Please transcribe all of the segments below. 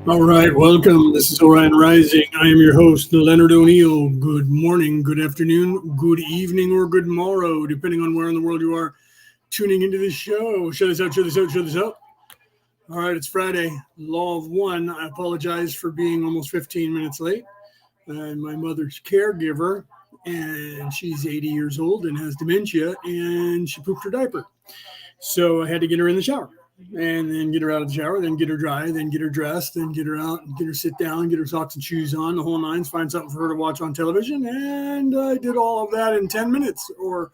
All right, welcome. This is Orion Rising. I am your host, Leonard O'Neill. Good morning, good afternoon, good evening, or good morrow, depending on where in the world you are tuning into this show. Show this out, show this out, show this out. All right, it's Friday, Law of One. I apologize for being almost 15 minutes late. I'm my mother's caregiver, and she's 80 years old and has dementia, and she pooped her diaper. So I had to get her in the shower. And then get her out of the shower, then get her dry, then get her dressed, then get her out, and get her sit down, get her socks and shoes on, the whole nines, find something for her to watch on television. And I did all of that in 10 minutes or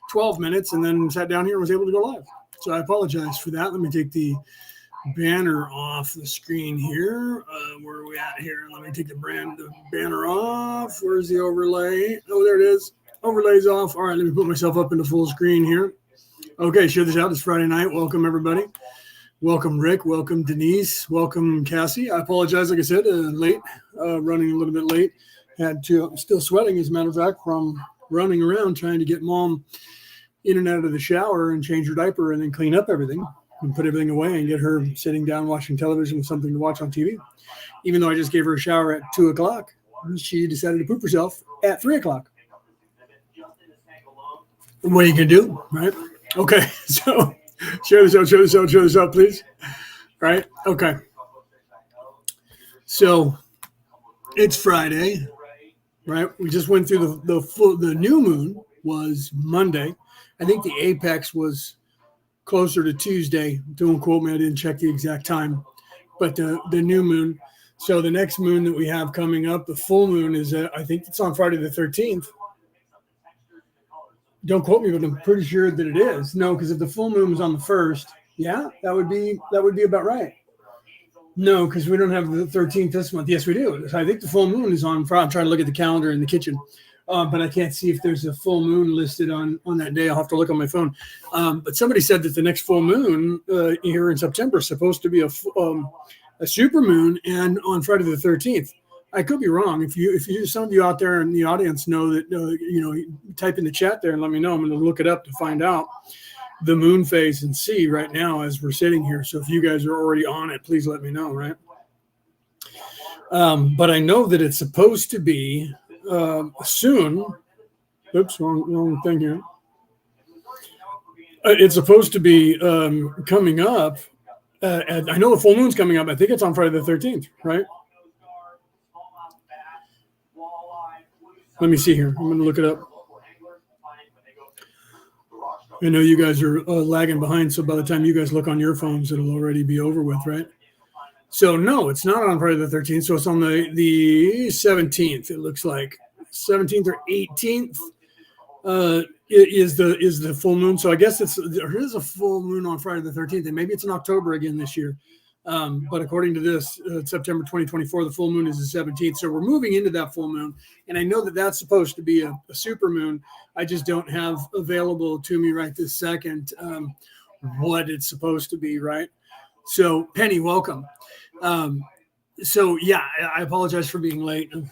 12 minutes and then sat down here and was able to go live. So I apologize for that. Let me take the banner off the screen here. Where are we at here? Let me take the banner off. Where's the overlay? Oh, there it is. Overlay's off. All right, let me put myself up into full screen here. Okay, share this out. It's Friday night. Welcome, everybody. Welcome, Rick. Welcome, Denise. Welcome, Cassie. I apologize, like I said, late, running a little bit late. I'm still sweating, as a matter of fact, from running around trying to get Mom in and out of the shower and change her diaper and then clean up everything and put everything away and get her sitting down watching television with something to watch on TV. Even though I just gave her a shower at 2 o'clock, she decided to poop herself at 3 o'clock. What are you going to do, right? Okay, so share this out, please. Right? Okay. So it's Friday, right? We just went through the new moon was Monday. I think the apex was closer to Tuesday. Don't quote me, I didn't check the exact time. But the new moon. So the next moon that we have coming up, the full moon is I think it's on Friday the 13th. Don't quote me, but I'm pretty sure that it is. No, because if the full moon was on the 1st, yeah, that would be about right. No, because we don't have the 13th this month. Yes, we do. I think the full moon is on Friday. I'm trying to look at the calendar in the kitchen, but I can't see if there's a full moon listed on that day. I'll have to look on my phone. But somebody said that the next full moon here in September is supposed to be a super moon, and on Friday the 13th. I could be wrong. If you, some of you out there in the audience know that, type in the chat there and let me know. I'm going to look it up to find out the moon phase and see right now as we're sitting here. So if you guys are already on it, please let me know, right? But I know that it's supposed to be soon. Oops, wrong thing here. It's supposed to be coming up. I know the full moon's coming up. I think it's on Friday the 13th, right? Let me see here. I'm going to look it up. I know you guys are lagging behind, so by the time you guys look on your phones, it'll already be over with, right? So, no, it's not on Friday the 13th. So, it's on the 17th, it looks like. 17th or 18th is the full moon. So, I guess there is a full moon on Friday the 13th, and maybe it's in October again this year. But according to this, September 2024, the full moon is the 17th. So we're moving into that full moon. And I know that that's supposed to be a super moon. I just don't have available to me right this second what it's supposed to be, right? So, Penny, welcome. So, yeah, I apologize for being late. I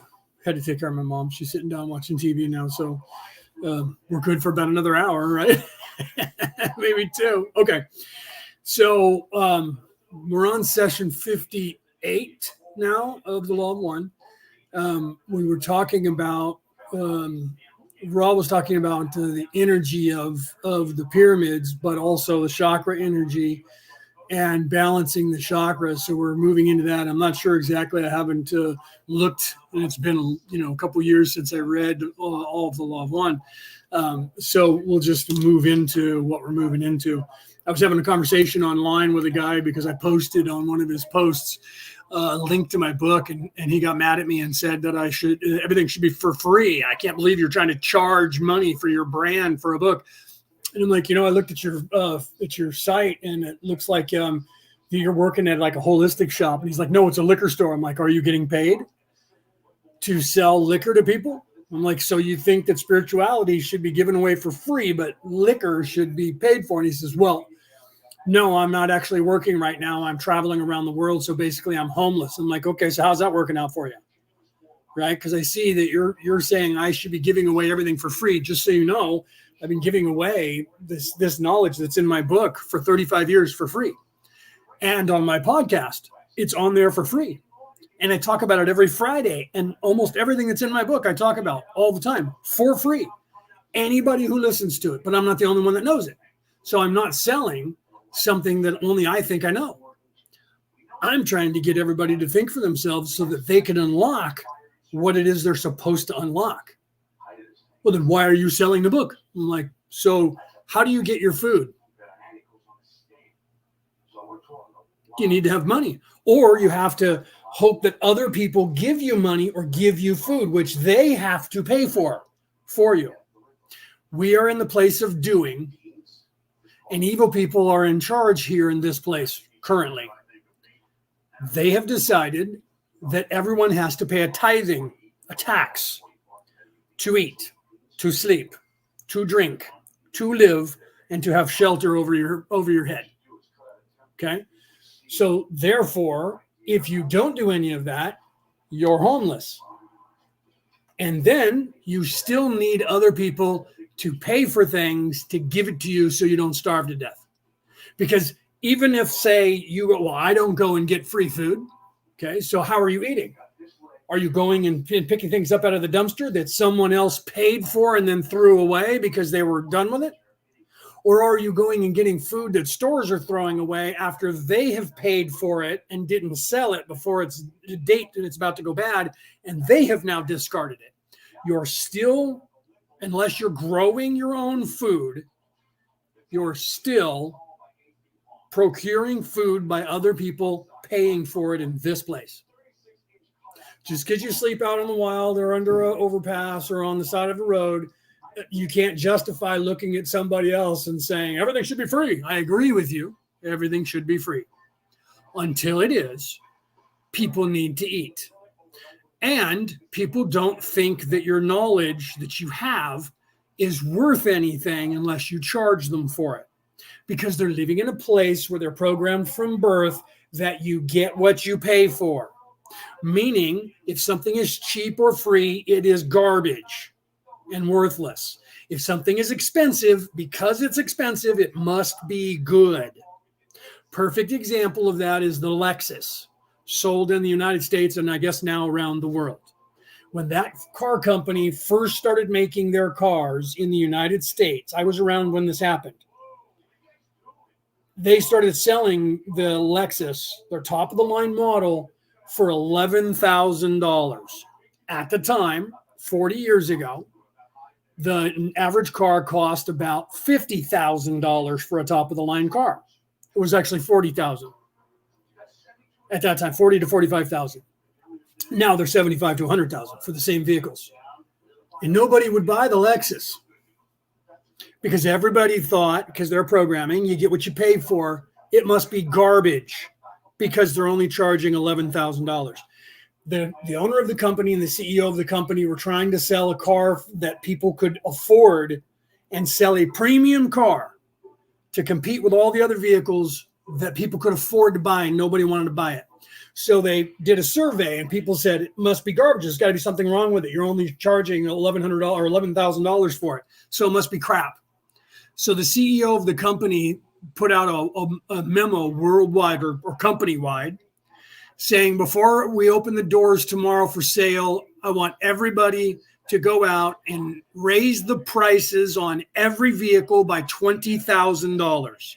had to take care of my mom. She's sitting down watching TV now. So we're good for about another hour, right? Maybe two. Okay. So, we're on session 58 now of the Law of One. We were talking about, Rob was talking about the energy of the pyramids, but also the chakra energy and balancing the chakras. So we're moving into that. I'm not sure exactly. I haven't looked, and it's been a couple of years since I read all of the Law of One. So we'll just move into what we're moving into. I was having a conversation online with a guy because I posted on one of his posts a link to my book, and he got mad at me and said that everything should be for free. I can't believe you're trying to charge money for your brand for a book. And I'm like, I looked at your site and it looks like you're working at like a holistic shop. And he's like, no, it's a liquor store. I'm like, are you getting paid to sell liquor to people? I'm like, so you think that spirituality should be given away for free, but liquor should be paid for? And he says, well, no, I'm not actually working right now. I'm traveling around the world. So basically I'm homeless. I'm like, okay, so how's that working out for you? Right? Because I see that you're saying I should be giving away everything for free. Just so you know, I've been giving away this knowledge that's in my book for 35 years for free and on my podcast. It's on there for free. And I talk about it every Friday. And almost everything that's in my book, I talk about all the time for free. Anybody who listens to it, but I'm not the only one that knows it. So I'm not selling something that only I think I know. I'm trying to get everybody to think for themselves so that they can unlock what it is they're supposed to unlock. Well, then why are you selling the book? I'm like, so how do you get your food? You need to have money, or you have to hope that other people give you money or give you food, which they have to pay for you. We are in the place of doing, and evil people are in charge here in this place currently. They have decided that everyone has to pay a tithing, a tax, to eat, to sleep, to drink, to live, and to have shelter over your head. Okay? So therefore, if you don't do any of that, you're homeless. And then you still need other people to pay for things to give it to you so you don't starve to death. Because even if, say, you go, well, I don't go and get free food. Okay, so how are you eating? Are you going and picking things up out of the dumpster that someone else paid for and then threw away because they were done with it? Or are you going and getting food that stores are throwing away after they have paid for it and didn't sell it before its date and it's about to go bad, and they have now discarded it? You're still, unless you're growing your own food, you're still procuring food by other people paying for it in this place. Just because you sleep out in the wild or under an overpass or on the side of a road, you can't justify looking at somebody else and saying everything should be free. I agree with you. Everything should be free. Until it is, people need to eat. And people don't think that your knowledge that you have is worth anything unless you charge them for it. Because they're living in a place where they're programmed from birth that you get what you pay for. Meaning, if something is cheap or free, it is garbage and worthless. If something is expensive, because it's expensive, it must be good. Perfect example of that is the Lexus, sold in the United States and I guess now around the world. When that car company first started making their cars in the United States, I was around when this happened. They started selling the Lexus, their top of the line model, for $11,000. At the time, 40 years ago, the average car cost about $50,000 for a top of the line car. It was actually $40,000 at that time, $40,000 to $45,000. Now they're $75,000 to $100,000 for the same vehicles. And nobody would buy the Lexus because everybody thought, because they're programming, you get what you pay for. It must be garbage because they're only charging $11,000. The owner of the company and the CEO of the company were trying to sell a car that people could afford and sell a premium car to compete with all the other vehicles that people could afford to buy, and nobody wanted to buy it. So they did a survey and people said, it must be garbage. There's got to be something wrong with it. You're only charging $1,100 or $11,000 for it. So it must be crap. So the CEO of the company put out a memo worldwide or company-wide saying, before we open the doors tomorrow for sale, I want everybody to go out and raise the prices on every vehicle by $20,000.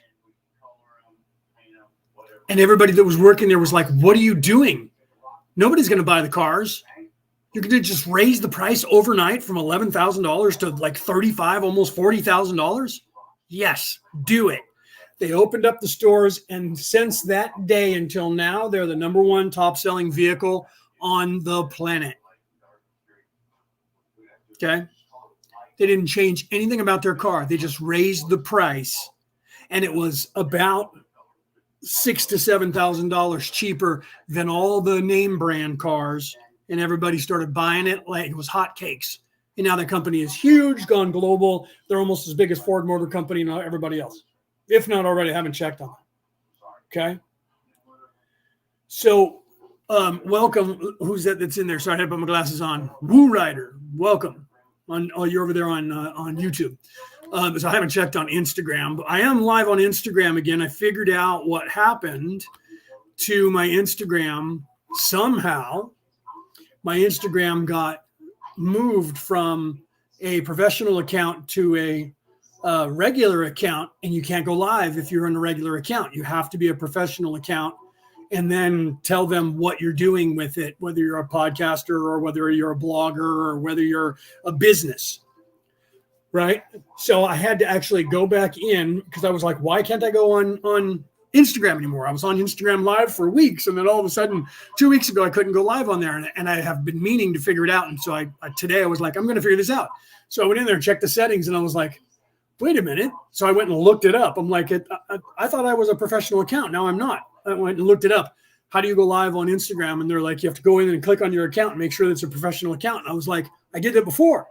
And everybody that was working there was like, what are you doing? Nobody's going to buy the cars. You're going to just raise the price overnight from $11,000 to like $35,000, almost $40,000? Yes, do it. They opened up the stores, and since that day until now, they're the number one top-selling vehicle on the planet. Okay? They didn't change anything about their car. They just raised the price, and it was about $6,000 to $7,000 cheaper than all the name brand cars, and everybody started buying it like it was hotcakes. And now the company is huge, gone global. They're almost as big as Ford Motor Company and everybody else. If not already, I haven't checked on it. Okay. So, welcome. Who's that's in there? Sorry, I had to put my glasses on. Woo Rider, welcome. You're over there on YouTube. So I haven't checked on Instagram, but I am live on Instagram again. I figured out what happened to my Instagram. Somehow my Instagram got moved from a professional account to a regular account, and you can't go live if you're on a regular account. You have to be a professional account and then tell them what you're doing with it, whether you're a podcaster or whether you're a blogger or whether you're a business, right? So I had to actually go back in because I was like, why can't I go on Instagram anymore? I was on Instagram live for weeks, and then all of a sudden 2 weeks ago I couldn't go live on there, and I have been meaning to figure it out. And so today I was like, I'm going to figure this out. So I went in there and checked the settings, and I was like, wait a minute. So I went and looked it up. I'm like, I thought I was a professional account. Now I'm not. I went and looked it up. How do you go live on Instagram? And they're like, you have to go in and click on your account and make sure that it's a professional account. And I was like, I did it before.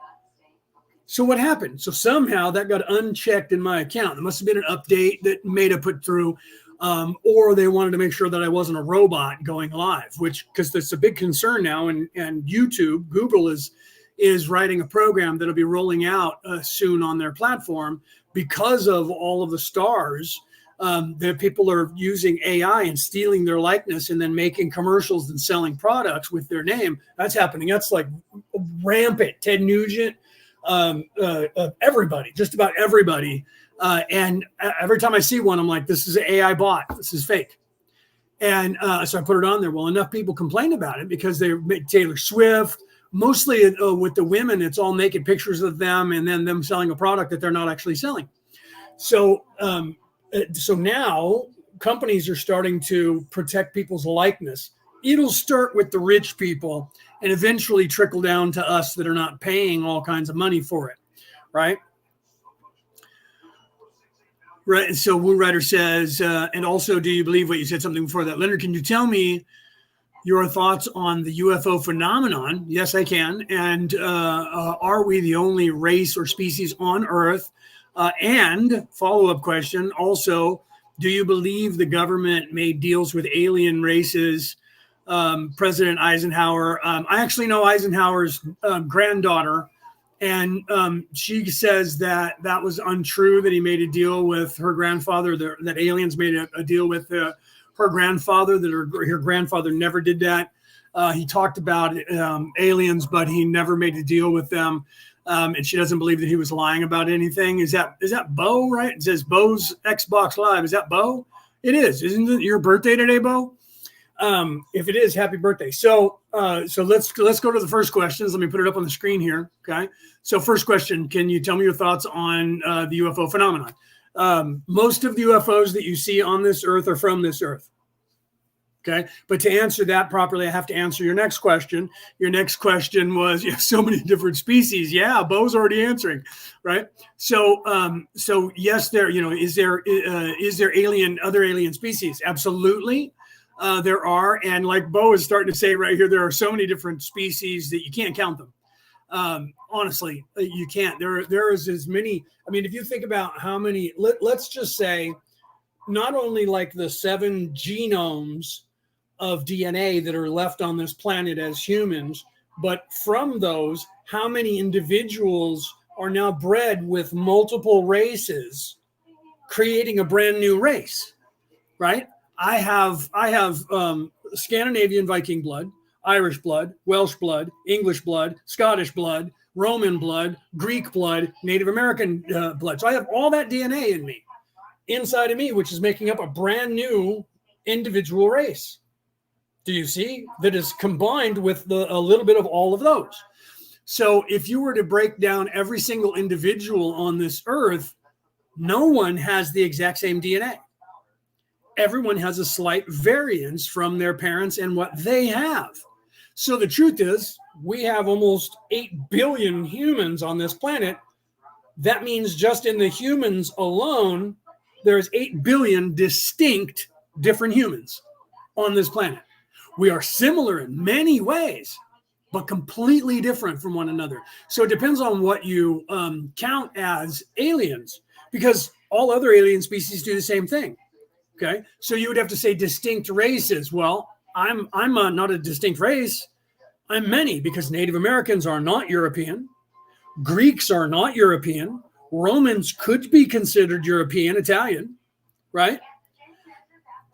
So what happened? So somehow that got unchecked in my account. There must have been an update that Meta put through, or they wanted to make sure that I wasn't a robot going live, which, because that's a big concern now. And YouTube, Google is writing a program that'll be rolling out soon on their platform because of all of the stars that people are using AI and stealing their likeness and then making commercials and selling products with their name. That's happening. That's like rampant. Ted Nugent, everybody, just about everybody. And every time I see one, I'm like, this is an AI bot. This is fake. And so I put it on there. Well, enough people complain about it because they make Taylor Swift. Mostly with the women, it's all naked pictures of them and then them selling a product that they're not actually selling. So now companies are starting to protect people's likeness. It'll start with the rich people and eventually trickle down to us that are not paying all kinds of money for it, right? Right. And so Woo Rider says, and also, do you believe what you said something before that? Leonard, can you tell me your thoughts on the UFO phenomenon? Yes, I can. And are we the only race or species on Earth? And follow-up question, also, do you believe the government made deals with alien races? President Eisenhower, I actually know Eisenhower's granddaughter, and she says that was untrue, that he made a deal with her grandfather, that aliens made a deal with her grandfather, that her grandfather never did that. He talked about aliens, but he never made a deal with them. And she doesn't believe that he was lying about anything. Is that Bo, right? It says Bo's Xbox Live. Is that Bo? It is. Isn't it your birthday today, Bo? If it is, happy birthday. So let's go to the first questions. Let me put it up on the screen here. Okay. So first question, can you tell me your thoughts on the UFO phenomenon? Most of the UFOs that you see on this earth are from this earth. Okay. But to answer that properly, I have to answer your next question. Your next question was, you have so many different species. Yeah. Bo's already answering. Right. So yes, is there other alien species? Absolutely. There are. And like Bo is starting to say right here, there are so many different species that you can't count them. Honestly, you can't. There is as many. I mean, if you think about how many, let's just say, not only like the 7 genomes of DNA that are left on this planet as humans, but from those, how many individuals are now bred with multiple races, creating a brand new race, right? I have Scandinavian Viking blood, Irish blood, Welsh blood, English blood, Scottish blood, Roman blood, Greek blood, Native American blood. So I have all that DNA in me, inside of me, which is making up a brand new individual race. Do you see? That is combined with a little bit of all of those. So if you were to break down every single individual on this earth, no one has the exact same DNA. Everyone has a slight variance from their parents and what they have. So the truth is, we have almost 8 billion humans on this planet. That means just in the humans alone, there's 8 billion distinct different humans on this planet. We are similar in many ways, but completely different from one another. So it depends on what you count as aliens, because all other alien species do the same thing. Okay, so you would have to say distinct races. Well, I'm not a distinct race. I'm many, because Native Americans are not European. Greeks are not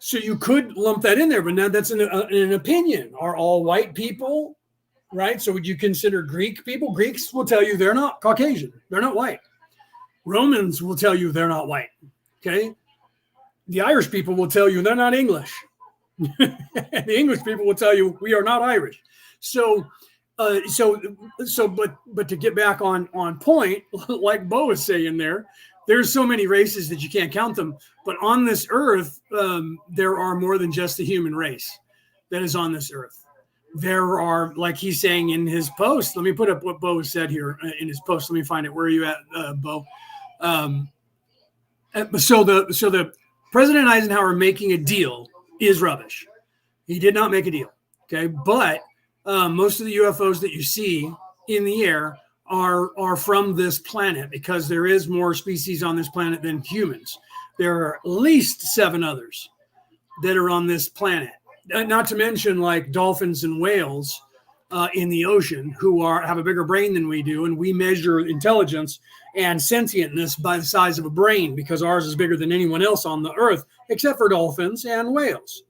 So you could lump that in there, but now that's an opinion. Are all white people, right? So would you consider Greek people? Greeks will tell you they're not Caucasian. They're not white. Romans will tell you they're not white. Okay. The Irish people will tell you they're not English. The English people will tell you we are not Irish. So, but to get back on point, like Bo was saying there's so many races that you can't count them. But on this earth, there are more than just the human race that is on this earth. There are, like he's saying in his post. Let me put up what Bo said here in his post. Let me find it. Where are you at, Bo? So the President Eisenhower making a deal is rubbish. He did not make a deal. Okay, but most of the UFOs that you see in the air are from this planet, because there is more species on this planet than humans. There are at least 7 others that are on this planet. Not to mention like dolphins and whales in the ocean who have a bigger brain than we do, and we measure intelligence and sentientness by the size of a brain, because ours is bigger than anyone else on the earth, except for dolphins and whales,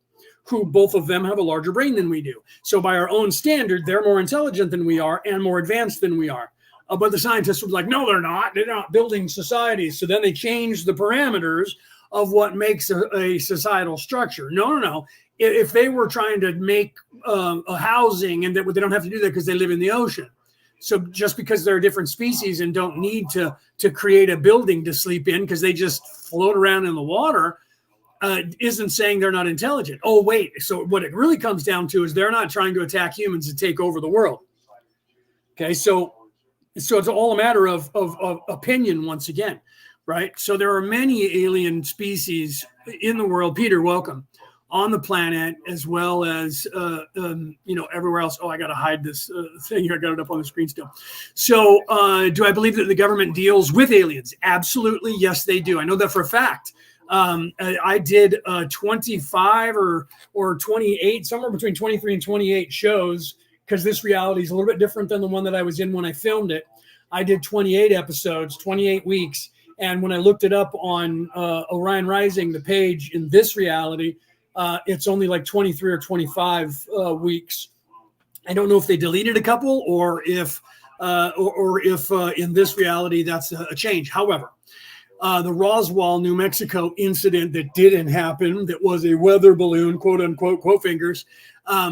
who both of them have a larger brain than we do. So by our own standard, they're more intelligent than we are and more advanced than we are. But the scientists were like, no, they're not. They're not building societies. So then they changed the parameters of what makes a societal structure. No. If they were trying to make a housing, and that they don't have to do that because they live in the ocean. So just because they're different species and don't need to create a building to sleep in because they just float around in the water, isn't saying they're not intelligent. Oh, wait. So what it really comes down to is they're not trying to attack humans and take over the world. Okay, so it's all a matter of opinion once again, right? So there are many alien species in the world. Peter, welcome. On the planet, as well as everywhere else. Oh, I got to hide this thing here. I got it up on the screen still. So do I believe that the government deals with aliens? Absolutely, yes, they do. I know that for a fact. I did 25 or 28, somewhere between 23 and 28 shows, because this reality is a little bit different than the one that I was in when I filmed it. I did 28 episodes, 28 weeks. And when I looked it up on Orion Rising, the page in this reality, it's only like 23 or 25 weeks. I don't know if they deleted a couple or if in this reality that's a change. However, the Roswell, New Mexico incident that didn't happen, that was a weather balloon, quote unquote, quote fingers.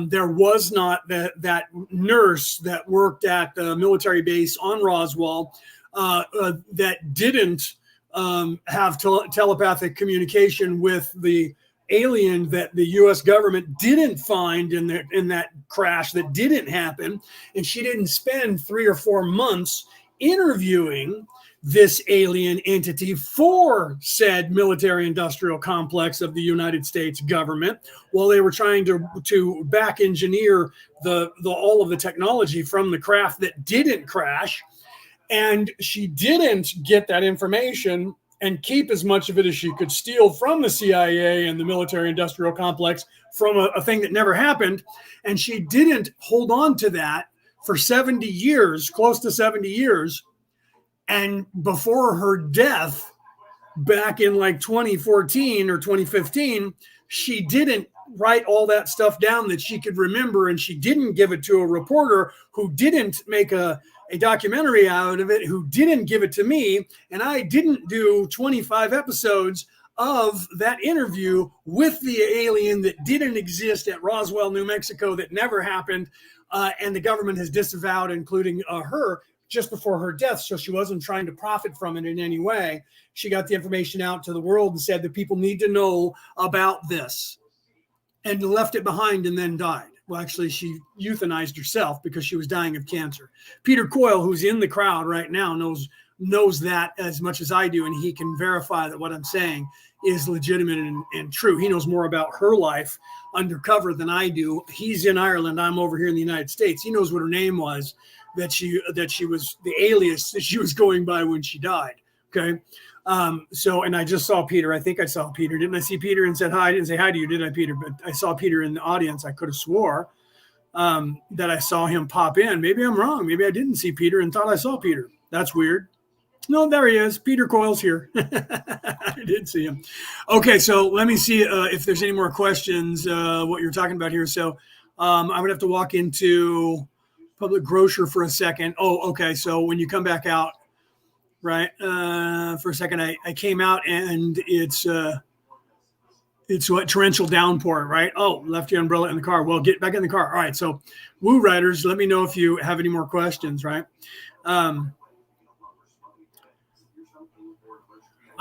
There was not that nurse that worked at the military base on Roswell that didn't have telepathic communication with the alien that the U.S. government didn't find in that crash that didn't happen. And she didn't spend 3 or 4 months interviewing this alien entity for said military industrial complex of the United States government, while they were trying to back engineer the all of the technology from the craft that didn't crash. And she didn't get that information and keep as much of it as she could steal from the CIA and the military industrial complex from a thing that never happened. And she didn't hold on to that for 70 years, close to 70 years. And before her death, back in like 2014 or 2015, she didn't write all that stuff down that she could remember. And she didn't give it to a reporter who didn't make a documentary out of it, who didn't give it to me. And I didn't do 25 episodes of that interview with the alien that didn't exist at Roswell, New Mexico, that never happened. And the government has disavowed, including her, just before her death. So she wasn't trying to profit from it in any way. She got the information out to the world and said that people need to know about this, and left it behind and then died. Well, actually, she euthanized herself because she was dying of cancer. Peter Coyle, who's in the crowd right now, knows that as much as I do, and he can verify that what I'm saying is legitimate and true. He knows more about her life undercover than I do. He's in Ireland. I'm over here in the United States. He knows what her name was, that she was the alias that she was going by when she died. Okay. And I just saw Peter. I think I saw Peter. Didn't I see Peter and said hi? I didn't say hi to you, did I, Peter? But I saw Peter in the audience. I could have swore that I saw him pop in. Maybe I'm wrong. Maybe I didn't see Peter and thought I saw Peter. That's weird. No, there he is. Peter Coyle's here. I did see him. Okay, so let me see if there's any more questions, what you're talking about here. So I would have to walk into public grocer for a second. Oh, okay. So when you come back out, right, for a second, I came out and it's what, torrential downpour, right? Oh, left your umbrella in the car. Well, get back in the car. All right. So Woo Riders, let me know if you have any more questions, right?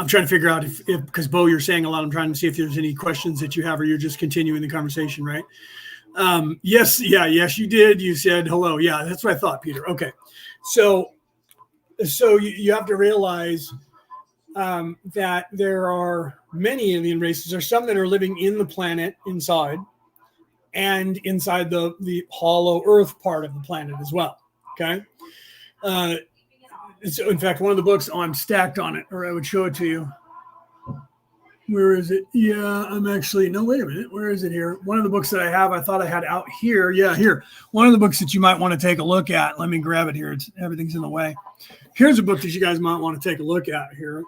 I'm trying to figure out if because Bo, you're saying a lot. I'm trying to see if there's any questions that you have, or you're just continuing the conversation, right? Yes, you did. You said hello. Yeah, that's what I thought, Peter. Okay, so you have to realize that there are many alien races. There's some that are living in the planet inside, and inside the hollow Earth part of the planet as well. Okay. So in fact, one of the books, I'm stacked on it, or I would show it to you. Where is it? Yeah, I'm actually, no, wait a minute. Where is it here? One of the books that I have, I thought I had out here. Yeah, here. One of the books that you might want to take a look at. Let me grab it here. Everything's in the way. Here's a book that you guys might want to take a look at here.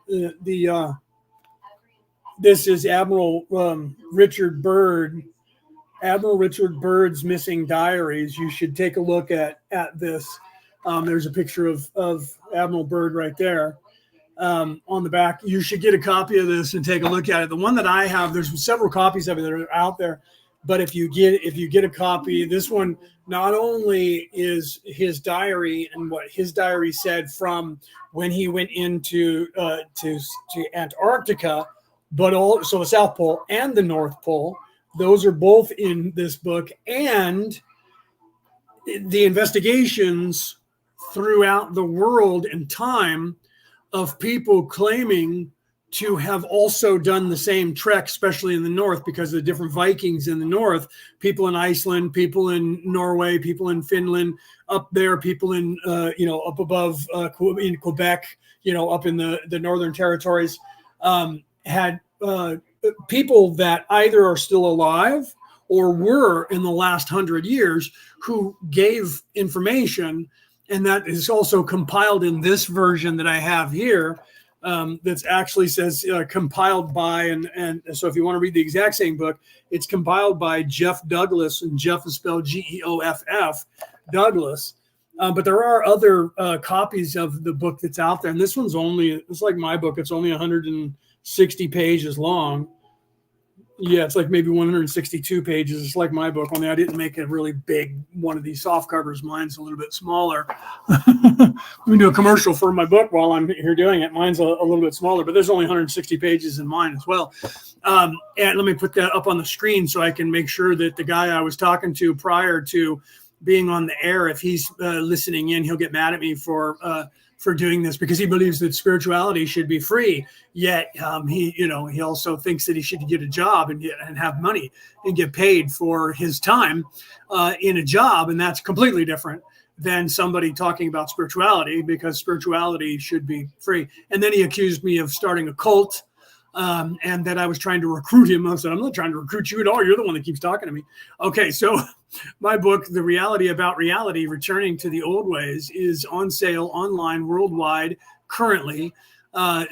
This is Admiral Richard Byrd. Admiral Richard Byrd's Missing Diaries. You should take a look at this. There's a picture of Admiral Byrd right there on the back. You should get a copy of this and take a look at it. The one that I have, there's several copies of it that are out there, but if you get a copy, this one not only is his diary and what his diary said from when he went into to Antarctica, but also the South Pole and the North Pole. Those are both in this book, and the investigations throughout the world and time of people claiming to have also done the same trek, especially in the north, because of the different Vikings in the north, people in Iceland, people in Norway, people in Finland, up there, people in, up above in Quebec, up in the Northern Territories, had people that either are still alive or were in the last 100 years who gave information. And that is also compiled in this version that I have here. That actually says compiled by, and so if you want to read the exact same book, it's compiled by Jeff Douglas, and Jeff is spelled Geoff Douglas. But there are other copies of the book that's out there, and this one's it's like my book. It's only 160 pages long. Yeah, it's like maybe 162 pages. It's like my book, only I didn't make a really big one of these soft covers. Mine's a little bit smaller. Let me do a commercial for my book while I'm here doing it. Mine's a little bit smaller, but there's only 160 pages in mine as well. And let me put that up on the screen so I can make sure that the guy I was talking to prior to being on the air, if he's listening in, he'll get mad at me for doing this, because he believes that spirituality should be free. Yet he also thinks that he should get a job and have money and get paid for his time in a job. And that's completely different than somebody talking about spirituality, because spirituality should be free. And then he accused me of starting a cult, and that I was trying to recruit him. I said, I'm not trying to recruit you at all. You're the one that keeps talking to me. Okay, so my book, The Reality About Reality, Returning to the Old Ways, is on sale online worldwide currently.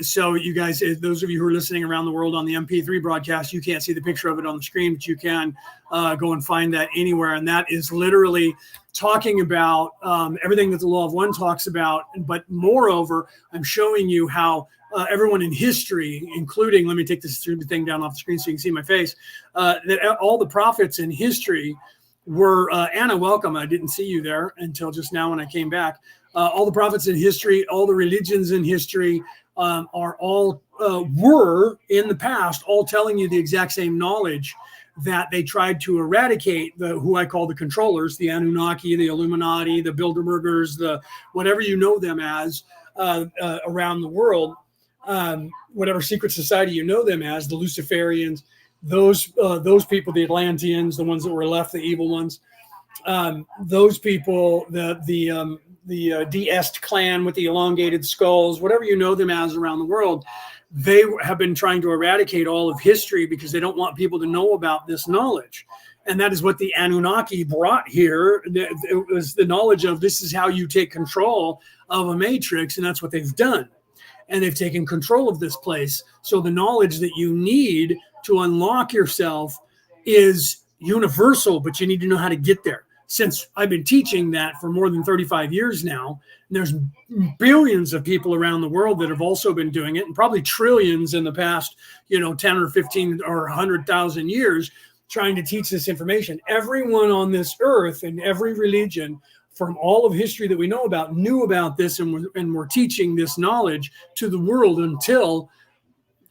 So you guys, those of you who are listening around the world on the MP3 broadcast, you can't see the picture of it on the screen, but you can go and find that anywhere. And that is literally talking about everything that the Law of One talks about. But moreover, I'm showing you how everyone in history, including, let me take this thing down off the screen so you can see my face, that all the prophets in history were, Anna, welcome. I didn't see you there until just now when I came back. All the prophets in history, all the religions in history were in the past all telling you the exact same knowledge that they tried to eradicate, who I call the controllers, the Anunnaki, the Illuminati, the Bilderbergers, the whatever you know them as around the world, whatever secret society you know them as, the Luciferians, those people, the Atlanteans, the ones that were left, the evil ones, those people, the De-Est clan with the elongated skulls, whatever you know them as around the world, they have been trying to eradicate all of history because they don't want people to know about this knowledge. And that is what the Anunnaki brought here. It was the knowledge of this is how you take control of a matrix, and that's what they've done. and they've taken control of this place. So the knowledge that you need to unlock yourself is universal, but you need to know how to get there. Since I've been teaching that for more than 35 years now, there's billions of people around the world that have also been doing it, and probably trillions in the past, 10 or 15 or 100,000 years trying to teach this information. Everyone on this earth and every religion from all of history that we know about knew about this, and were teaching this knowledge to the world until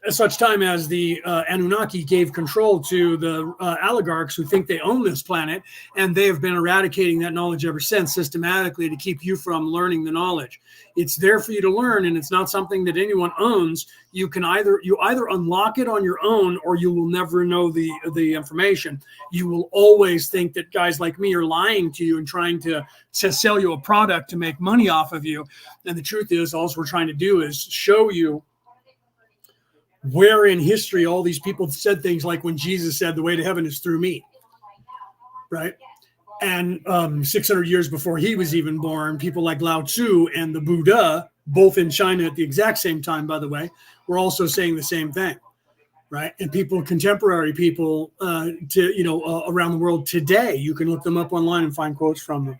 such time as the Anunnaki gave control to the oligarchs who think they own this planet, and they have been eradicating that knowledge ever since systematically to keep you from learning the knowledge. It's there for you to learn, and it's not something that anyone owns. You either unlock it on your own, or you will never know the information. You will always think that guys like me are lying to you and trying to sell you a product to make money off of you. And the truth is, all we're trying to do is show you where in history all these people said things like when Jesus said the way to heaven is through me, right? And 600 years before he was even born, people like Lao Tzu and the Buddha, both in China at the exact same time, by the way, were also saying the same thing, right? And contemporary people around the world today, you can look them up online and find quotes from them.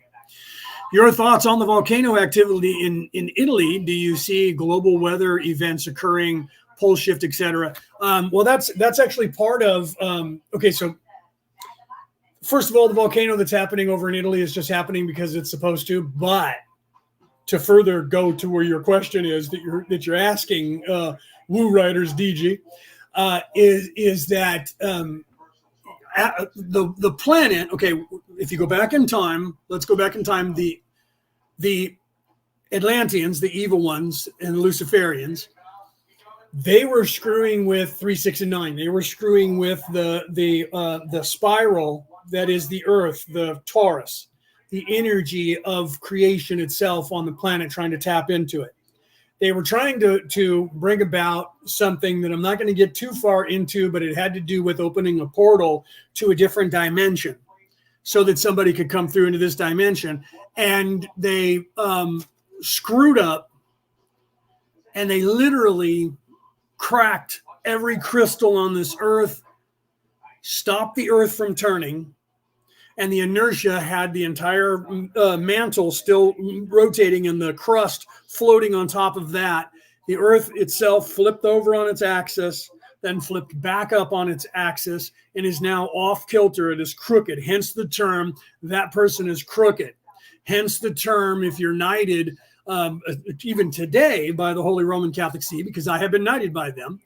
Your thoughts on the volcano activity in Italy? Do you see global weather events occurring, pole shift, etc.? Well, that's actually part of, okay, so first of all, the volcano that's happening over in Italy is just happening because it's supposed to. But to further go to where your question is that you're asking, Woo Riders DG, is that the planet, okay, if you go back in time, let's go back in time, the Atlanteans, the evil ones, and the Luciferians, they were screwing with 3, 6, and 9. They were screwing with the spiral that is the Earth, the Taurus, the energy of creation itself on the planet, trying to tap into it. They were trying to bring about something that I'm not going to get too far into, but it had to do with opening a portal to a different dimension so that somebody could come through into this dimension. And they screwed up, and they literally cracked every crystal on this earth, stopped the earth from turning, and the inertia had the entire mantle still rotating and the crust floating on top of that. The earth itself flipped over on its axis, then flipped back up on its axis, and is now off kilter. It is crooked, hence the term, that person is crooked. Hence the term, if you're knighted, even today by the Holy Roman Catholic See, because I have been knighted by them,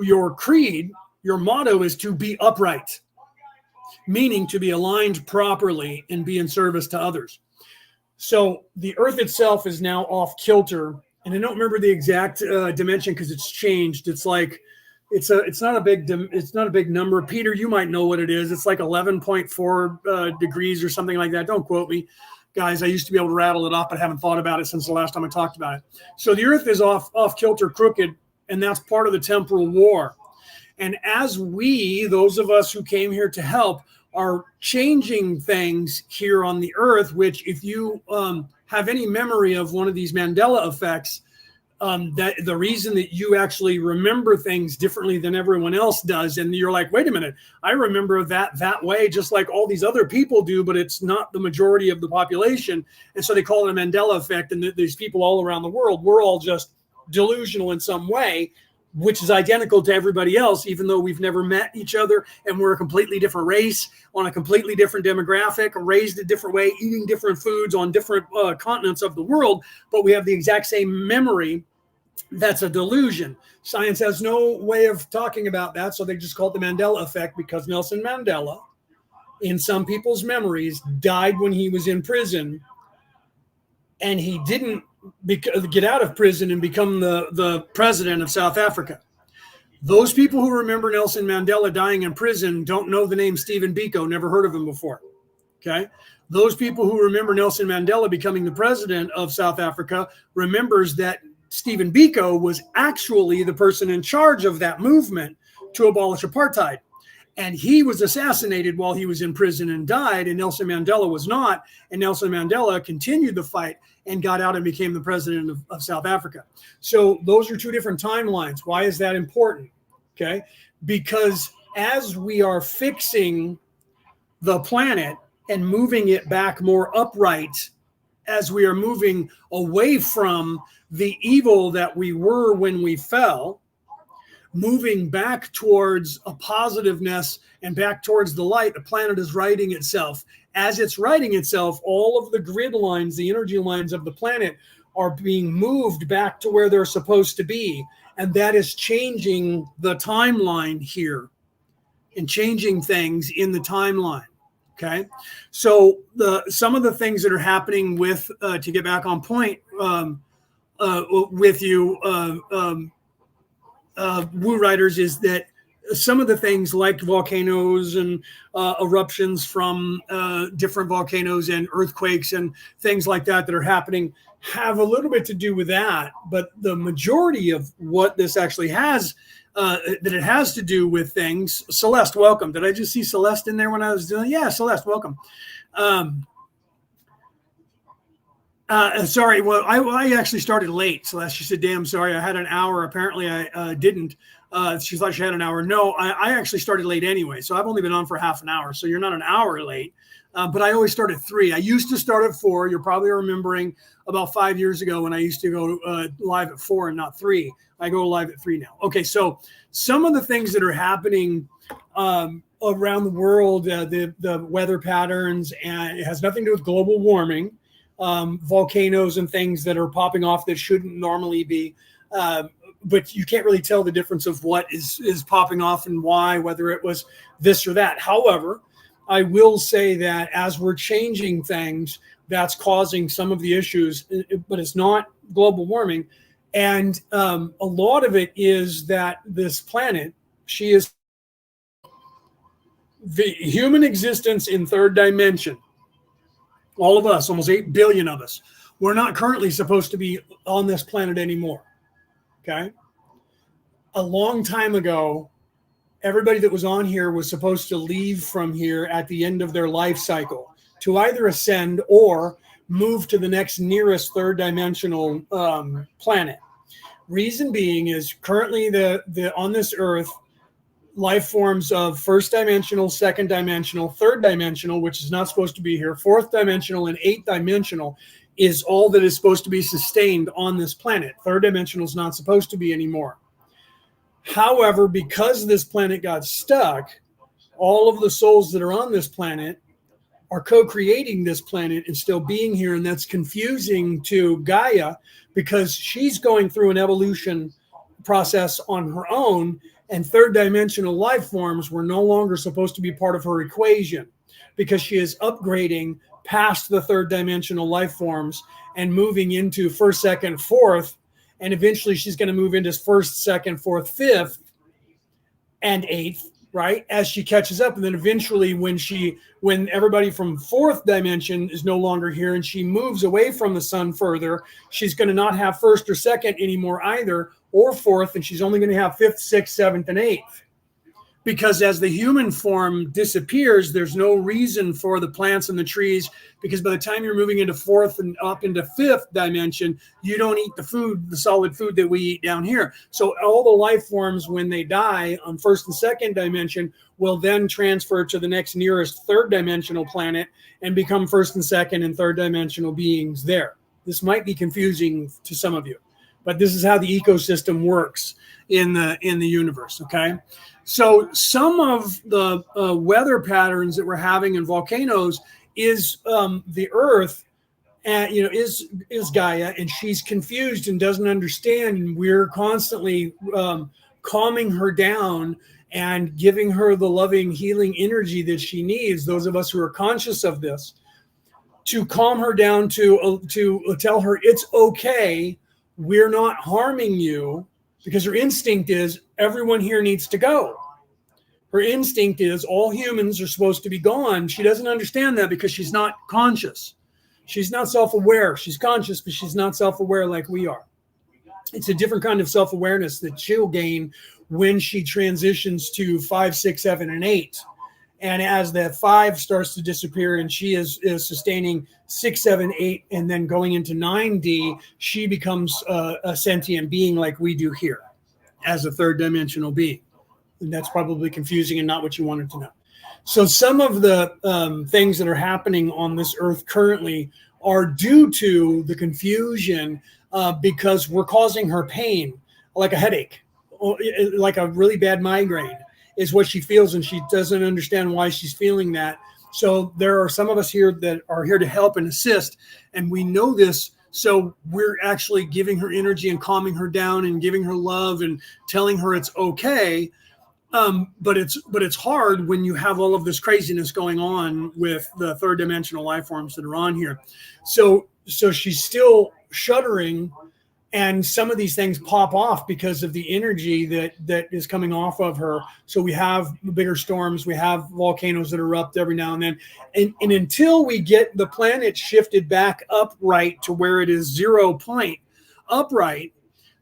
your creed, your motto is to be upright, meaning to be aligned properly and be in service to others. So the earth itself is now off kilter, and I don't remember the exact dimension because it's changed. It's like it's not a big number. Peter, you might know what it is. It's like 11.4 degrees or something like that. Don't quote me, guys. I used to be able to rattle it off, but I haven't thought about it since the last time I talked about it. So the earth is off kilter, crooked, and that's part of the temporal war. And as those of us who came here to help, are changing things here on the earth, which if you have any memory of one of these Mandela effects, that the reason that you actually remember things differently than everyone else does, and you're like, wait a minute, I remember that way just like all these other people do, but it's not the majority of the population. And so they call it a Mandela effect, and these people all around the world, we're all just delusional in some way, which is identical to everybody else, even though we've never met each other, and we're a completely different race on a completely different demographic, raised a different way, eating different foods on different continents of the world, but we have the exact same memory. That's a delusion. Science has no way of talking about that, so they just call it the Mandela effect, because Nelson Mandela, in some people's memories, died when he was in prison, and he didn't get out of prison and become the president of South Africa. Those people who remember Nelson Mandela dying in prison don't know the name Stephen Biko, never heard of him before. Okay. Those people who remember Nelson Mandela becoming the president of South Africa remembers that Stephen Biko was actually the person in charge of that movement to abolish apartheid. And he was assassinated while he was in prison and died, and Nelson Mandela was not. And Nelson Mandela continued the fight and got out and became the president of South Africa. So those are two different timelines. Why is that important? Okay, because as we are fixing the planet and moving it back more upright, as we are moving away from the evil that we were when we fell, moving back towards a positiveness and back towards the light, the planet is righting itself. As it's righting itself, all of the grid lines, the energy lines of the planet are being moved back to where they're supposed to be. And that is changing the timeline here and changing things in the timeline. Okay. So some of the things that are happening with, to get back on point with you, Woo Riders, is that some of the things like volcanoes and eruptions from different volcanoes and earthquakes and things like that that are happening have a little bit to do with that. But the majority of what this actually has, that it has to do with things. Celeste, welcome. Did I just see Celeste in there when I was doing? Yeah, Celeste, welcome. Sorry, well, I actually started late. Celeste, she said, damn, sorry, I had an hour. Apparently I didn't. She thought she had an hour. No, I actually started late anyway. So I've only been on for half an hour. So you're not an hour late. But I always start at 3. I used to start at 4. You're probably remembering about 5 years ago when I used to go live at 4 and not 3. I go live at 3 now. Okay, so some of the things that are happening around the world, the weather patterns, and it has nothing to do with global warming, volcanoes and things that are popping off that shouldn't normally be. But you can't really tell the difference of what is popping off and why, whether it was this or that. However, I will say that as we're changing things, that's causing some of the issues, but it's not global warming. And a lot of it is that this planet, she is the human existence in third dimension. All of us, almost 8 billion of us, we're not currently supposed to be on this planet anymore. Okay. A long time ago, everybody that was on here was supposed to leave from here at the end of their life cycle to either ascend or move to the next nearest third dimensional planet. Reason being is currently the on this earth, life forms of first dimensional, second dimensional, third dimensional, which is not supposed to be here, fourth dimensional, and eighth dimensional is all that is supposed to be sustained on this planet. Third dimensional is not supposed to be anymore. However, because this planet got stuck, all of the souls that are on this planet are co-creating this planet and still being here. And that's confusing to Gaia because she's going through an evolution process on her own, and third dimensional life forms were no longer supposed to be part of her equation because she is upgrading past the third dimensional life forms and moving into first, second, fourth. And eventually she's going to move into first, second, fourth, fifth, and eighth, right? As she catches up. And then eventually when everybody from fourth dimension is no longer here and she moves away from the sun further, she's going to not have first or second anymore either, or fourth, and she's only going to have fifth, sixth, seventh, and eighth. Because as the human form disappears, there's no reason for the plants and the trees, because by the time you're moving into fourth and up into fifth dimension, you don't eat the food, the solid food that we eat down here. So all the life forms, when they die on first and second dimension, will then transfer to the next nearest third dimensional planet and become first and second and third dimensional beings there. This might be confusing to some of you, but this is how the ecosystem works in the universe, okay? So some of the weather patterns that we're having in volcanoes is the Earth, is Gaia, and she's confused and doesn't understand. And we're constantly calming her down and giving her the loving, healing energy that she needs. Those of us who are conscious of this, to calm her down, to tell her it's okay, we're not harming you. Because her instinct is everyone here needs to go. Her instinct is all humans are supposed to be gone. She doesn't understand that because she's not conscious. She's not self-aware. She's conscious, but she's not self-aware like we are. It's a different kind of self-awareness that she'll gain when she transitions to 5, 6, 7, and 8. And as that 5 starts to disappear and she is sustaining 6, 7, 8, and then going into 9D, she becomes a sentient being like we do here as a third dimensional being. And that's probably confusing and not what you wanted to know. So some of the things that are happening on this earth currently are due to the confusion because we're causing her pain, like a headache, or like a really bad migraine is what she feels, and she doesn't understand why she's feeling that. So there are some of us here that are here to help and assist, and we know this. So we're actually giving her energy and calming her down and giving her love and telling her it's okay. But it's hard when you have all of this craziness going on with the third dimensional life forms that are on here. So she's still shuddering, and some of these things pop off because of the energy that is coming off of her. So we have bigger storms, we have volcanoes that erupt every now and then. And until we get the planet shifted back upright to where it is 0 point upright,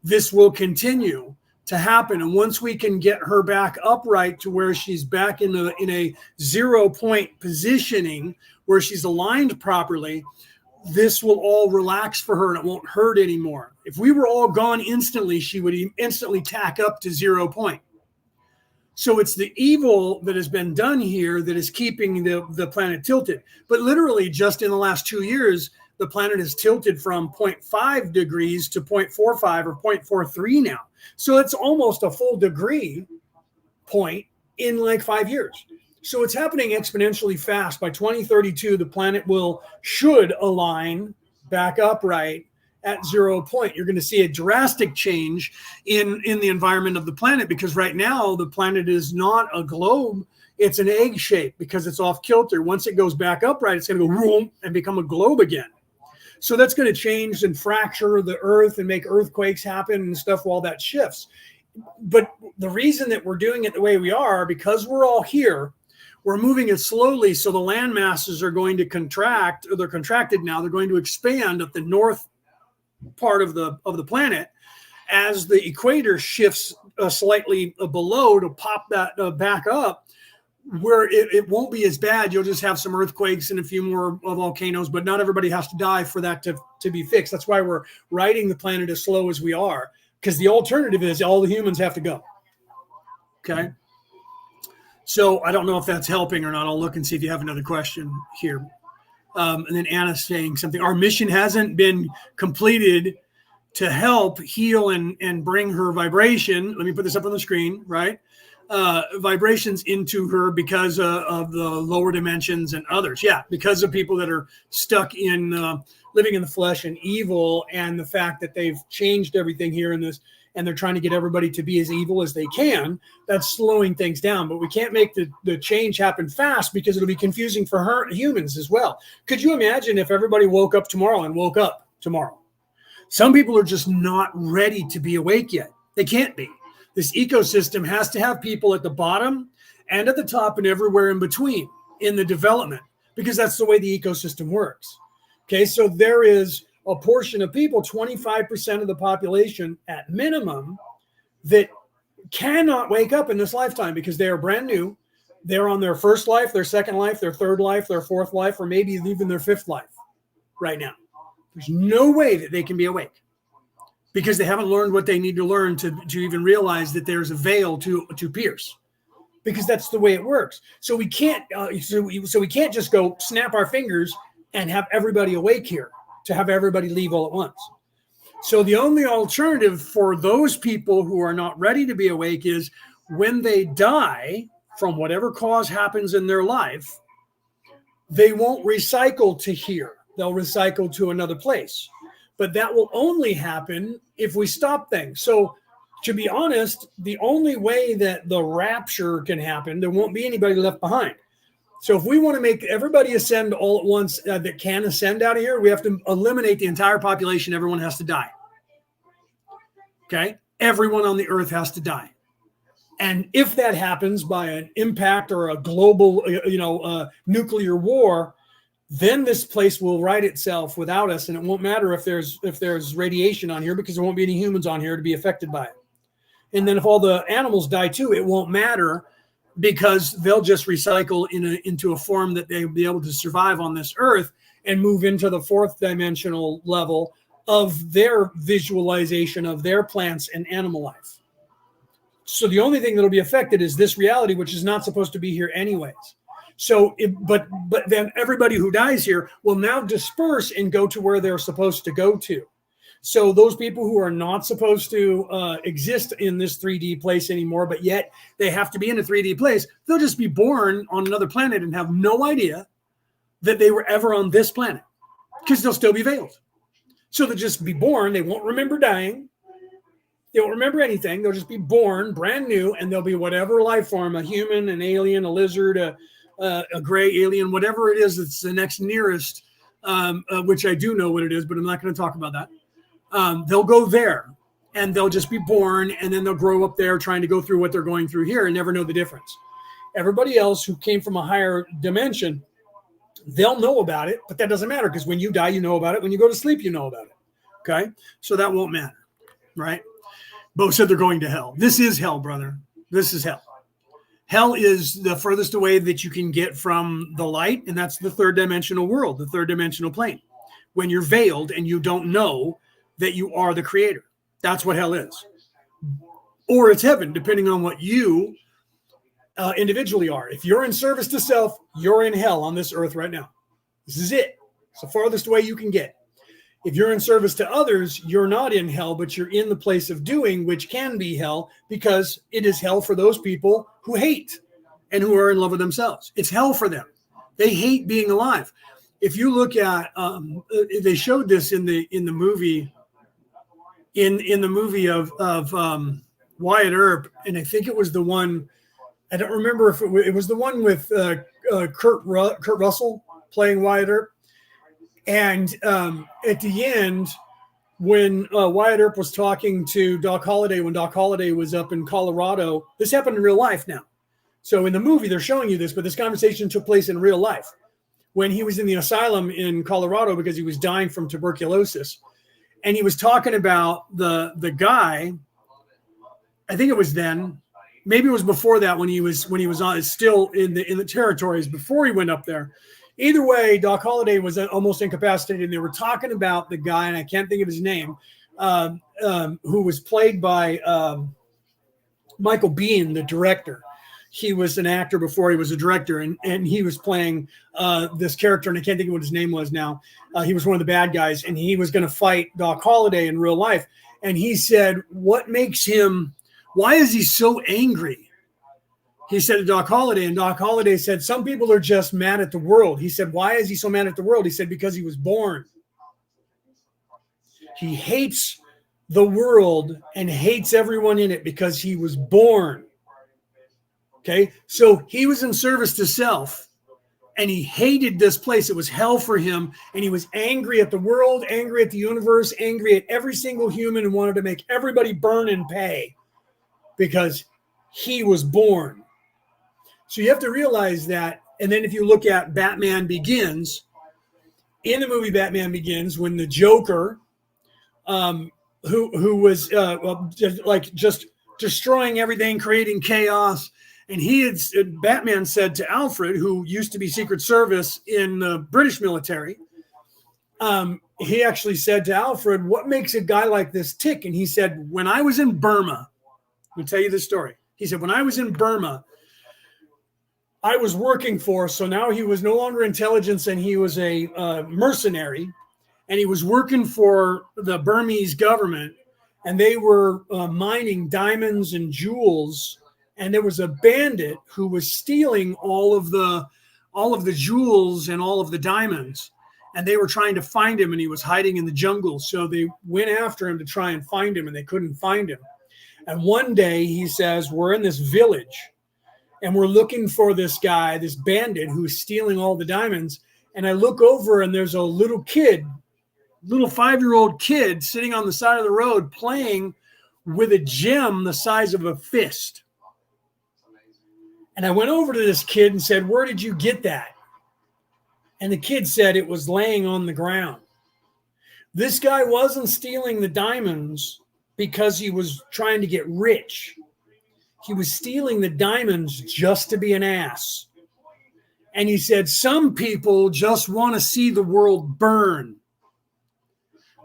this will continue to happen. And once we can get her back upright to where she's back in a 0 point positioning where she's aligned properly, this will all relax for her and it won't hurt anymore. If we were all gone instantly, she would instantly tack up to 0 point. So it's the evil that has been done here that is keeping the planet tilted. But literally just in the last 2 years, the planet has tilted from 0.5 degrees to 0.45 or 0.43 now. So it's almost a full degree point in like 5 years. So it's happening exponentially fast. By 2032, the planet should align back upright at 0 point. You're going to see a drastic change in the environment of the planet, because right now the planet is not a globe. It's an egg shape because it's off kilter. Once it goes back upright, it's going to go boom and become a globe again. So that's going to change and fracture the earth and make earthquakes happen and stuff while that shifts. But the reason that we're doing it the way we are, because we're all here, we're moving it slowly. So the land masses are going to contract, or they're contracted now. They're going to expand at the north part of the planet as the equator shifts slightly below to pop that back up, where it won't be as bad. You'll just have some earthquakes and a few more volcanoes, but not everybody has to die for that to be fixed. That's why we're riding the planet as slow as we are, because the alternative is all the humans have to go. Okay. So I don't know if that's helping or not. I'll look and see if you have another question here. And then Anna's saying something. Our mission hasn't been completed to help heal and bring her vibration. Let me put this up on the screen, right? Vibrations into her because of the lower dimensions and others. Yeah, because of people that are stuck in living in the flesh and evil, and the fact that they've changed everything here in this, and they're trying to get everybody to be as evil as they can. That's slowing things down. But we can't make the change happen fast, because it'll be confusing for humans as well. Could you imagine if everybody woke up tomorrow? Some people are just not ready to be awake yet. They can't be. This ecosystem has to have people at the bottom and at the top and everywhere in between in the development, because that's the way the ecosystem works. Okay, so there is a portion of people, 25% of the population at minimum, that cannot wake up in this lifetime because they are brand new. They're on their first life, their second life, their third life, their fourth life, or maybe even their fifth life right now. There's no way that they can be awake, because they haven't learned what they need to learn to even realize that there's a veil to pierce, because that's the way it works. So we can't so we can't just go snap our fingers and have everybody awake here, to have everybody leave all at once. So the only alternative for those people who are not ready to be awake is when they die from whatever cause happens in their life, they won't recycle to here. They'll recycle to another place. But that will only happen if we stop things. So to be honest, the only way that the rapture can happen, there won't be anybody left behind. So if we want to make everybody ascend all at once that can ascend out of here, we have to eliminate the entire population. Everyone has to die. Okay? Everyone on the earth has to die. And if that happens by an impact or a global, nuclear war, then this place will right itself without us, and it won't matter if there's radiation on here, because there won't be any humans on here to be affected by it. And then if all the animals die too, it won't matter, because they'll just recycle into a form that they'll be able to survive on this earth and move into the fourth dimensional level of their visualization of their plants and animal life. So the only thing that'll be affected is this reality, which is not supposed to be here anyways. So, but then everybody who dies here will now disperse and go to where they're supposed to go to. So those people who are not supposed to exist in this 3D place anymore, but yet they have to be in a 3D place, they'll just be born on another planet and have no idea that they were ever on this planet, because they'll still be veiled. So they'll just be born. They won't remember dying. They won't remember anything. They'll just be born brand new, and they'll be whatever life form, a human, an alien, a lizard, a gray alien, whatever it is that's the next nearest, which I do know what it is, but I'm not going to talk about that. They'll go there, and they'll just be born, and then they'll grow up there trying to go through what they're going through here and never know the difference. Everybody else who came from a higher dimension, they'll know about it, but that doesn't matter, because when you die, you know about it. When you go to sleep, you know about it. Okay? So that won't matter, right? Bo said they're going to hell. This is hell, brother. This is hell. Hell is the furthest away that you can get from the light, and that's the third dimensional world, the third dimensional plane. When you're veiled and you don't know that you are the creator. That's what hell is. Or it's heaven, depending on what you individually are. If you're in service to self, you're in hell on this earth right now. This is it. It's the farthest away you can get. If you're in service to others, you're not in hell, but you're in the place of doing, which can be hell, because it is hell for those people who hate and who are in love with themselves. It's hell for them. They hate being alive. If you look at, they showed this in the movie, in the movie of Wyatt Earp, and I think it was the one. I don't remember if it was the one with Kurt Russell playing Wyatt Earp. And at the end, when Wyatt Earp was talking to Doc Holliday, when Doc Holliday was up in Colorado, this happened in real life now. So in the movie, they're showing you this, but this conversation took place in real life when he was in the asylum in Colorado because he was dying from tuberculosis. And he was talking about the guy, I think it was then, maybe it was before that, when he was on, still in the territories before he went up there. Either way, Doc Holliday was almost incapacitated, and they were talking about the guy, and I can't think of his name, who was played by Michael Biehn, the director. He was an actor before he was a director, and he was playing this character, and I can't think of what his name was now. He was one of the bad guys, and he was going to fight Doc Holliday in real life. And he said, what makes him, why is he so angry? He said to Doc Holliday, and Doc Holliday said, some people are just mad at the world. He said, why is he so mad at the world? He said, because he was born. He hates the world and hates everyone in it because he was born. Okay, so he was in service to self, and he hated this place. It was hell for him, and he was angry at the world, angry at the universe, angry at every single human, and wanted to make everybody burn and pay because he was born. So you have to realize that. And then if you look at Batman Begins, in the movie Batman Begins, when the Joker, who was just destroying everything, creating chaos, and Batman said to Alfred, who used to be Secret Service in the British military, he actually said to Alfred, what makes a guy like this tick? And he said, when I was in Burma, let me tell you this story. He said, when I was in Burma, I was working for, so now he was no longer intelligence, and he was a mercenary, and he was working for the Burmese government, and they were mining diamonds and jewels, and there was a bandit who was stealing all of the jewels and all of the diamonds, and they were trying to find him, and he was hiding in the jungle. So they went after him to try and find him, and they couldn't find him. And one day he says, we're in this village, and we're looking for this guy, this bandit who's stealing all the diamonds. And I look over, and there's a little kid, little 5-year-old kid sitting on the side of the road playing with a gem the size of a fist. And I went over to this kid and said, where did you get that? And the kid said it was laying on the ground. This guy wasn't stealing the diamonds because he was trying to get rich. He was stealing the diamonds just to be an ass. And he said, some people just want to see the world burn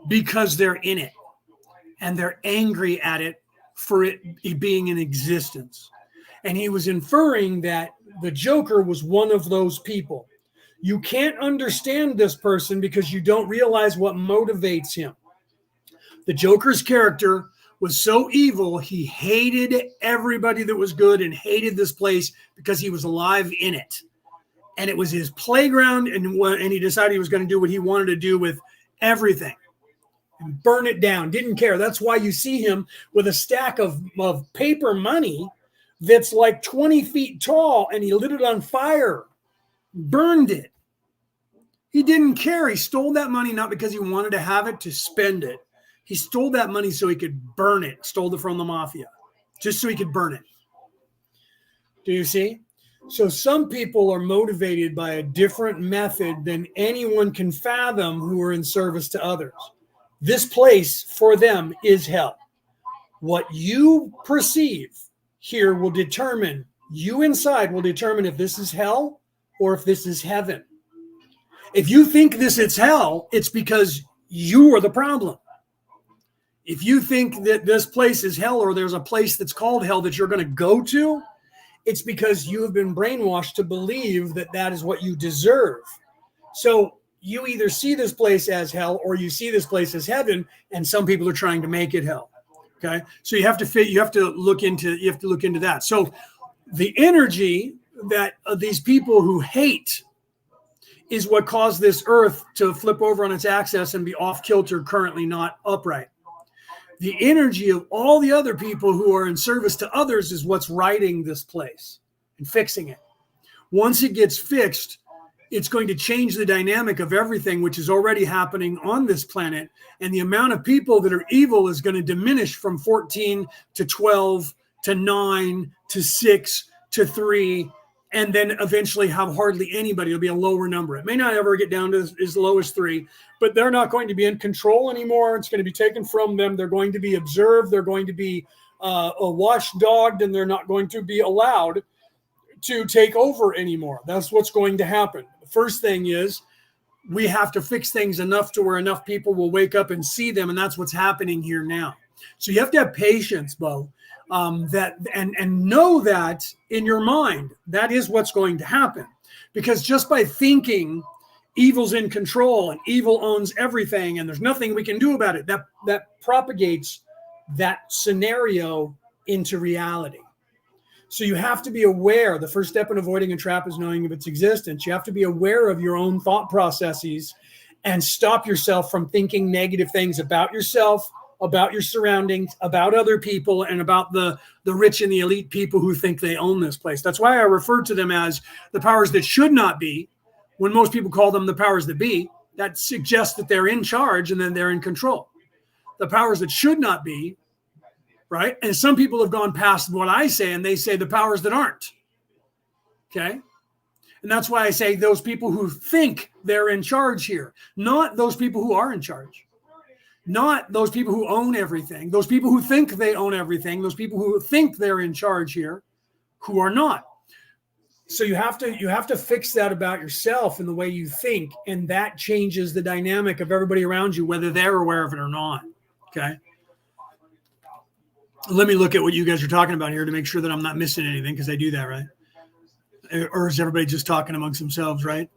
because they're in it and they're angry at it for it being in existence. And he was inferring that the Joker was one of those people. You can't understand this person because you don't realize what motivates him. The Joker's character was so evil, he hated everybody that was good and hated this place because he was alive in it. And it was his playground, and he decided he was going to do what he wanted to do with everything and burn it down. Didn't care. That's why you see him with a stack of paper money that's like 20 feet tall, and he lit it on fire, burned it. He didn't care. He stole that money not because he wanted to have it to spend it. He stole that money so he could burn it, stole it from the mafia, just so he could burn it. Do you see? So some people are motivated by a different method than anyone can fathom who are in service to others. This place for them is hell. What you perceive here will determine, you inside will determine if this is hell or if this is heaven. If you think this is hell, it's because you are the problem. If you think that this place is hell or there's a place that's called hell that you're going to go to, it's because you have been brainwashed to believe that that is what you deserve. So you either see this place as hell or you see this place as heaven, and some people are trying to make it hell. Okay, so you have to look into that. So the energy that these people who hate is what caused this earth to flip over on its axis and be off kilter, currently not upright. The energy of all the other people who are in service to others is what's righting this place and fixing it. Once it gets fixed, it's going to change the dynamic of everything, which is already happening on this planet. And the amount of people that are evil is going to diminish from 14 to 12 to 9 to 6 to 3, and then eventually have hardly anybody. It'll be a lower number. It may not ever get down to as low as 3, but they're not going to be in control anymore. It's going to be taken from them. They're going to be observed. They're going to be watchdogged, and they're not going to be allowed to take over anymore. That's what's going to happen. The first thing is we have to fix things enough to where enough people will wake up and see them, and that's what's happening here now. So you have to have patience, Bo. And know that in your mind, that is what's going to happen. Because just by thinking evil's in control and evil owns everything and there's nothing we can do about it, that propagates that scenario into reality. So you have to be aware. The first step in avoiding a trap is knowing of its existence. You have to be aware of your own thought processes and stop yourself from thinking negative things about yourself, about your surroundings, about other people, and about the rich and the elite people who think they own this place. That's why I refer to them as the powers that should not be, when most people call them the powers that be. That suggests that they're in charge and then they're in control. The powers that should not be, right? And some people have gone past what I say, and they say the powers that aren't. Okay? And that's why I say those people who think they're in charge here, not those people who are in charge. Not those people who own everything, those people who think they own everything, those people who think they're in charge here, who are not. So you have to fix that about yourself and the way you think, and that changes the dynamic of everybody around you, whether they're aware of it or not. Okay. Let me look at what you guys are talking about here to make sure that I'm not missing anything, because I do that, right? Or is everybody just talking amongst themselves, right?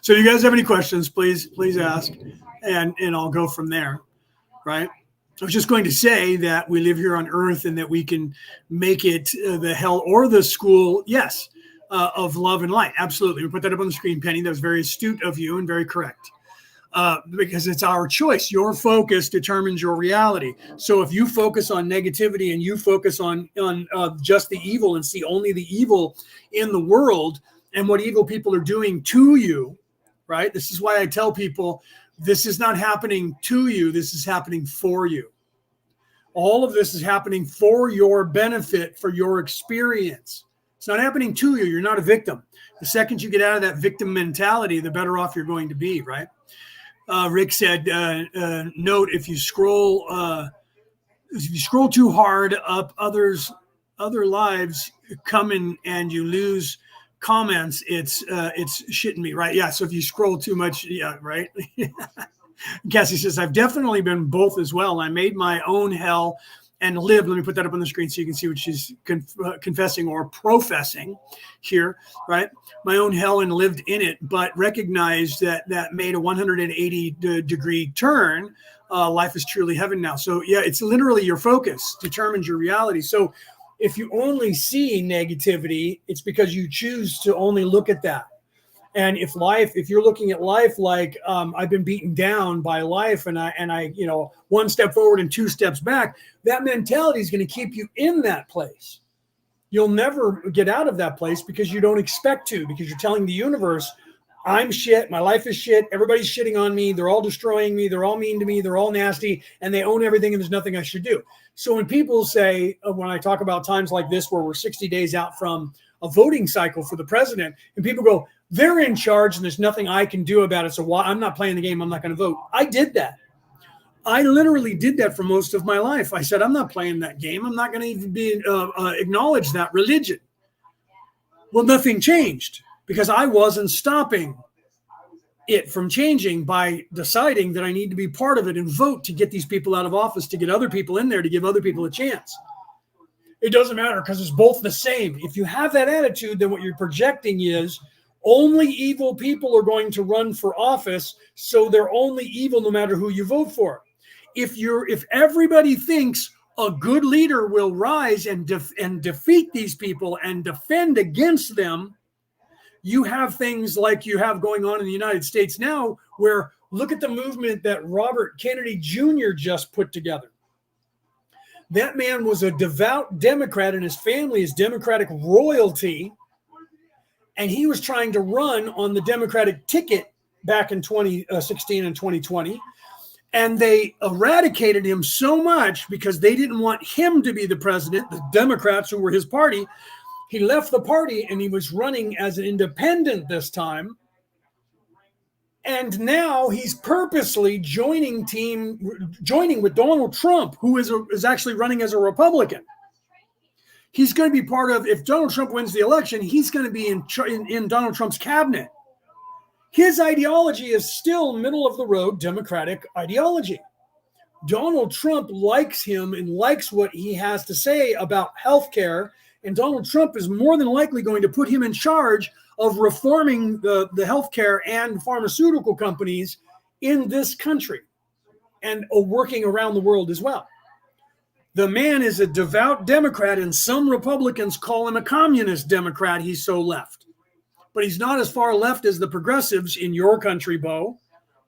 So you guys have any questions, please ask, and I'll go from there, right? I was just going to say that we live here on earth and that we can make it the hell or the school, yes, of love and light. Absolutely. We put that up on the screen, Penny. That was very astute of you and very correct. Because it's our choice. Your focus determines your reality. So if you focus on negativity and you focus on just the evil and see only the evil in the world and what evil people are doing to you, right? This is why I tell people this is not happening to you. This is happening for you. All of this is happening for your benefit, for your experience. It's not happening to you. You're not a victim. The second you get out of that victim mentality, the better off you're going to be, right? Rick said, note, if you scroll too hard up other lives come in and you lose comments, it's shitting me, right? Yeah. So if you scroll too much, yeah, right. Cassie says, I've definitely been both as well. I made my own hell and lived. Let me put that up on the screen so you can see what she's confessing or professing here, right? My own hell and lived in it, but recognized that made a 180 degree turn. Life is truly heaven now. So yeah, it's literally your focus determines your reality. So if you only see negativity, it's because you choose to only look at that. And if you're looking at life like I've been beaten down by life and I, one step forward and two steps back, that mentality is going to keep you in that place. You'll never get out of that place because you don't expect to, because you're telling the universe, I'm shit. My life is shit. Everybody's shitting on me. They're all destroying me. They're all mean to me. They're all nasty and they own everything and there's nothing I should do. So when people say, when I talk about times like this, where we're 60 days out from a voting cycle for the president and people go, they're in charge and there's nothing I can do about it. So why I'm not playing the game. I'm not going to vote. I did that. I literally did that for most of my life. I said, I'm not playing that game. I'm not going to even be acknowledge that religion. Well, nothing changed because I wasn't stopping it from changing by deciding that I need to be part of it and vote to get these people out of office, to get other people in there, to give other people a chance. It doesn't matter because it's both the same. If you have that attitude, then what you're projecting is only evil people are going to run for office, so they're only evil no matter who you vote for. If everybody thinks a good leader will rise and defeat these people and defend against them, you have things like you have going on in the United States now, where look at the movement that Robert Kennedy Jr. just put together. That man was a devout Democrat and his family is Democratic royalty. And he was trying to run on the Democratic ticket back in 2016 and 2020. And they eradicated him so much because they didn't want him to be the president, the Democrats who were his party. He left the party and he was running as an independent this time. And now he's purposely joining with Donald Trump, who is actually running as a Republican. He's going to be part of, if Donald Trump wins the election, he's going to be in Donald Trump's cabinet. His ideology is still middle of the road Democratic ideology. Donald Trump likes him and likes what he has to say about healthcare. And Donald Trump is more than likely going to put him in charge of reforming the healthcare and pharmaceutical companies in this country and working around the world as well. The man is a devout Democrat, and some Republicans call him a communist Democrat. He's so left. But he's not as far left as the progressives in your country, Bo.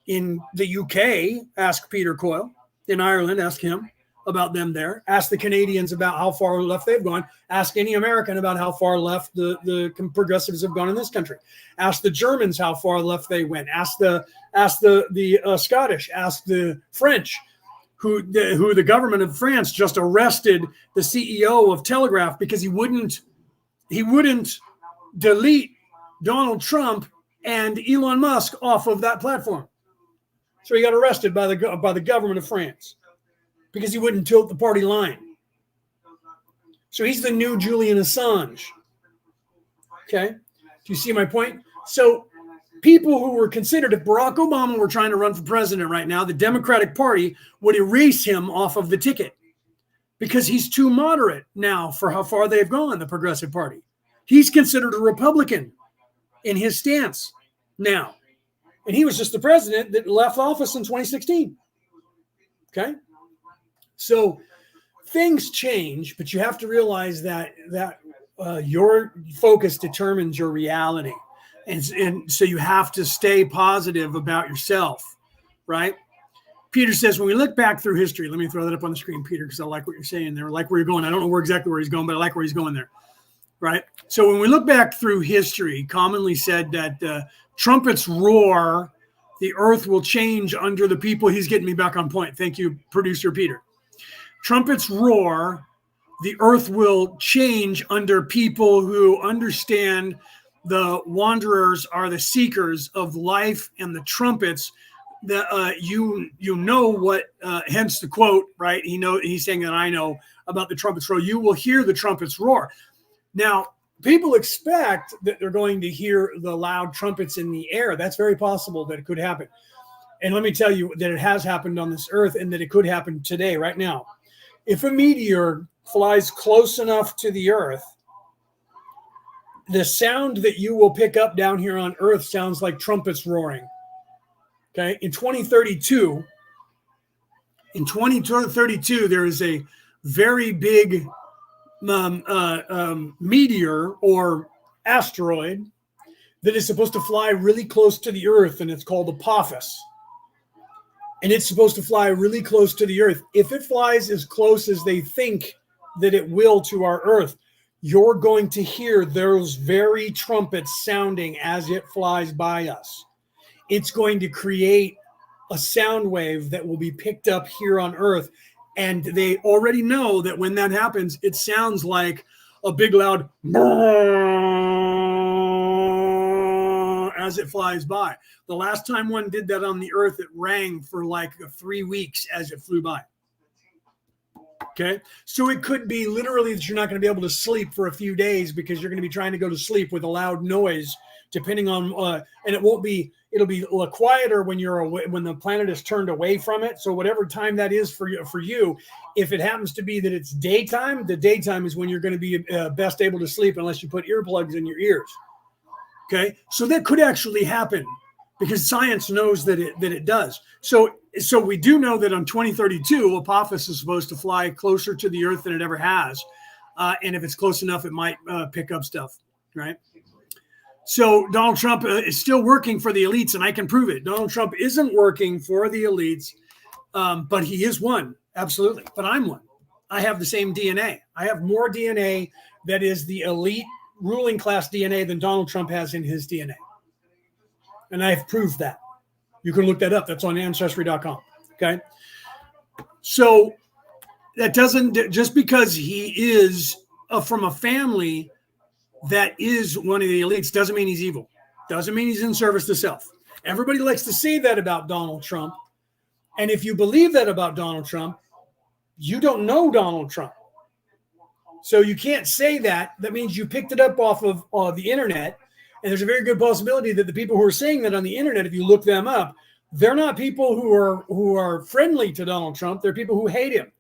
In the UK, ask Peter Coyle. In Ireland, ask him about them there. Ask the Canadians about how far left they've gone. Ask any American about how far left the progressives have gone in this country. Ask the Germans how far left they went. Ask the Scottish. Ask the French. Who the government of France just arrested the CEO of Telegraph because he wouldn't delete Donald Trump and Elon Musk off of that platform. So he got arrested by the government of France because he wouldn't tilt the party line. So he's the new Julian Assange. Okay, do you see my point? So people who were considered, if Barack Obama were trying to run for president right now, the Democratic Party would erase him off of the ticket because he's too moderate now for how far they've gone, the Progressive Party. He's considered a Republican in his stance now. And he was just the president that left office in 2016. Okay? So things change, but you have to realize that your focus determines your reality. And so you have to stay positive about yourself, right? Peter says, when we look back through history, let me throw that up on the screen, Peter, because I like what you're saying there. I like where you're going. I don't know exactly where he's going, but I like where he's going there, right? So when we look back through history, commonly said that trumpets roar, the earth will change under the people. He's getting me back on point. Thank you, producer Peter. Trumpets roar, the earth will change under people who understand the wanderers are the seekers of life, and the trumpets that you know what, hence the quote, right? He's saying that I know about the trumpets roar. You will hear the trumpets roar. Now, people expect that they're going to hear the loud trumpets in the air. That's very possible that it could happen. And let me tell you that it has happened on this earth, and that it could happen today, right now. If a meteor flies close enough to the earth, the sound that you will pick up down here on earth sounds like trumpets roaring. Okay. In 2032, there is a very big meteor or asteroid that is supposed to fly really close to the earth, and it's called Apophis. And it's supposed to fly really close to the earth. If it flies as close as they think that it will to our earth, you're going to hear those very trumpets sounding as it flies by us. It's going to create a sound wave that will be picked up here on earth. And they already know that when that happens, it sounds like a big loud as it flies by. The last time one did that on the earth, it rang for like 3 weeks as it flew by. Okay. So it could be literally that you're not going to be able to sleep for a few days because you're going to be trying to go to sleep with a loud noise, depending on, and it'll be quieter when you're away, when the planet is turned away from it. So whatever time that is for you, if it happens to be that it's daytime, the daytime is when you're going to be best able to sleep unless you put earplugs in your ears. Okay. So that could actually happen because science knows that it does. So we do know that on 2032, Apophis is supposed to fly closer to the earth than it ever has. And if it's close enough, it might pick up stuff, right? So Donald Trump is still working for the elites, and I can prove it. Donald Trump isn't working for the elites, but he is one, absolutely. But I'm one. I have the same DNA. I have more DNA that is the elite ruling class DNA than Donald Trump has in his DNA. And I have proved that. You can look that up. That's on Ancestry.com. Okay. So that doesn't, just because he is from a family that is one of the elites, doesn't mean he's evil. Doesn't mean he's in service to self. Everybody likes to say that about Donald Trump. And if you believe that about Donald Trump, you don't know Donald Trump. So you can't say that. That means you picked it up off of the internet. And there's a very good possibility that the people who are saying that on the internet, if you look them up, they're not people who are friendly to Donald Trump. They're people who hate him.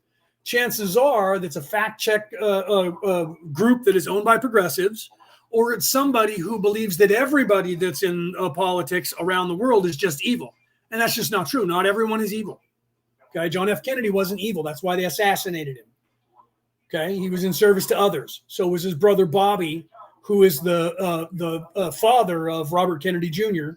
Chances are that's a fact check group that is owned by progressives, or it's somebody who believes that everybody that's in politics around the world is just evil. And that's just not true. Not everyone is evil. Okay, John F. Kennedy wasn't evil. That's why they assassinated him. Okay, he was in service to others. So was his brother Bobby, who is the father of Robert Kennedy Jr.,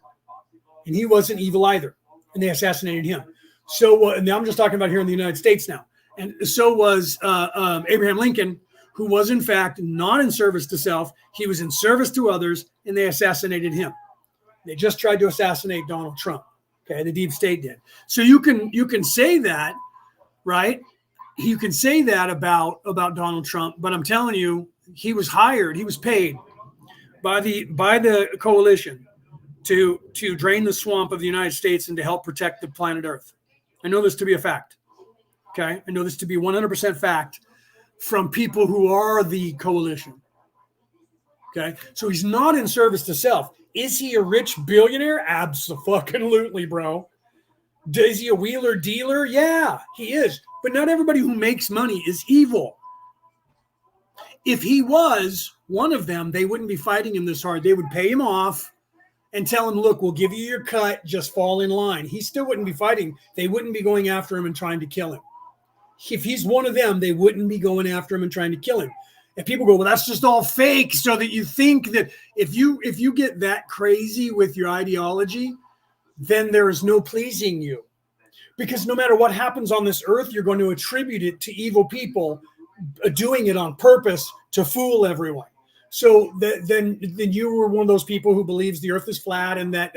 and he wasn't evil either, and they assassinated him. So, and I'm just talking about here in the United States now. And so was Abraham Lincoln, who was in fact not in service to self. He was in service to others, and they assassinated him. They just tried to assassinate Donald Trump. Okay, the deep state did. So you can say that, right? You can say that about Donald Trump, but I'm telling you, he was hired, he was paid by the coalition to drain the swamp of the United States and to help protect the planet Earth. I know this to be a fact. Okay, I know this to be 100% fact from people who are the coalition. Okay, so he's not in service to self. Is he a rich billionaire? Absolutely, bro. Is he a wheeler dealer? Yeah, he is. But not everybody who makes money is evil. If he was one of them, they wouldn't be fighting him this hard. They would pay him off and tell him, look, we'll give you your cut, just fall in line. He still wouldn't be fighting. They wouldn't be going after him and trying to kill him. If he's one of them, they wouldn't be going after him and trying to kill him. And people go, well, that's just all fake. So that you think that if you get that crazy with your ideology, then there is no pleasing you. Because no matter what happens on this earth, you're going to attribute it to evil people doing it on purpose to fool everyone. So then you were one of those people who believes the Earth is flat and that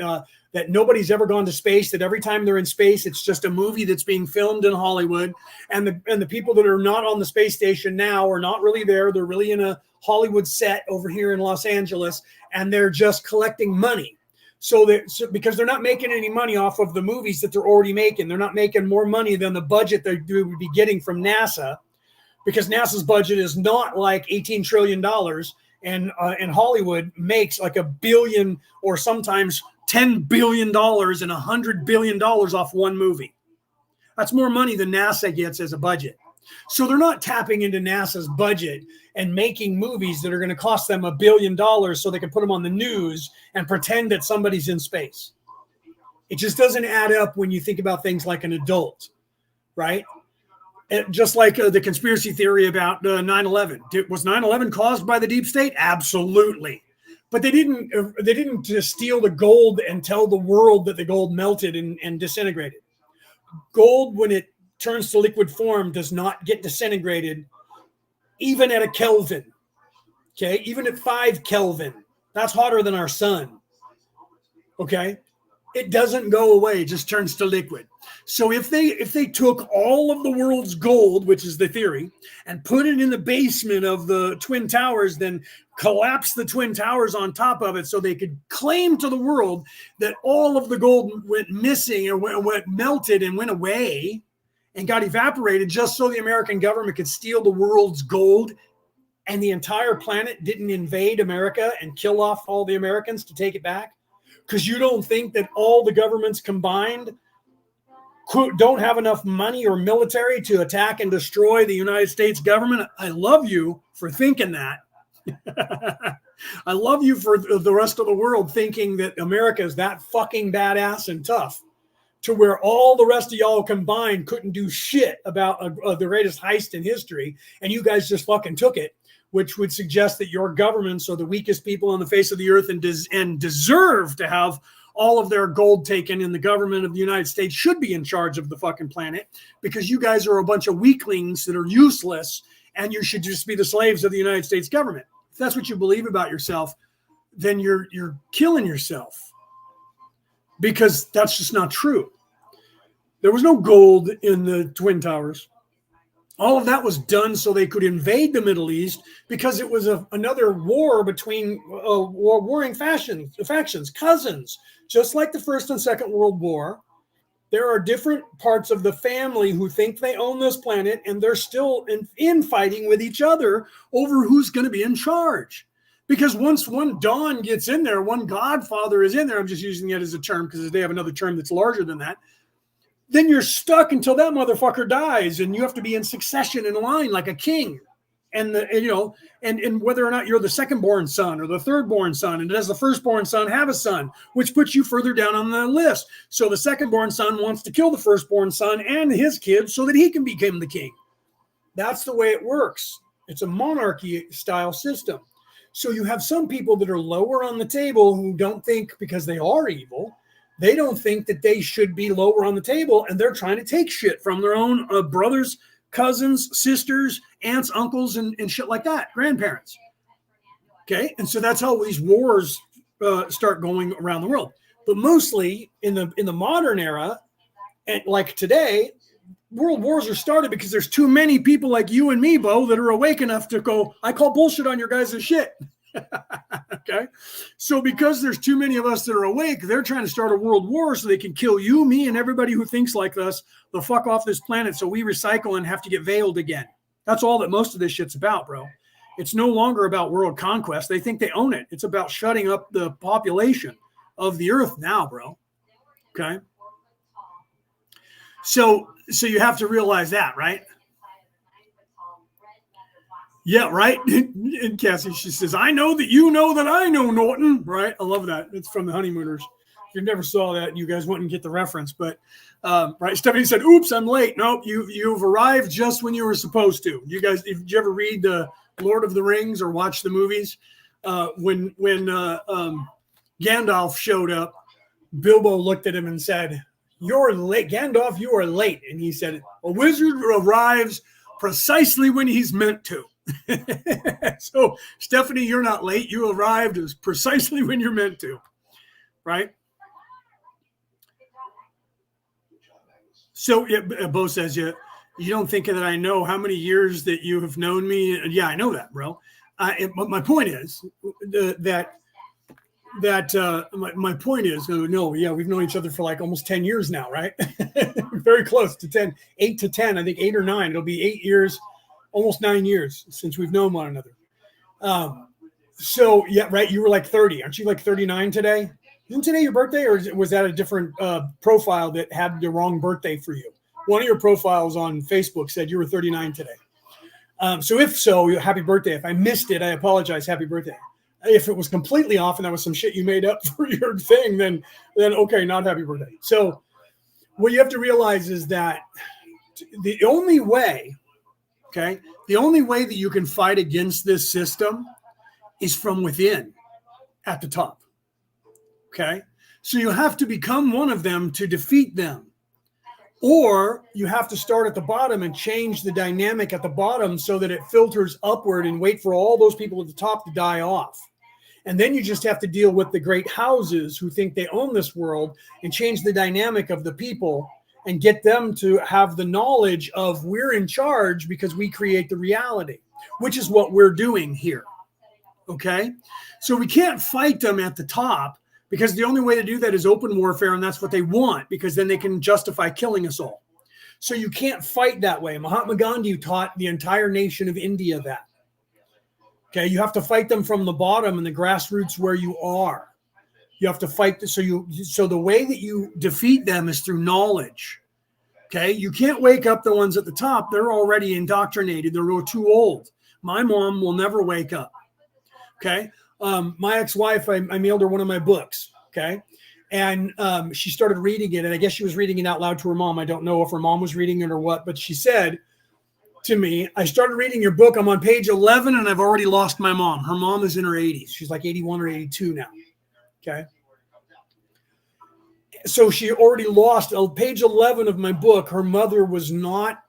that nobody's ever gone to space. That every time they're in space, it's just a movie that's being filmed in Hollywood. And the people that are not on the space station now are not really there. They're really in a Hollywood set over here in Los Angeles, and they're just collecting money. So because they're not making any money off of the movies that they're already making, they're not making more money than the budget they would be getting from NASA, because NASA's budget is not like $18 trillion. And Hollywood makes like $1 billion or sometimes $10 billion and $100 billion off one movie. That's more money than NASA gets as a budget. So they're not tapping into NASA's budget and making movies that are going to cost them $1 billion so they can put them on the news and pretend that somebody's in space. It just doesn't add up when you think about things like an adult, right? Just like the conspiracy theory about 9/11. Was 9/11 caused by the deep state? Absolutely. But they didn't just steal the gold and tell the world that the gold melted and disintegrated. Gold, when it turns to liquid form, does not get disintegrated even at a Kelvin. Okay, even at 5 Kelvin. That's hotter than our sun. Okay? It doesn't go away, it just turns to liquid. So if they took all of the world's gold, which is the theory, and put it in the basement of the Twin Towers, then collapse the Twin Towers on top of it so they could claim to the world that all of the gold went missing or went melted and went away and got evaporated just so the American government could steal the world's gold, and the entire planet didn't invade America and kill off all the Americans to take it back? Because you don't think that all the governments combined don't have enough money or military to attack and destroy the United States government? I love you for thinking that. I love you for the rest of the world thinking that America is that fucking badass and tough to where all the rest of y'all combined couldn't do shit about the greatest heist in history, and you guys just fucking took it, which would suggest that your governments are the weakest people on the face of the earth and deserve to have all of their gold taken, and the government of the United States should be in charge of the fucking planet because you guys are a bunch of weaklings that are useless and you should just be the slaves of the United States government. If that's what you believe about yourself, then you're killing yourself, because that's just not true. There was no gold in the Twin Towers. All of that was done so they could invade the Middle East, because it was another war between warring factions, cousins, just like the First and Second World War. There are different parts of the family who think they own this planet, and they're still infighting with each other over who's going to be in charge. Because once one Don gets in there, one Godfather is in there, I'm just using it as a term because they have another term that's larger than that, then you're stuck until that motherfucker dies, and you have to be in succession in line like a king. And whether or not you're the second-born son or the third-born son, and does the first-born son have a son, which puts you further down on the list. So the second-born son wants to kill the first-born son and his kids so that he can become the king. That's the way it works. It's a monarchy-style system. So you have some people that are lower on the table who don't think, because they are evil, they don't think that they should be lower on the table, and they're trying to take shit from their own brothers, cousins, sisters, aunts, uncles, and shit like that, grandparents. Okay, and so that's how these wars start going around the world. But mostly in the modern era, and like today, world wars are started because there's too many people like you and me, Bo, that are awake enough to go, I call bullshit on your guys' shit. Okay, so because there's too many of us that are awake, they're trying to start a world war so they can kill you, me, and everybody who thinks like us the fuck off this planet, so we recycle and have to get veiled again. That's all that most of this shit's about, bro. It's no longer about world conquest. They think they own it. It's about shutting up the population of the earth now, bro. Okay, so you have to realize that, right? Yeah, right. And Cassie, she says, I know that you know that I know Norton, right? I love that. It's from the Honeymooners. If you never saw that, you guys wouldn't get the reference. But right, Stephanie said, oops, I'm late. Nope, you've arrived just when you were supposed to. You guys, did you ever read the Lord of the Rings or watch the movies? When Gandalf showed up, Bilbo looked at him and said, you're late. Gandalf, you are late. And he said, a wizard arrives precisely when he's meant to. So, Stephanie, you're not late. You arrived precisely when you're meant to, right? So, Bo says, you don't think that I know how many years that you have known me. Yeah, I know that, bro. But my point is my point is, no, yeah, we've known each other for like almost 10 years now, right? Very close to 10, 8 to 10, I think 8 or 9. It'll be 8 years, almost 9 years since we've known one another. So, yeah, right. You were like 30. Aren't you like 39 today? Isn't today your birthday, or was that a different profile that had the wrong birthday for you? One of your profiles on Facebook said you were 39 today. So if so, happy birthday. If I missed it, I apologize. Happy birthday. If it was completely off and that was some shit you made up for your thing, then okay, not happy birthday. So what you have to realize is that the only way that you can fight against this system is from within at the top. Okay. So you have to become one of them to defeat them. Or you have to start at the bottom and change the dynamic at the bottom so that it filters upward and wait for all those people at the top to die off. And then you just have to deal with the great houses who think they own this world and change the dynamic of the people and get them to have the knowledge of we're in charge because we create the reality, which is what we're doing here. Okay? So we can't fight them at the top, because the only way to do that is open warfare, and that's what they want, because then they can justify killing us all. So you can't fight that way. Mahatma Gandhi taught the entire nation of India that. Okay, you have to fight them from the bottom and the grassroots where you are. You have to fight. So the way that you defeat them is through knowledge. Okay, you can't wake up the ones at the top. They're already indoctrinated. They're too old. My mom will never wake up. Okay. My ex-wife, I mailed her one of my books, okay? And she started reading it, and I guess she was reading it out loud to her mom. I don't know if her mom was reading it or what, but she said to me, I started reading your book. I'm on page 11, and I've already lost my mom. Her mom is in her 80s. She's like 81 or 82 now, okay? So she already lost page 11 of my book. Her mother was not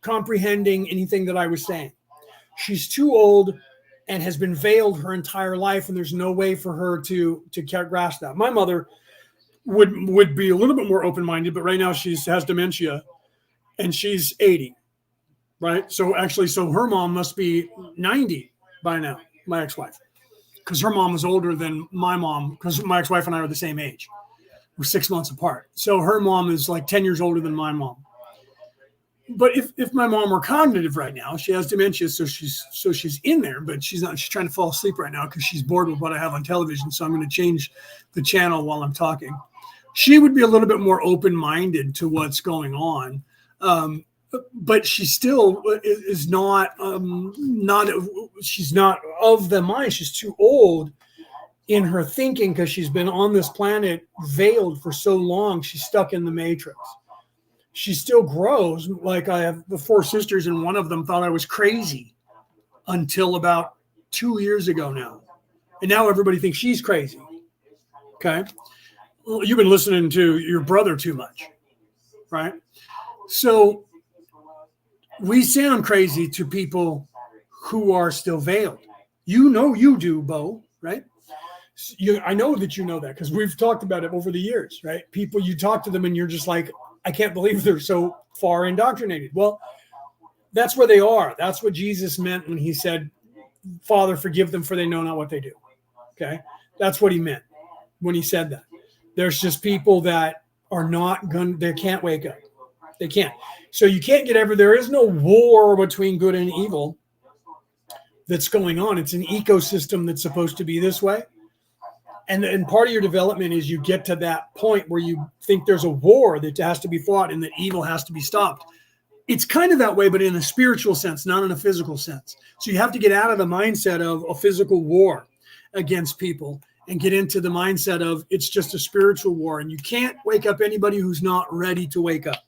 comprehending anything that I was saying. She's too old and has been veiled her entire life, and there's no way for her to grasp that. My mother would be a little bit more open-minded, but right now she has dementia, and she's 80, right? So her mom must be 90 by now, my ex-wife, because her mom was older than my mom, because my ex-wife and I are the same age. We're 6 months apart. So her mom is like 10 years older than my mom. But if my mom were cognitive right now, she has dementia, so she's in there, but she's not. She's trying to fall asleep right now because she's bored with what I have on television. So I'm going to change the channel while I'm talking. She would be a little bit more open-minded to what's going on, but she still is not. She's not of the mind. She's too old in her thinking because she's been on this planet veiled for so long. She's stuck in the matrix. She still grows. Like I have the 4 sisters, and one of them thought I was crazy until about 2 years ago now. And now everybody thinks she's crazy. Okay. Well, you've been listening to your brother too much, right? So we sound crazy to people who are still veiled. You know you do, Bo, right? I know that you know that because we've talked about it over the years, right? People, you talk to them and you're just like, I can't believe they're so far indoctrinated. Well, that's where they are. That's what Jesus meant when he said, Father, forgive them for they know not what they do. Okay. That's what he meant when he said that. There's just people that are not going, they can't wake up. They can't. So you can't get there is no war between good and evil that's going on. It's an ecosystem that's supposed to be this way. And part of your development is you get to that point where you think there's a war that has to be fought and that evil has to be stopped. It's kind of that way, but in a spiritual sense, not in a physical sense. So you have to get out of the mindset of a physical war against people and get into the mindset of it's just a spiritual war. And you can't wake up anybody who's not ready to wake up.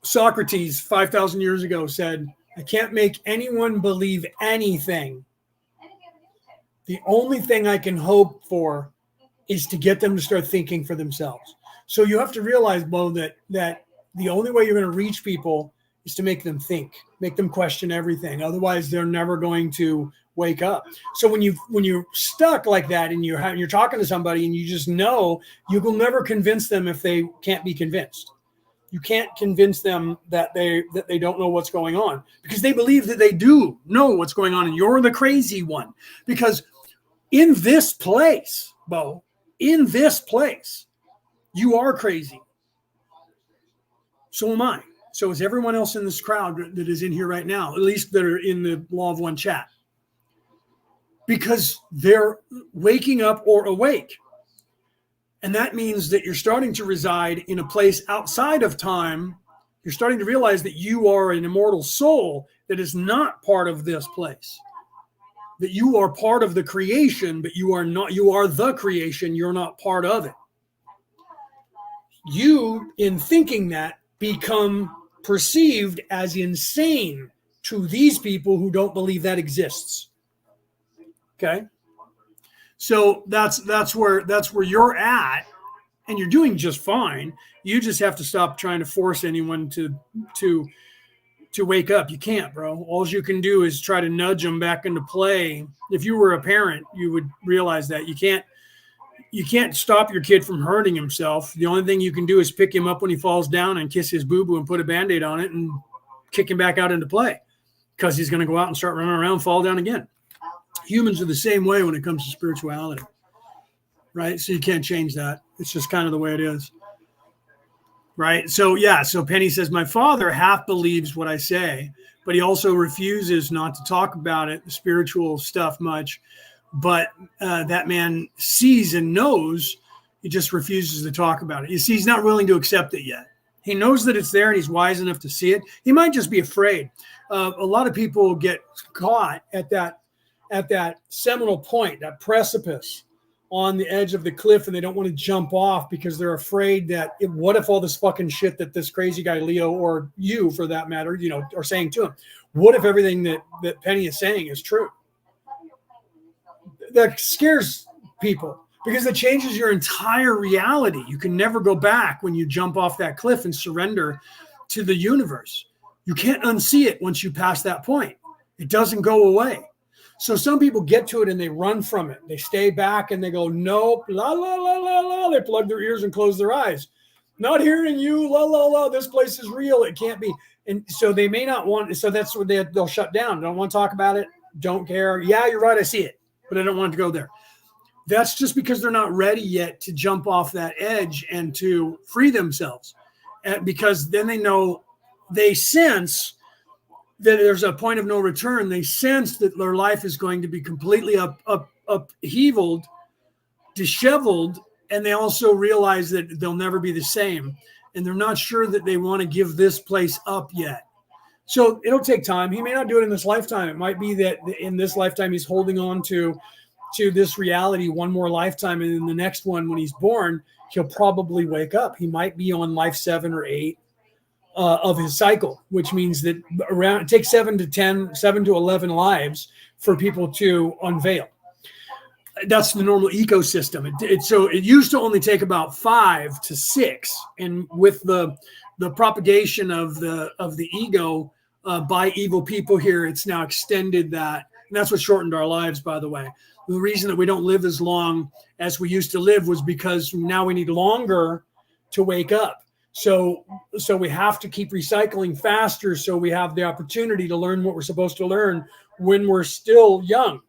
Socrates, 5,000 years ago, said, I can't make anyone believe anything. The only thing I can hope for is to get them to start thinking for themselves. So you have to realize, Bo, that the only way you're going to reach people is to make them think, make them question everything. Otherwise, they're never going to wake up. So when you're stuck like that and you're talking to somebody and you just know, you will never convince them if they can't be convinced. You can't convince them that they don't know what's going on, because they believe that they do know what's going on, and you're the crazy one. Because in this place, Bo, in this place, you are crazy. So am I. So is everyone else in this crowd that is in here right now, at least that are in the Law of One chat. Because they're waking up or awake. And that means that you're starting to reside in a place outside of time. You're starting to realize that you are an immortal soul that is not part of this place. That you are part of the creation, but you are not. You are the creation. You're not part of it. You, in thinking that, become perceived as insane to these people who don't believe that exists. Okay? So that's where you're at, and you're doing just fine. You just have to stop trying to force anyone to wake up. You can't, bro. All you can do is try to nudge them back into play. If you were a parent, you would realize that you can't stop your kid from hurting himself. The only thing you can do is pick him up when he falls down and kiss his boo-boo and put a Band-Aid on it and kick him back out into play, because he's going to go out and start running around, fall down again. Humans are the same way when it comes to spirituality, right? So you can't change that. It's just kind of the way it is, right? So, yeah, so Penny says, my father half believes what I say, but he also refuses not to talk about it, the spiritual stuff, much. But that man sees and knows, he just refuses to talk about it. You see, he's not willing to accept it yet. He knows that it's there and he's wise enough to see it. He might just be afraid. A lot of people get caught at that seminal point, that precipice on the edge of the cliff, and they don't want to jump off because they're afraid that what if all this fucking shit that this crazy guy, Leo, or you for that matter, are saying to him, what if everything that Penny is saying is true? That scares people because it changes your entire reality. You can never go back when you jump off that cliff and surrender to the universe. You can't unsee it once you pass that point. It doesn't go away. So some people get to it and they run from it. They stay back and they go, nope, la, la, la, la, la. They plug their ears and close their eyes. Not hearing you, la, la, la. This place is real. It can't be. And so they may not want, so that's where they'll shut down. Don't want to talk about it. Don't care. Yeah, you're right. I see it, but I don't want to go there. That's just because they're not ready yet to jump off that edge and to free themselves. And because then they sense that there's a point of no return. They sense that their life is going to be completely upheavaled, disheveled, and they also realize that they'll never be the same. And they're not sure that they want to give this place up yet. So it'll take time. He may not do it in this lifetime. It might be that in this lifetime he's holding on to this reality one more lifetime, and in the next one, when he's born, he'll probably wake up. He might be on life 7 or 8 of his cycle, which means that it takes 7 to 11 lives for people to unveil. That's the normal ecosystem. So it used to only take about 5 to 6, and with the propagation of the ego by evil people here, it's now extended that, and that's what shortened our lives, by the way. The reason that we don't live as long as we used to live was because now we need longer to wake up. So we have to keep recycling faster so we have the opportunity to learn what we're supposed to learn when we're still young,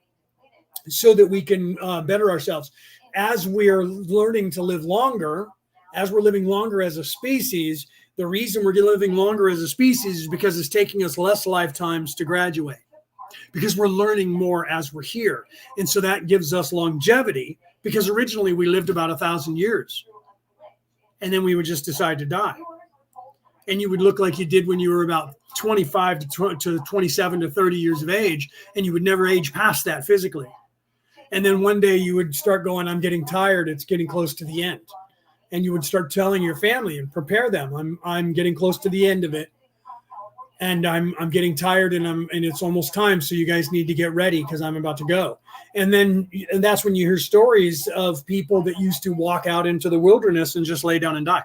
so that we can better ourselves. As we're learning to live longer, as we're living longer as a species, the reason we're living longer as a species is because it's taking us less lifetimes to graduate, because we're learning more as we're here. And so that gives us longevity, because originally we lived about 1,000 years. And then we would just decide to die. And you would look like you did when you were about 25 to 27 to 30 years of age, and you would never age past that physically. And then one day you would start going, I'm getting tired. It's getting close to the end. And you would start telling your family and prepare them. I'm getting close to the end of it. And I'm getting tired, and it's almost time. So you guys need to get ready because I'm about to go. And that's when you hear stories of people that used to walk out into the wilderness and just lay down and die,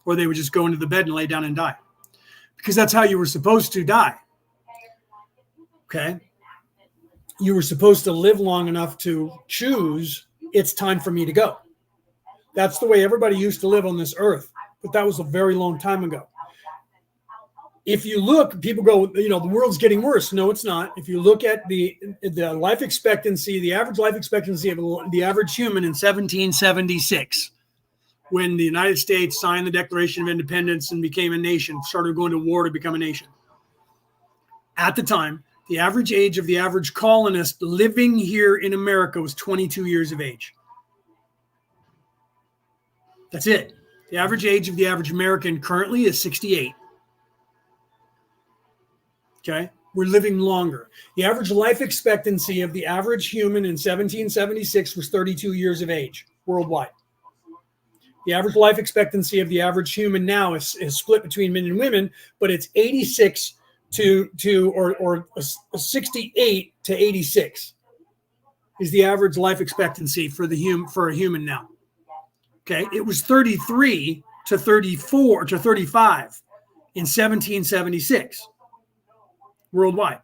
or they would just go into the bed and lay down and die, because that's how you were supposed to die. Okay. You were supposed to live long enough to choose, it's time for me to go. That's the way everybody used to live on this earth. But that was a very long time ago. If you look, people go, the world's getting worse. No, it's not. If you look at the life expectancy, the average life expectancy of the average human in 1776, when the United States signed the Declaration of Independence and became a nation, started going to war to become a nation. At the time, the average age of the average colonist living here in America was 22 years of age. That's it. The average age of the average American currently is 68. Okay, we're living longer. The average life expectancy of the average human in 1776 was 32 years of age worldwide. The average life expectancy of the average human now is split between men and women, but it's 86 or 68 to 86 is the average life expectancy for a human now. Okay, it was 33 to 34 to 35 in 1776 worldwide.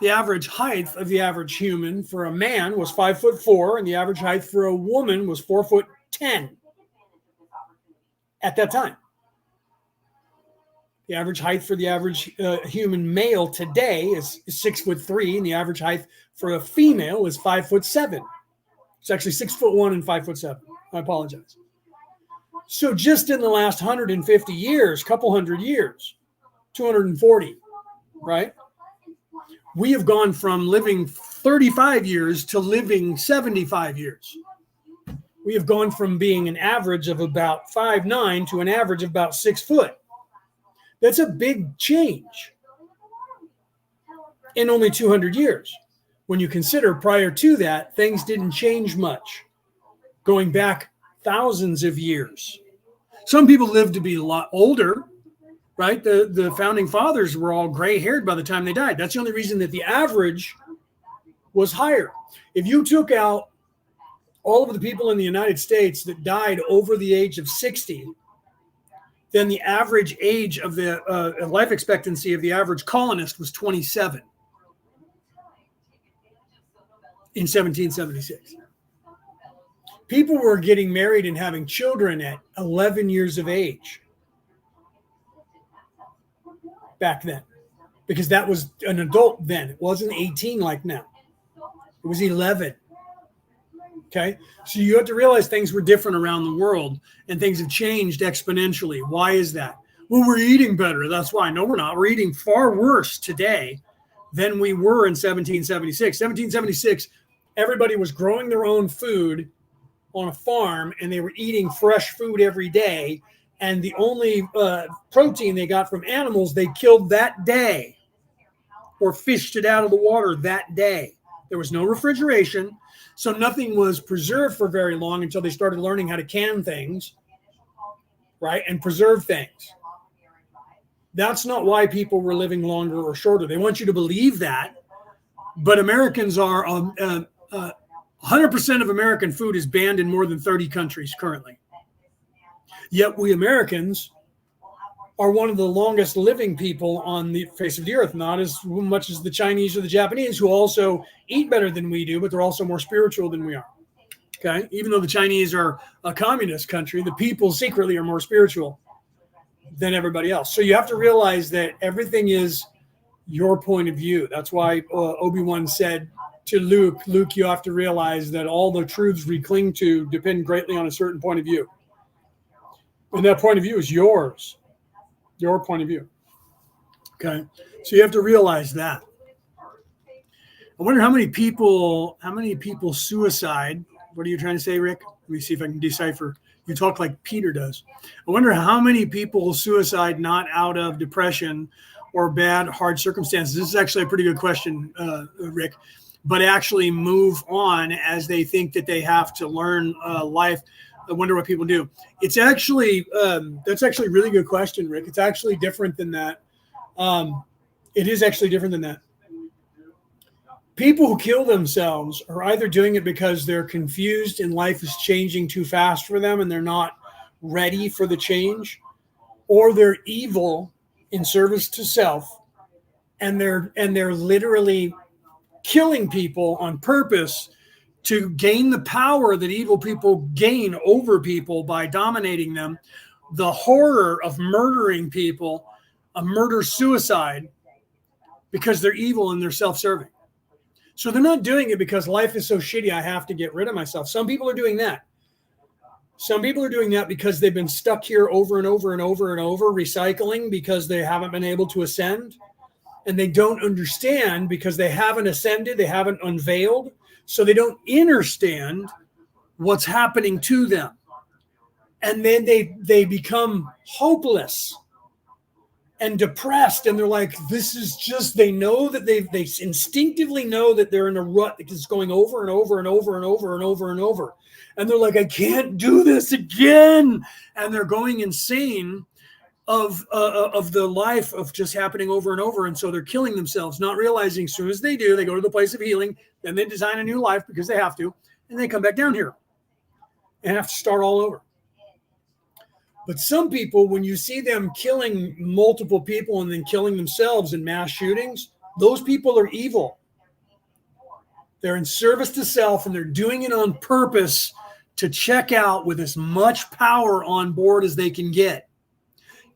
The average height of the average human for a man was 5'4", and the average height for a woman was 4'10" at that time. The average height for the average human male today is 6'3", and the average height for a female is 5'7". It's actually 6'1" and 5'7". I apologize. So just in the last 150 years, couple hundred years, 240, right? We have gone from living 35 years to living 75 years. We have gone from being an average of about 5'9" to an average of about 6 foot. That's a big change in only 200 years. When you consider prior to that, things didn't change much, going back thousands of years. Some people lived to be a lot older, right? The founding fathers were all gray-haired by the time they died. That's the only reason that the average was higher. If you took out all of the people in the United States that died over the age of 60, then the average age of the life expectancy of the average colonist was 27 in 1776. People were getting married and having children at 11 years of age back then, because that was an adult then. It wasn't 18 like now. It was 11. Okay, so you have to realize things were different around the world, and things have changed exponentially. Why is that? Well, we're eating better. That's why. No, we're not. We're eating far worse today than we were in 1776. 1776, everybody was growing their own food on a farm, and they were eating fresh food every day. And the only protein they got from animals, they killed that day or fished it out of the water that day. There was no refrigeration. So nothing was preserved for very long until they started learning how to can things, right, and preserve things. That's not why people were living longer or shorter. They want you to believe that, but Americans are 100% of American food is banned in more than 30 countries currently. Yet we Americans are one of the longest living people on the face of the earth, not as much as the Chinese or the Japanese, who also eat better than we do, but they're also more spiritual than we are. Okay? Even though the Chinese are a communist country, the people secretly are more spiritual than everybody else. So you have to realize that everything is your point of view. That's why Obi-Wan said to Luke, you have to realize that all the truths we cling to depend greatly on a certain point of view. And that point of view is yours. Your point of view. Okay. So you have to realize that. I wonder how many people suicide. What are you trying to say, Rick? Let me see if I can decipher. You talk like Peter does. I wonder how many people suicide not out of depression or bad, hard circumstances. This is actually a pretty good question, Rick, but actually move on as they think that they have to learn life. I wonder what people do. It's actually, that's actually a really good question, Rick. It's actually different than that. It is actually different than that. People who kill themselves are either doing it because they're confused and life is changing too fast for them and they're not ready for the change, or they're evil in service to self, and they're literally killing people on purpose to gain the power that evil people gain over people by dominating them, the horror of murdering people, a murder-suicide, because they're evil and they're self-serving. So they're not doing it because life is so shitty, I have to get rid of myself. Some people are doing that. Some people are doing that because they've been stuck here over and over and over and over, recycling because they haven't been able to ascend. And they don't understand because they haven't ascended, they haven't unveiled. So they don't understand what's happening to them. And then they become hopeless and depressed, and they're like, this is just, they know that they instinctively know that they're in a rut that is going over and over and over and over and over and over. And they're like, I can't do this again. And they're going insane of the life of just happening over and over. And so they're killing themselves, not realizing as soon as they do, they go to the place of healing, then they design a new life because they have to, and they come back down here and have to start all over. But some people, when you see them killing multiple people and then killing themselves in mass shootings, those people are evil. They're in service to self, and they're doing it on purpose to check out with as much power on board as they can get.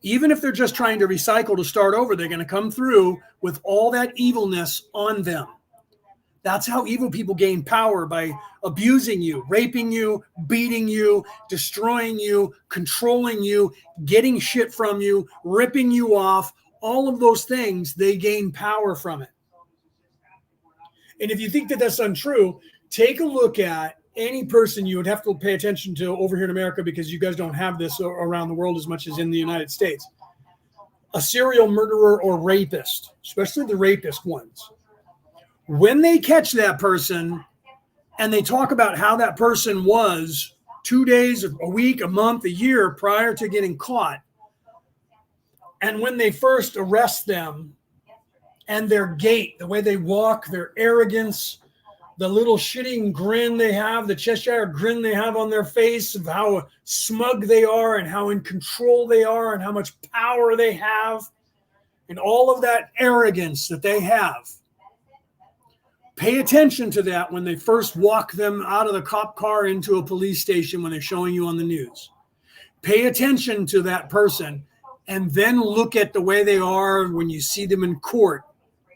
Even if they're just trying to recycle to start over, they're going to come through with all that evilness on them. That's how evil people gain power, by abusing you, raping you, beating you, destroying you, controlling you, getting shit from you, ripping you off. All of those things, they gain power from it. And if you think that that's untrue, take a look at any person you would have to pay attention to over here in America, because you guys don't have this around the world as much as in the United States. A serial murderer or rapist, especially the rapist ones. When they catch that person and they talk about how that person was 2 days, a week, a month, a year prior to getting caught, and when they first arrest them and their gait, the way they walk, their arrogance, the little shitting grin they have, the Cheshire grin they have on their face, of how smug they are and how in control they are and how much power they have, and all of that arrogance that they have. Pay attention to that when they first walk them out of the cop car into a police station when they're showing you on the news. Pay attention to that person, and then look at the way they are when you see them in court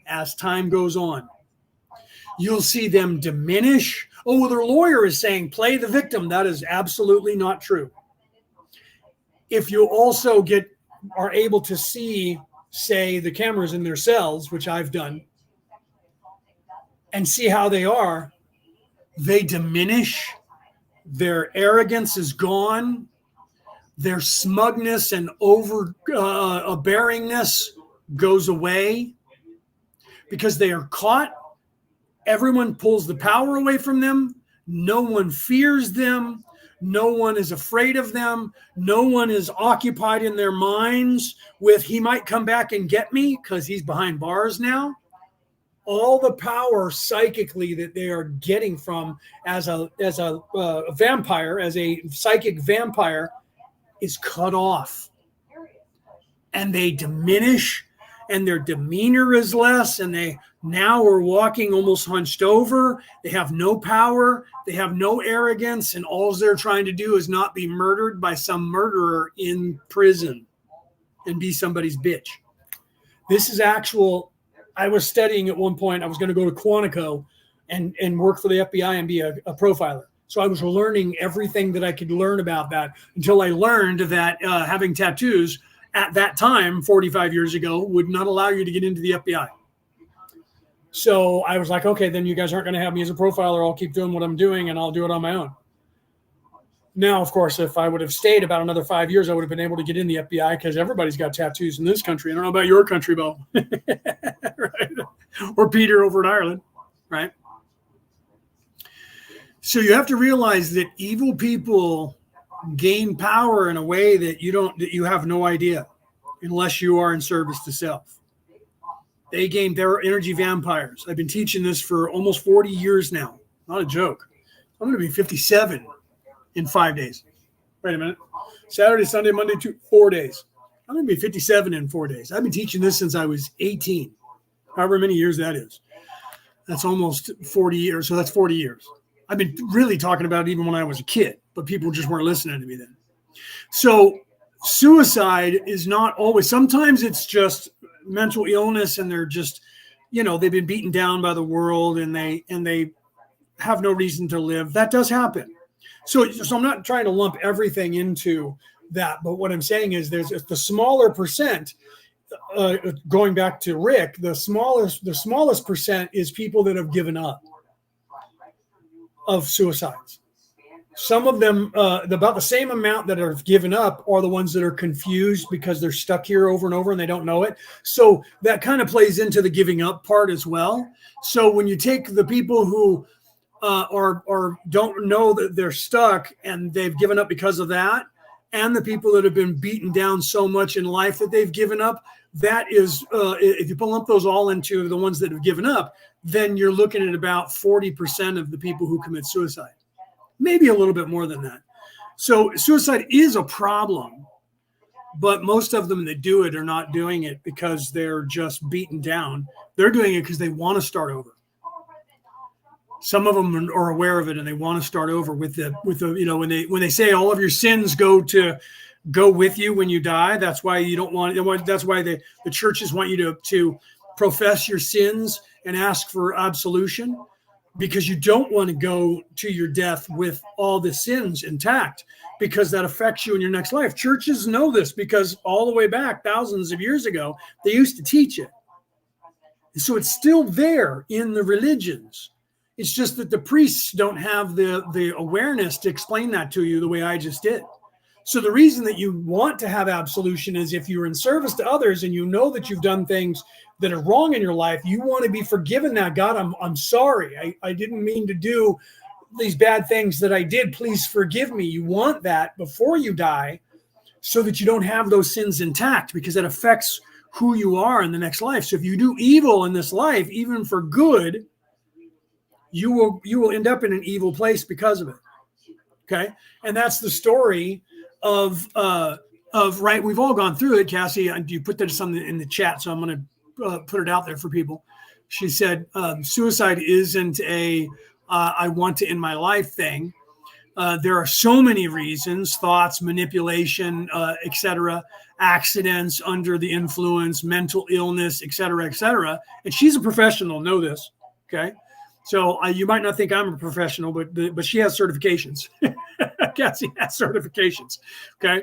as time goes on. You'll see them diminish. Oh, their lawyer is saying, play the victim. That is absolutely not true. If you also are able to see, say, the cameras in their cells, which I've done, and see how they are, they diminish. Their arrogance is gone. Their smugness and overbearingness goes away because they are caught. Everyone pulls the power away from them. No one fears them. No one is afraid of them. No one is occupied in their minds with, he might come back and get me because he's behind bars now. All the power psychically that they are getting from as a vampire, as a psychic vampire, is cut off. And they diminish, and their demeanor is less, and they now are walking almost hunched over. They have no power. They have no arrogance, and all they're trying to do is not be murdered by some murderer in prison and be somebody's bitch. This is actual. I was studying at one point. I was going to go to Quantico and work for the FBI and be a profiler. So I was learning everything that I could learn about that until I learned that having tattoos at that time, 45 years ago, would not allow you to get into the FBI. So I was like, okay, then you guys aren't going to have me as a profiler. I'll keep doing what I'm doing, and I'll do it on my own. Now, of course, if I would have stayed about another 5 years, I would have been able to get in the FBI because everybody's got tattoos in this country. I don't know about your country, Bo. Right? Or Peter over in Ireland, right? So you have to realize that evil people gain power in a way that you have no idea unless you are in service to self. They're energy vampires. I've been teaching this for almost 40 years now. Not a joke. I'm going to be 57 in 5 days. Wait a minute. Saturday, Sunday, Monday, 4 days. I'm going to be 57 in 4 days. I've been teaching this since I was 18, however many years that is. That's almost 40 years. So that's 40 years. I've been really talking about it even when I was a kid, but people just weren't listening to me then. So suicide is not always, sometimes it's just mental illness and they're just, they've been beaten down by the world and they have no reason to live. That does happen. So I'm not trying to lump everything into that, but what I'm saying is there's the smaller percent, going back to Rick, the smallest percent is people that have given up of suicides. Some of them, about the same amount that have given up are the ones that are confused because they're stuck here over and over and they don't know it. So that kind of plays into the giving up part as well. So when you take the people who or don't know that they're stuck and they've given up because of that, and the people that have been beaten down so much in life that they've given up, that is, if you lump those all into the ones that have given up, then you're looking at about 40% of the people who commit suicide. Maybe a little bit more than that. So suicide is a problem, but most of them that do it are not doing it because they're just beaten down. They're doing it because they want to start over. Some of them are aware of it and they want to start over with the when they say all of your sins go with you when you die. That's why you don't want. That's why the churches want you to profess your sins and ask for absolution, because you don't want to go to your death with all the sins intact, because that affects you in your next life. Churches know this because all the way back thousands of years ago, they used to teach it. So it's still there in the religions. It's just that the priests don't have the awareness to explain that to you the way I just did. So the reason that you want to have absolution is if you're in service to others and you know that you've done things that are wrong in your life, you want to be forgiven that. God, I'm sorry. I didn't mean to do these bad things that I did. Please forgive me. You want that before you die so that you don't have those sins intact, because it affects who you are in the next life. So if you do evil in this life, even for good, you will end up in an evil place because of it. Okay. And that's the story of right. We've all gone through it. Cassie, you put that in the chat, so I'm going to put it out there for people. She said, suicide isn't a I want to end my life thing. There are so many reasons: thoughts, manipulation, etc., accidents under the influence, mental illness, etc., etc. And she's a professional. Know this, okay? So you might not think I'm a professional, but she has certifications. Cassie has certifications. Okay,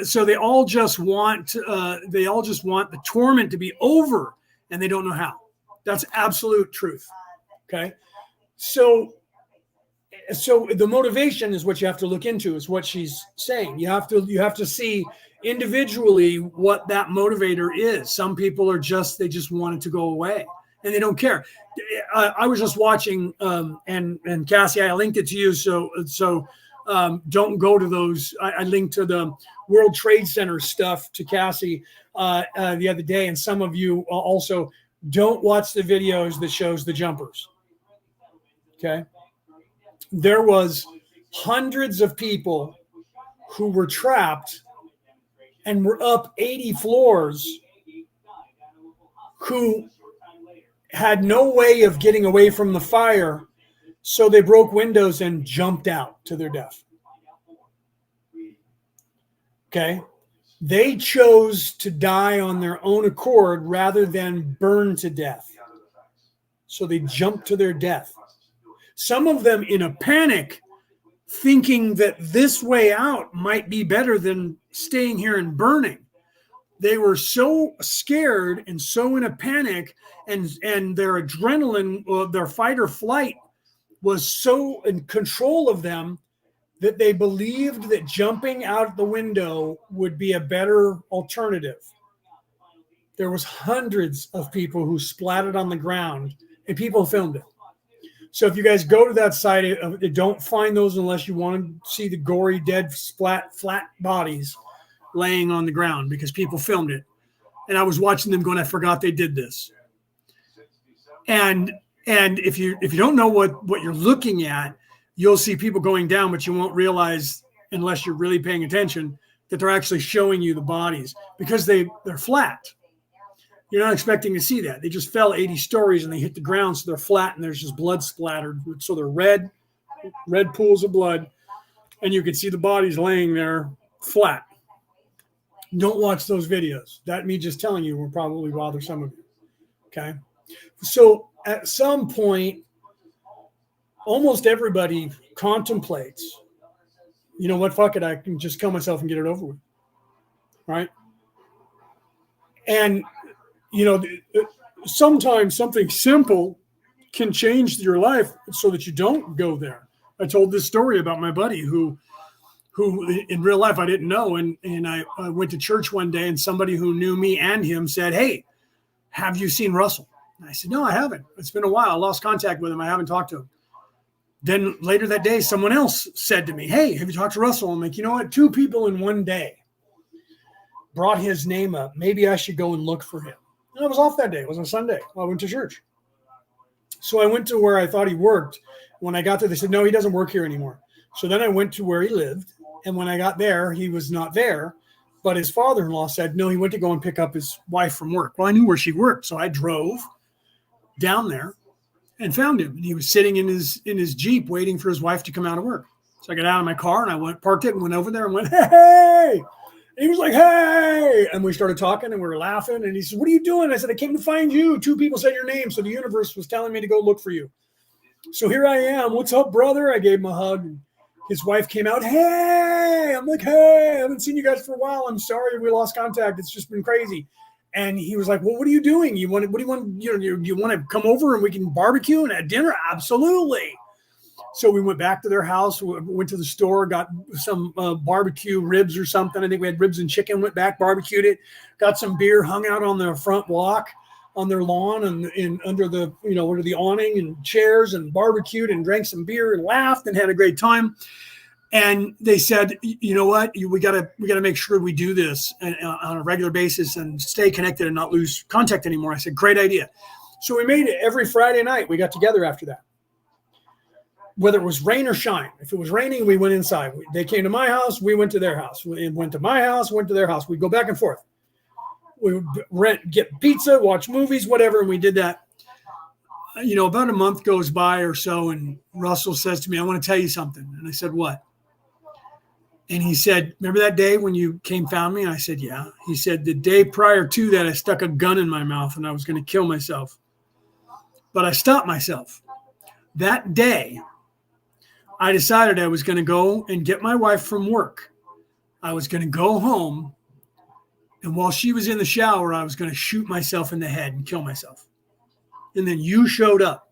so they all just want the torment to be over, and they don't know how. That's absolute truth. Okay, so the motivation is what you have to look into. Is what she's saying. You have to see individually what that motivator is. Some people they just want it to go away, and they don't care. I was just watching, and Cassie, I linked it to you. So don't go to those. I linked to the World Trade Center stuff to Cassie the other day, and some of you also don't watch the videos that shows the jumpers. Okay, there was hundreds of people who were trapped and were up 80 floors who had no way of getting away from the fire, so they broke windows and jumped out to their death. Okay? They chose to die on their own accord rather than burn to death. So they jumped to their death. Some of them in a panic, thinking that this way out might be better than staying here and burning. They were so scared and so in a panic, and their adrenaline, their fight or flight was so in control of them that they believed that jumping out the window would be a better alternative. There was hundreds of people who splattered on the ground, and people filmed it. So if you guys go to that site, don't find those unless you want to see the gory, dead, flat bodies laying on the ground, because people filmed it. And I was watching them going, I forgot they did this. And if you don't know what you're looking at, you'll see people going down, but you won't realize, unless you're really paying attention, that they're actually showing you the bodies because they're flat. You're not expecting to see that. They just fell 80 stories and they hit the ground, so they're flat and there's just blood splattered. So they're red pools of blood, and you can see the bodies laying there flat. Don't watch those videos. That me just telling you will probably bother some of you. Okay. So at some point, almost everybody contemplates, you know what, fuck it, I can just kill myself and get it over with. Right. And, you know, sometimes something simple can change your life so that you don't go there. I told this story about my buddy who in real life I didn't know. And I went to church one day and somebody who knew me and him said, "Hey, have you seen Russell?" And I said, "No, I haven't. It's been a while. I lost contact with him. I haven't talked to him." Then later that day, someone else said to me, "Hey, have you talked to Russell?" I'm like, you know what? 2 people in one day brought his name up. Maybe I should go and look for him. And I was off that day. It was on Sunday. I went to church. So I went to where I thought he worked. When I got there, they said, "No, he doesn't work here anymore." So then I went to where he lived. And when I got there, he was not there. But his father-in-law said, no, he went to go and pick up his wife from work. Well, I knew where she worked. So I drove down there and found him. And he was sitting in his Jeep waiting for his wife to come out of work. So I got out of my car and I parked it and went over there and went, "Hey!" And he was like, "Hey!" And we started talking and we were laughing. And he said, "What are you doing?" I said, "I came to find you. 2 people said your name. So the universe was telling me to go look for you. So here I am. What's up, brother?" I gave him a hug. And his wife came out. "Hey!" I'm like, "Hey, I haven't seen you guys for a while. I'm sorry we lost contact. It's just been crazy." And he was like, "Well, what are you doing? What do you want? You want to come over and we can barbecue and have dinner?" "Absolutely." So we went back to their house, went to the store, got some barbecue ribs or something. I think we had ribs and chicken, went back, barbecued it, got some beer, hung out on their front walk on their lawn and under the, under the awning and chairs, and barbecued and drank some beer and laughed and had a great time. And they said, "You know what? We got to make sure we do this on a regular basis and stay connected and not lose contact anymore." I said, "Great idea." So we made it every Friday night. We got together after that, whether it was rain or shine. If it was raining, we went inside. They came to my house. We went to their house. We went to my house, went to their house. We'd go back and forth. We would get pizza, watch movies, whatever. And we did that. About a month goes by or so. And Russell says to me, "I want to tell you something." And I said, "What?" And he said, "Remember that day when you found me?" And I said, "Yeah." He said, "The day prior to that, I stuck a gun in my mouth and I was going to kill myself. But I stopped myself. That day, I decided I was going to go and get my wife from work. I was going to go home. And while she was in the shower, I was going to shoot myself in the head and kill myself. And then you showed up.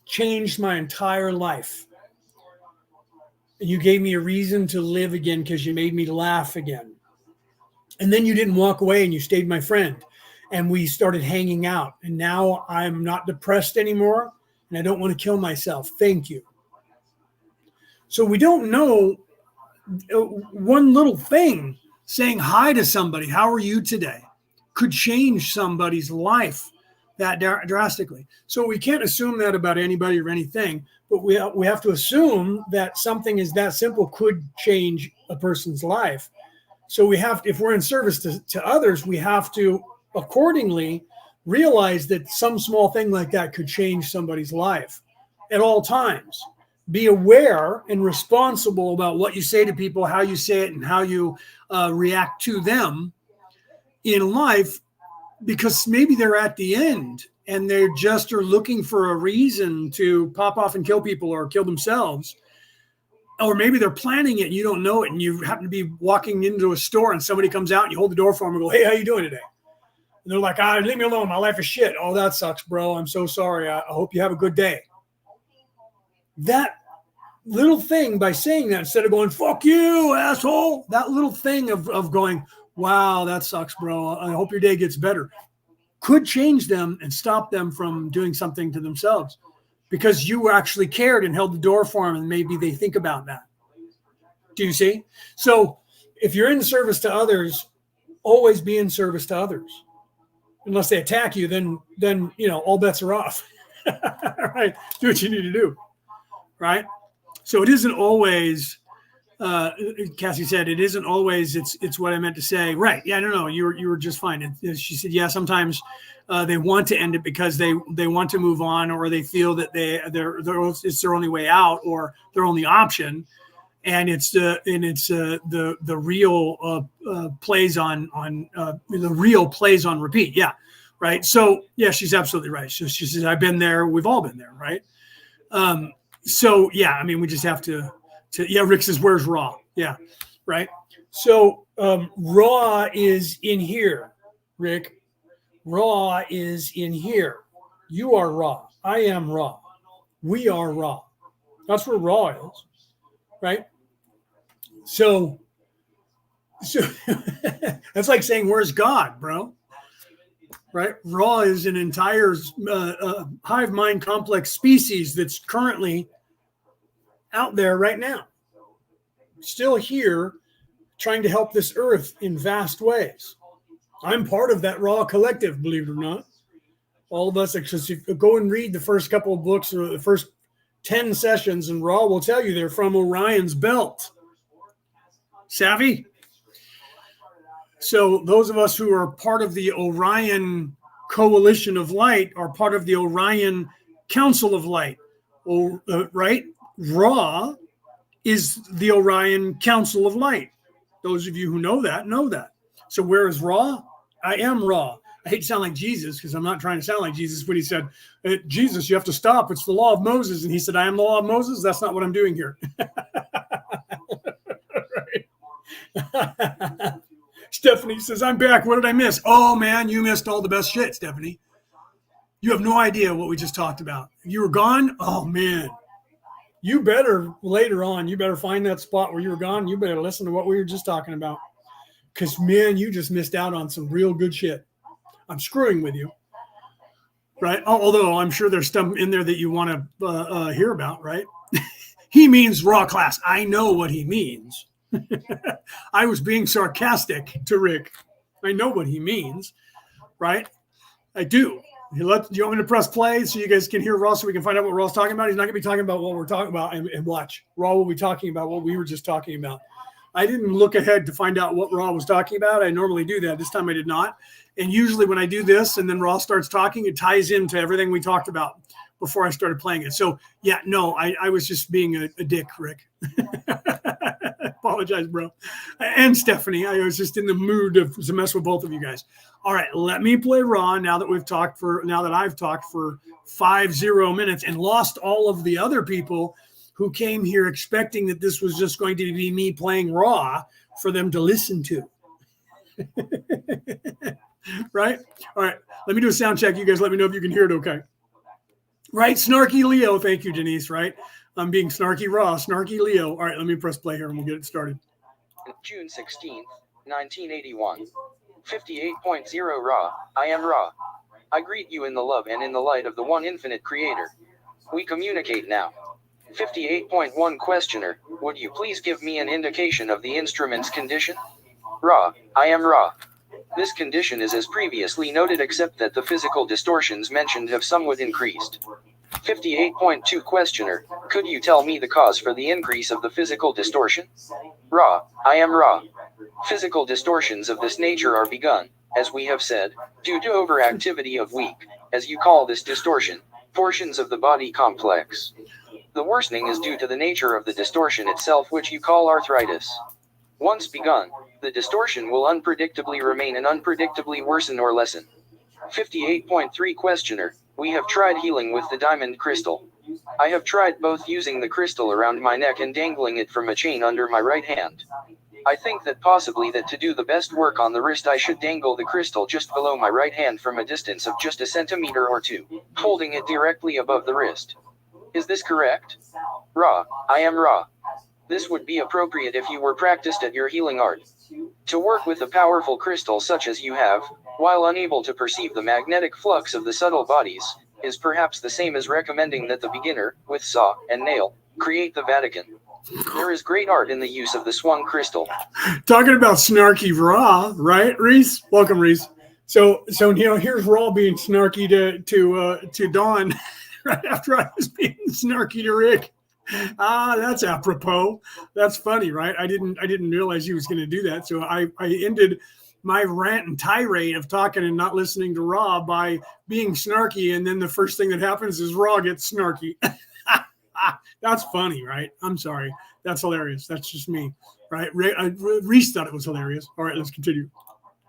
Changed my entire life. And you gave me a reason to live again because you made me laugh again. And then you didn't walk away and you stayed my friend. And we started hanging out. And now I'm not depressed anymore. And I don't want to kill myself. Thank you." So we don't know one little thing, saying hi to somebody, "How are you today?" could change somebody's life that drastically. So we can't assume that about anybody or anything, but we have to assume that something is that simple could change a person's life. So we have, if we're in service to others, we have to accordingly realize that some small thing like that could change somebody's life at all times. Be aware and responsible about what you say to people, how you say it, and how you react to them in life, because maybe they're at the end and they just are looking for a reason to pop off and kill people or kill themselves. Or maybe they're planning it and you don't know it, and you happen to be walking into a store and somebody comes out and you hold the door for them and go, "Hey, how you doing today?" And they're like, "Leave me alone. My life is shit." "Oh, that sucks, bro. I'm so sorry. I hope you have a good day." That little thing, by saying that, instead of going, "Fuck you, asshole," that little thing of going, "Wow, that sucks, bro. I hope your day gets better," could change them and stop them from doing something to themselves because you actually cared and held the door for them, and maybe they think about that. Do you see? So if you're in service to others, always be in service to others. Unless they attack you, then all bets are off. Right? Do what you need to do. Right? So it isn't always Cassie said, it isn't always, it's what I meant to say. Right. Yeah, no, you were just fine. And she said, yeah, sometimes they want to end it because they want to move on, or they feel that it's their only way out or their only option. And it's the real plays on the real plays on repeat. Yeah. Right. So yeah, she's absolutely right. So she says, I've been there. We've all been there. Right. So yeah, I mean, we just have to yeah, Rick says, where's Raw? Yeah, right. So Raw is in here, Rick. Raw is in here. You are Raw. I am Raw. We are Raw. That's where Raw is, right? So that's like saying, where's God, bro? Right? Raw is an entire hive mind complex species that's currently out there right now, still here, trying to help this earth in vast ways. I'm part of that Raw collective, believe it or not. All of us, if you go and read the first couple of books or the first 10 sessions, and Raw will tell you they're from Orion's belt. Savvy? So those of us who are part of the Orion Coalition of Light are part of the Orion Council of Light, right? Ra is the Orion Council of Light. Those of you who know that, know that. So where is Ra? I am Ra. I hate to sound like Jesus because I'm not trying to sound like Jesus, but he said, Jesus, you have to stop. It's the law of Moses. And he said, I am the law of Moses. That's not what I'm doing here. Stephanie says, I'm back. What did I miss? Oh, man, you missed all the best shit, Stephanie. You have no idea what we just talked about. You were gone? Oh, man. You better, later on, you better find that spot where you were gone. You better listen to what we were just talking about. Because, man, you just missed out on some real good shit. I'm screwing with you. Right? Although I'm sure there's stuff in there that you want to hear about, right? He means raw class. I know what he means. I was being sarcastic to Rick. I know what he means, right? I do. Do you want me to press play so you guys can hear Raw so we can find out what Raw's talking about? He's not going to be talking about what we're talking about, and watch. Raw will be talking about what we were just talking about. I didn't look ahead to find out what Raw was talking about. I normally do that. This time I did not. And usually when I do this and then Raw starts talking, it ties into everything we talked about before I started playing it. So, yeah, no, I was just being a dick, Rick. Apologize, bro. And Stephanie, I was just in the mood to mess with both of you guys. All right, let me play Raw now that I've talked for 50 minutes and lost all of the other people who came here expecting that this was just going to be me playing Raw for them to listen to. Right? All right, let me do a sound check. You guys let me know if you can hear it okay. Right, Snarky Leo. Thank you, Denise, right? I'm being Snarky Raw, Snarky Leo. All right, let me press play here and we'll get it started. June 16th, 1981. 58.0 Raw, I am Raw. I greet you in the love and in the light of the one infinite creator. We communicate now. 58.1 Questioner, would you please give me an indication of the instrument's condition? Raw, I am Raw. This condition is as previously noted except that the physical distortions mentioned have somewhat increased. 58.2 Questioner, could you tell me the cause for the increase of the physical distortion? Raw, I am Raw. Physical distortions of this nature are begun, as we have said, due to overactivity of weak, as you call this distortion, portions of the body complex. The worsening is due to the nature of the distortion itself, which you call arthritis. Once begun, the distortion will unpredictably remain and unpredictably worsen or lessen. 58.3 Questioner, we have tried healing with the diamond crystal. I have tried both using the crystal around my neck and dangling it from a chain under my right hand. I think that possibly that to do the best work on the wrist I should dangle the crystal just below my right hand from a distance of just a centimeter or two, holding it directly above the wrist. Is this correct? Raw, I am Raw. This would be appropriate if you were practiced at your healing art. To work with a powerful crystal such as you have, while unable to perceive the magnetic flux of the subtle bodies, is perhaps the same as recommending that the beginner, with saw and nail, create the Vatican. There is great art in the use of the swung crystal. Talking about snarky Raw, right, Reese? Welcome, Reese. So here's Raw being snarky to Dawn right after I was being snarky to Rick. That's apropos. That's funny, right? I didn't realize he was going to do that. So I ended my rant and tirade of talking and not listening to Raw by being snarky, and then the first thing that happens is Raw gets snarky. That's funny, right? I'm sorry. That's hilarious. That's just me, right? Reese thought it was hilarious. All right, let's continue.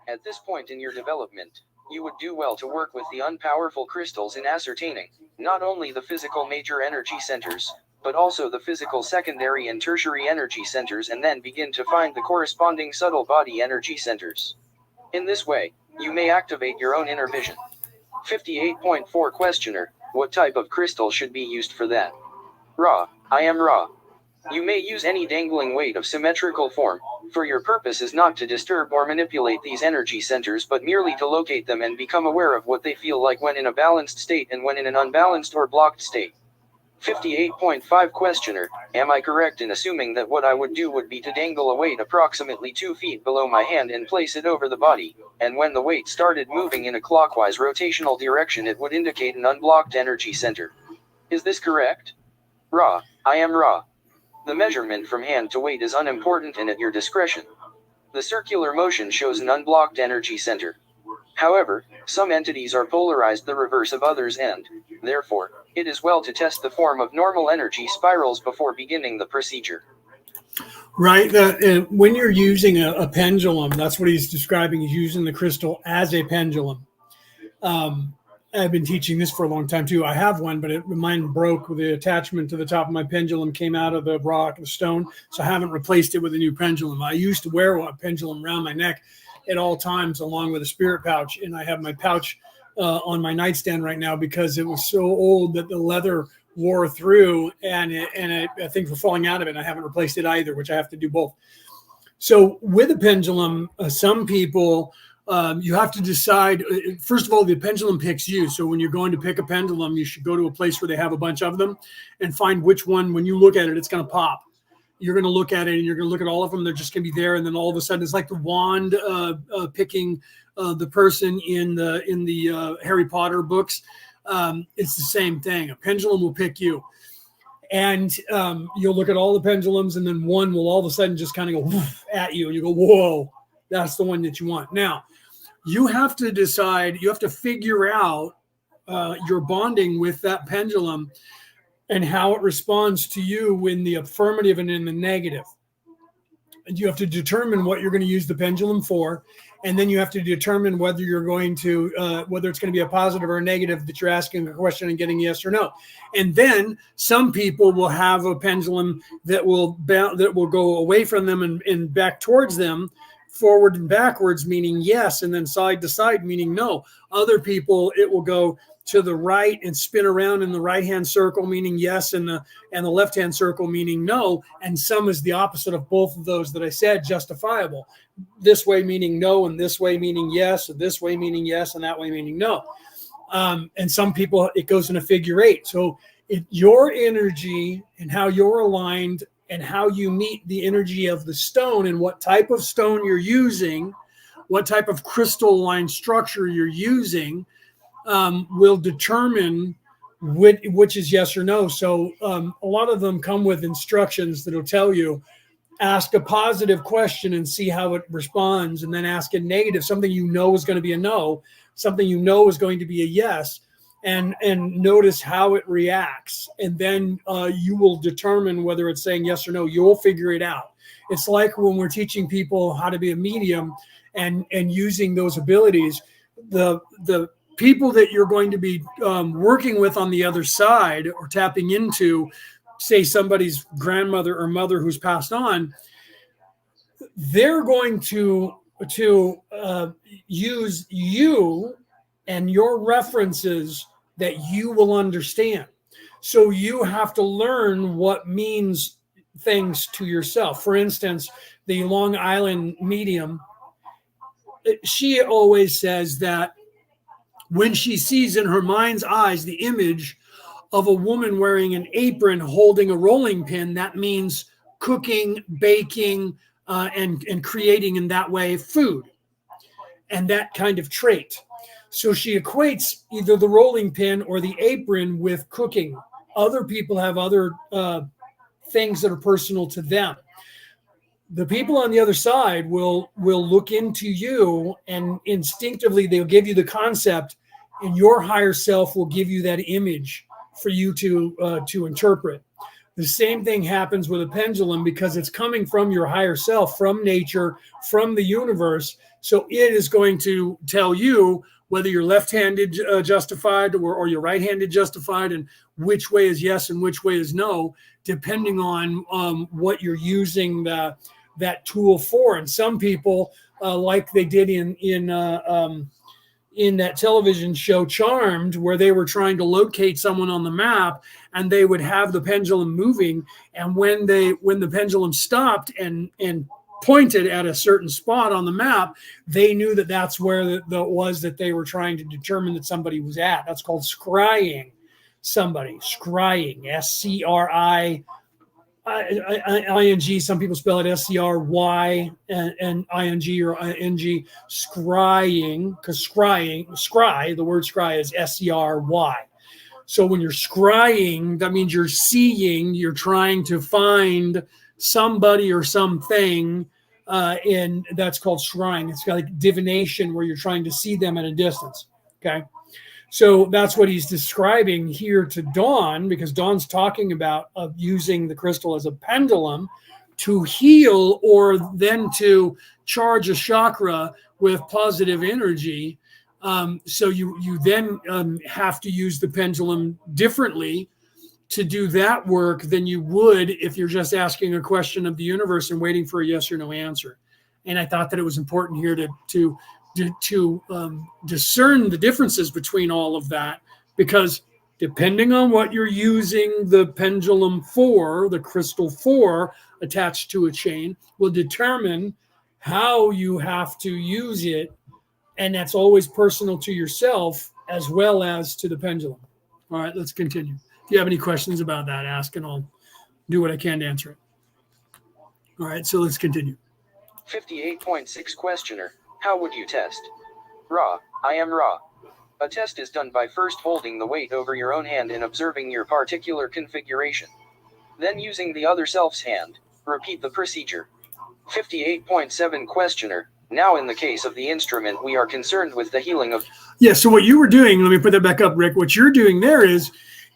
At this point in your development, you would do well to work with the unpowerful crystals in ascertaining not only the physical major energy centers, but also the physical secondary and tertiary energy centers, and then begin to find the corresponding subtle body energy centers. In this way, you may activate your own inner vision. 58.4 Questioner: what type of crystal should be used for that? Ra. I am Ra. You may use any dangling weight of symmetrical form, for your purpose is not to disturb or manipulate these energy centers but merely to locate them and become aware of what they feel like when in a balanced state and when in an unbalanced or blocked state. 58.5 Questioner: am I correct in assuming that what I would do would be to dangle a weight approximately 2 feet below my hand and place it over the body, and when the weight started moving in a clockwise rotational direction it would indicate an unblocked energy center? Is this correct? Ra. I am Ra. The measurement from hand to weight is unimportant and at your discretion. The circular motion shows an unblocked energy center. However, some entities are polarized the reverse of others, and, therefore, it is well to test the form of normal energy spirals before beginning the procedure. Right. When you're using a pendulum, that's what he's describing. He's using the crystal as a pendulum. I've been teaching this for a long time too. I have one, but mine broke. The attachment to the top of my pendulum came out of the rock, the stone, so I haven't replaced it with a new pendulum. I used to wear a pendulum around my neck at all times, along with a spirit pouch, and I have my pouch on my nightstand right now because it was so old that the leather wore through, and things were falling out of it. And I haven't replaced it either, which I have to do both. So with a pendulum, some people. You have to decide, first of all, the pendulum picks you. So when you're going to pick a pendulum, you should go to a place where they have a bunch of them and find which one, when you look at it, it's going to pop. You're going to look at it and you're going to look at all of them. They're just going to be there. And then all of a sudden, it's like the wand picking the person in the Harry Potter books. It's the same thing. A pendulum will pick you. And you'll look at all the pendulums, and then one will all of a sudden just kind of go at you. And you go, whoa, that's the one that you want. Now, you have to decide, you have to figure out your bonding with that pendulum and how it responds to you in the affirmative and in the negative. And you have to determine what you're going to use the pendulum for. And then you have to determine whether you're going to, whether it's going to be a positive or a negative that you're asking a question and getting yes or no. And then some people will have a pendulum that will go away from them and back towards them, forward and backwards, meaning yes, and then side to side, meaning no. Other people, it will go to the right and spin around in the right-hand circle, meaning yes, and the left-hand circle, meaning no. And some is the opposite of both of those that I said, justifiable. This way meaning no, and this way meaning yes, and this way meaning yes, and that way meaning no. And some people, it goes in a figure eight. So your energy and how you're aligned and how you meet the energy of the stone and what type of stone you're using, what type of crystalline structure you're using, will determine which is yes or no. So a lot of them come with instructions that will tell you, ask a positive question and see how it responds, and then ask a negative, something you know is going to be a no, something you know is going to be a yes, and notice how it reacts. And then you will determine whether it's saying yes or no. You'll figure it out. It's like when we're teaching people how to be a medium and using those abilities, the people that you're going to be working with on the other side or tapping into, say somebody's grandmother or mother who's passed on, they're going to use you and your references that you will understand. So you have to learn what means things to yourself. For instance, the Long Island medium, she always says that when she sees in her mind's eyes the image of a woman wearing an apron holding a rolling pin, that means cooking, baking, and creating in that way food and that kind of trait. So she equates either the rolling pin or the apron with cooking. Other people have other things that are personal to them. The people on the other side will look into you, and instinctively they'll give you the concept, and your higher self will give you that image for you to interpret. The same thing happens with a pendulum because it's coming from your higher self, from nature, from the universe. So it is going to tell you whether you're left-handed justified or you're right-handed justified, and which way is yes and which way is no, depending on what you're using that tool for. And some people, like they did in that television show Charmed, where they were trying to locate someone on the map, and they would have the pendulum moving, and when the pendulum stopped and pointed at a certain spot on the map, they knew that that's where it was that they were trying to determine that somebody was at. That's called scrying somebody. Scrying, S-C-R-I I-N-G. Some people spell it S-C-R-Y and I-N-G or I-N-G. Scrying, because scry, the word scry is S-C-R-Y. So when you're scrying, that means you're seeing, you're trying to find somebody or something, and that's called scrying. It's like divination, where you're trying to see them at a distance. Okay. So that's what he's describing here to Dawn, because Dawn's talking about using the crystal as a pendulum to heal, or then to charge a chakra with positive energy. So you then have to use the pendulum differently to do that work than you would if you're just asking a question of the universe and waiting for a yes or no answer. And I thought that it was important here to discern the differences between all of that, because depending on what you're using the pendulum for, the crystal for, attached to a chain, will determine how you have to use it. And that's always personal to yourself as well as to the pendulum. All right, let's continue. If you have any questions about that, ask, and I'll do what I can to answer it. All right, so let's continue. 58.6 Questioner. How would you test? Ra. I am Ra. A test is done by first holding the weight over your own hand and observing your particular configuration. Then using the other self's hand, repeat the procedure. 58.7 Questioner. Now in the case of the instrument, we are concerned with the healing of... Yeah, so what you were doing, let me put that back up, Rick. What you're doing there is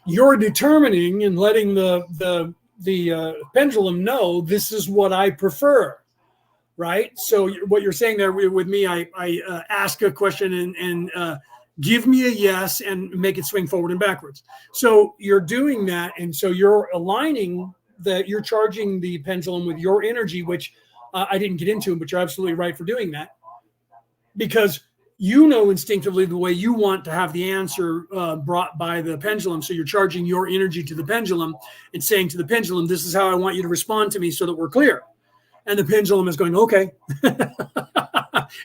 you're determining and letting the pendulum know, this is what I prefer. Right. So what you're saying there with me, I ask a question and give me a yes and make it swing forward and backwards. So you're doing that. And so you're aligning you're charging the pendulum with your energy, which I didn't get into, but you're absolutely right for doing that, because you know instinctively the way you want to have the answer brought by the pendulum. So you're charging your energy to the pendulum and saying to the pendulum, this is how I want you to respond to me so that we're clear. And the pendulum is going, okay,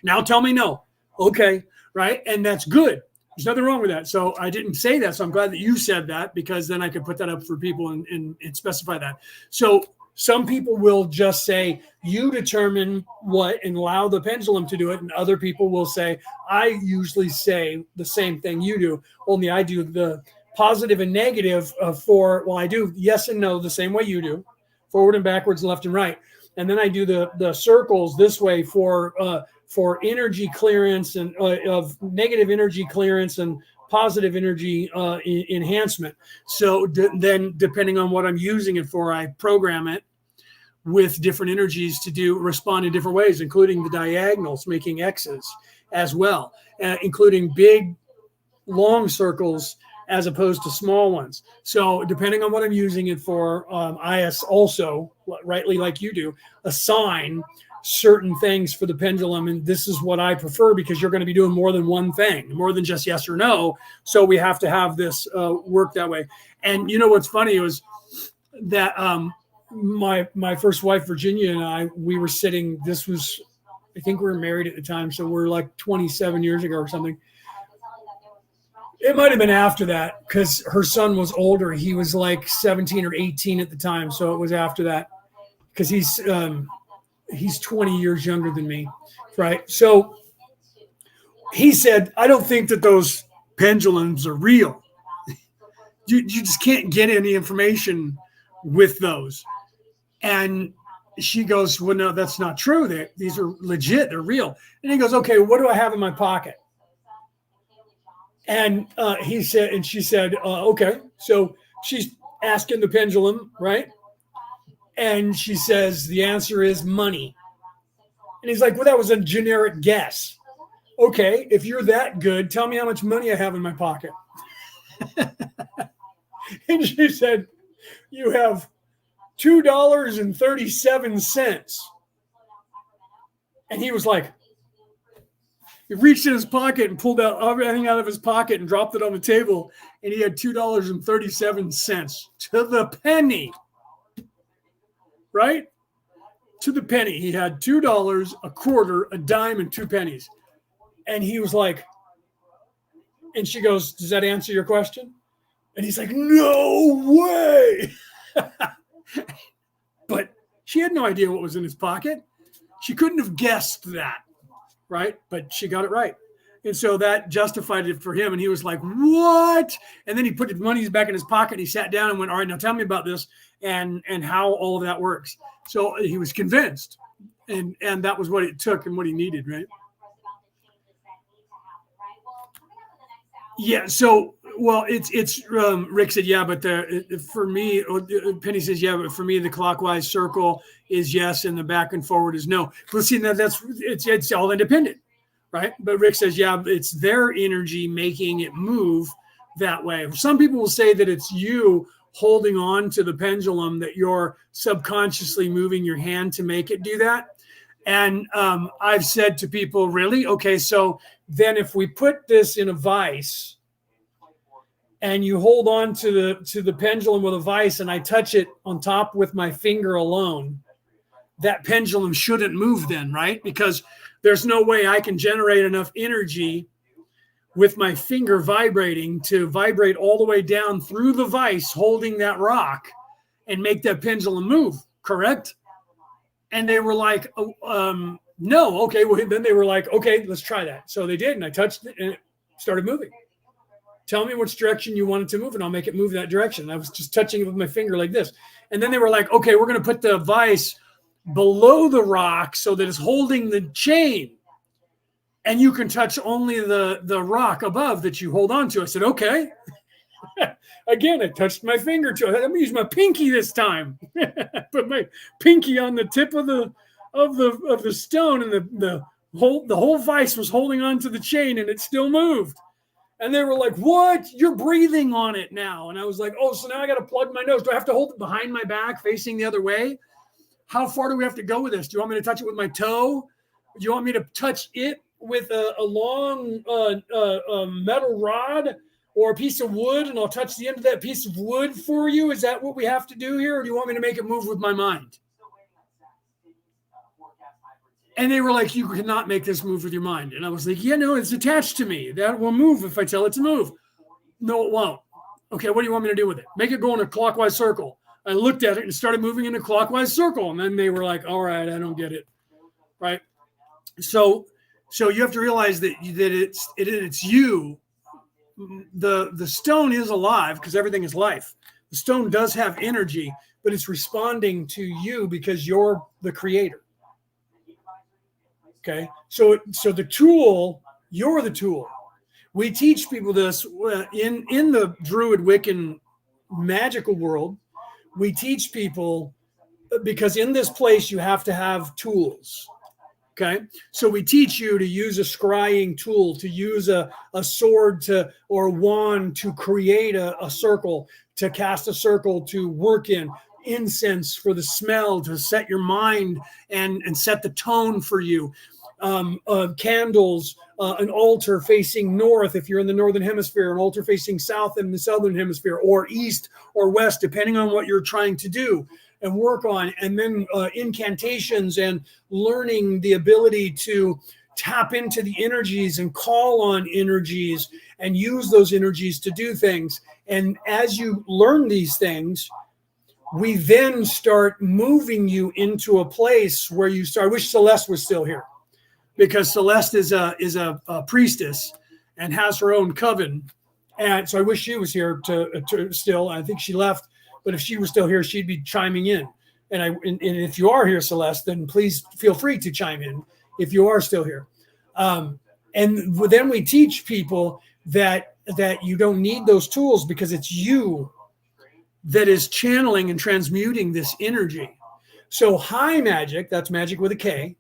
now tell me no. Okay, right? And that's good. There's nothing wrong with that. So I didn't say that. So I'm glad that you said that, because then I could put that up for people and specify that. So some people will just say, you determine what, and allow the pendulum to do it. And other people will say, I usually say the same thing you do, only I do the positive and negative I do yes and no the same way you do, forward and backwards, left and right. And then I do the circles this way for energy clearance and of negative energy clearance and positive energy enhancement. So then depending on what I'm using it for, I program it with different energies to respond in different ways, including the diagonals, making X's as well, including big, long circles as opposed to small ones. So depending on what I'm using it for, I also, rightly like you do, assign certain things for the pendulum. And this is what I prefer, because you're going to be doing more than one thing, more than just yes or no. So we have to have this work that way. And you know what's funny was that my first wife, Virginia, and we were sitting, I think we were married at the time, so we're like 27 years ago or something. It might have been after that, because her son was older. He was like 17 or 18 at the time. So it was after that, because he's 20 years younger than me. Right. So he said, I don't think that those pendulums are real. You just can't get any information with those. And she goes, well, no, that's not true. These are legit. They're real. And he goes, okay, what do I have in my pocket? And she said, okay. So she's asking the pendulum, right? And she says, the answer is money. And he's like, well, that was a generic guess. Okay, if you're that good, tell me how much money I have in my pocket. And she said, you have $2.37. And he was like, he reached in his pocket and pulled out everything out of his pocket and dropped it on the table. And he had $2.37 to the penny. Right? To the penny. He had $2, a quarter, a dime, and 2 pennies. And he was like, and she goes, does that answer your question? And he's like, no way. But she had no idea what was in his pocket. She couldn't have guessed that, right? But she got it right. And so that justified it for him. And he was like, what? And then he put his money back in his pocket. He sat down and went, all right, now tell me about this and how all of that works. So he was convinced. And that was what it took and what he needed, right? Yeah. So, well, it's Rick said, yeah, but for me, Penny says, yeah, but for me, the clockwise circle is yes, and the back and forward is no. But see, it's all independent, right? But Rick says, yeah, it's their energy making it move that way. Some people will say that it's you holding on to the pendulum, that you're subconsciously moving your hand to make it do that. And I've said to people, really? Okay, so then if we put this in a vise and you hold on to the pendulum with a vise and I touch it on top with my finger alone, that pendulum shouldn't move then, right? Because there's no way I can generate enough energy with my finger vibrating to vibrate all the way down through the vise holding that rock and make that pendulum move, correct? And they were like, no, okay. Well, then they were like, okay, let's try that. So they did, and I touched it, and it started moving. Tell me which direction you want it to move, and I'll make it move that direction. I was just touching it with my finger like this. And then they were like, okay, we're going to put the vise below the rock so that it's holding the chain. And you can touch only the rock above that you hold on to. I said, okay. Again, I touched my finger to it. I'm going to use my pinky this time. Put my pinky on the tip of the stone, and the whole vise was holding on to the chain, and it still moved. And they were like, what? You're breathing on it now. And I was like, oh, so now I got to plug my nose. Do I have to hold it behind my back facing the other way? How far do we have to go with this? Do you want me to touch it with my toe? Do you want me to touch it with a long metal rod or a piece of wood, and I'll touch the end of that piece of wood for you? Is that what we have to do here? Or do you want me to make it move with my mind? And they were like, you cannot make this move with your mind. And I was like, yeah, no, it's attached to me. That will move if I tell it to move. No, it won't. Okay, what do you want me to do with it? Make it go in a clockwise circle. I looked at it and it started moving in a clockwise circle. And then they were like, all right, I don't get it. Right? So you have to realize that it's you. The stone is alive because everything is life. The stone does have energy, but it's responding to you because you're the creator. Okay, so the tool, you're the tool. We teach people this in the Druid Wiccan magical world. We teach people because in this place you have to have tools. Okay, so we teach you to use a scrying tool, to use a sword or a wand to create a circle, to cast a circle, to work in incense for the smell, to set your mind and set the tone for you. Candles, an altar facing north if you're in the northern hemisphere, an altar facing south in the southern hemisphere, or east or west, depending on what you're trying to do and work on. And then incantations and learning the ability to tap into the energies and call on energies and use those energies to do things. And as you learn these things, we then start moving you into a place where you start. I wish Celeste was still here, because Celeste is a priestess and has her own coven. And so I wish she was here to still. I think she left, but if she was still here, she'd be chiming in. And if you are here, Celeste, then please feel free to chime in if you are still here. And then we teach people that you don't need those tools because it's you that is channeling and transmuting this energy. So high magic, that's magic with a K.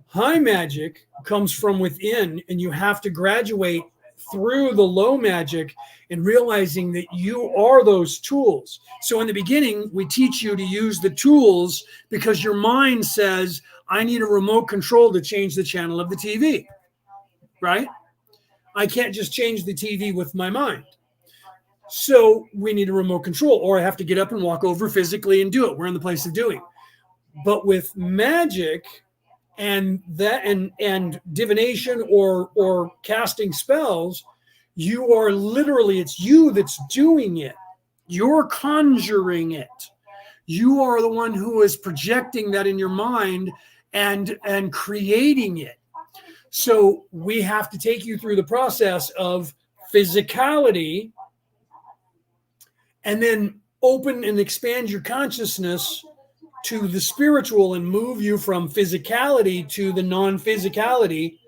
High magic comes from within, and you have to graduate through the low magic and realizing that you are those tools. So in the beginning, we teach you to use the tools because your mind says, I need a remote control to change the channel of the TV, right? I can't just change the TV with my mind. So we need a remote control, or I have to get up and walk over physically and do it. We're in the place of doing. But with magic and divination or casting spells, you are literally, it's you that's doing it. You're conjuring it. You are the one who is projecting that in your mind and creating it. So we have to take you through the process of physicality and then open and expand your consciousness to the spiritual and move you from physicality to the non-physicality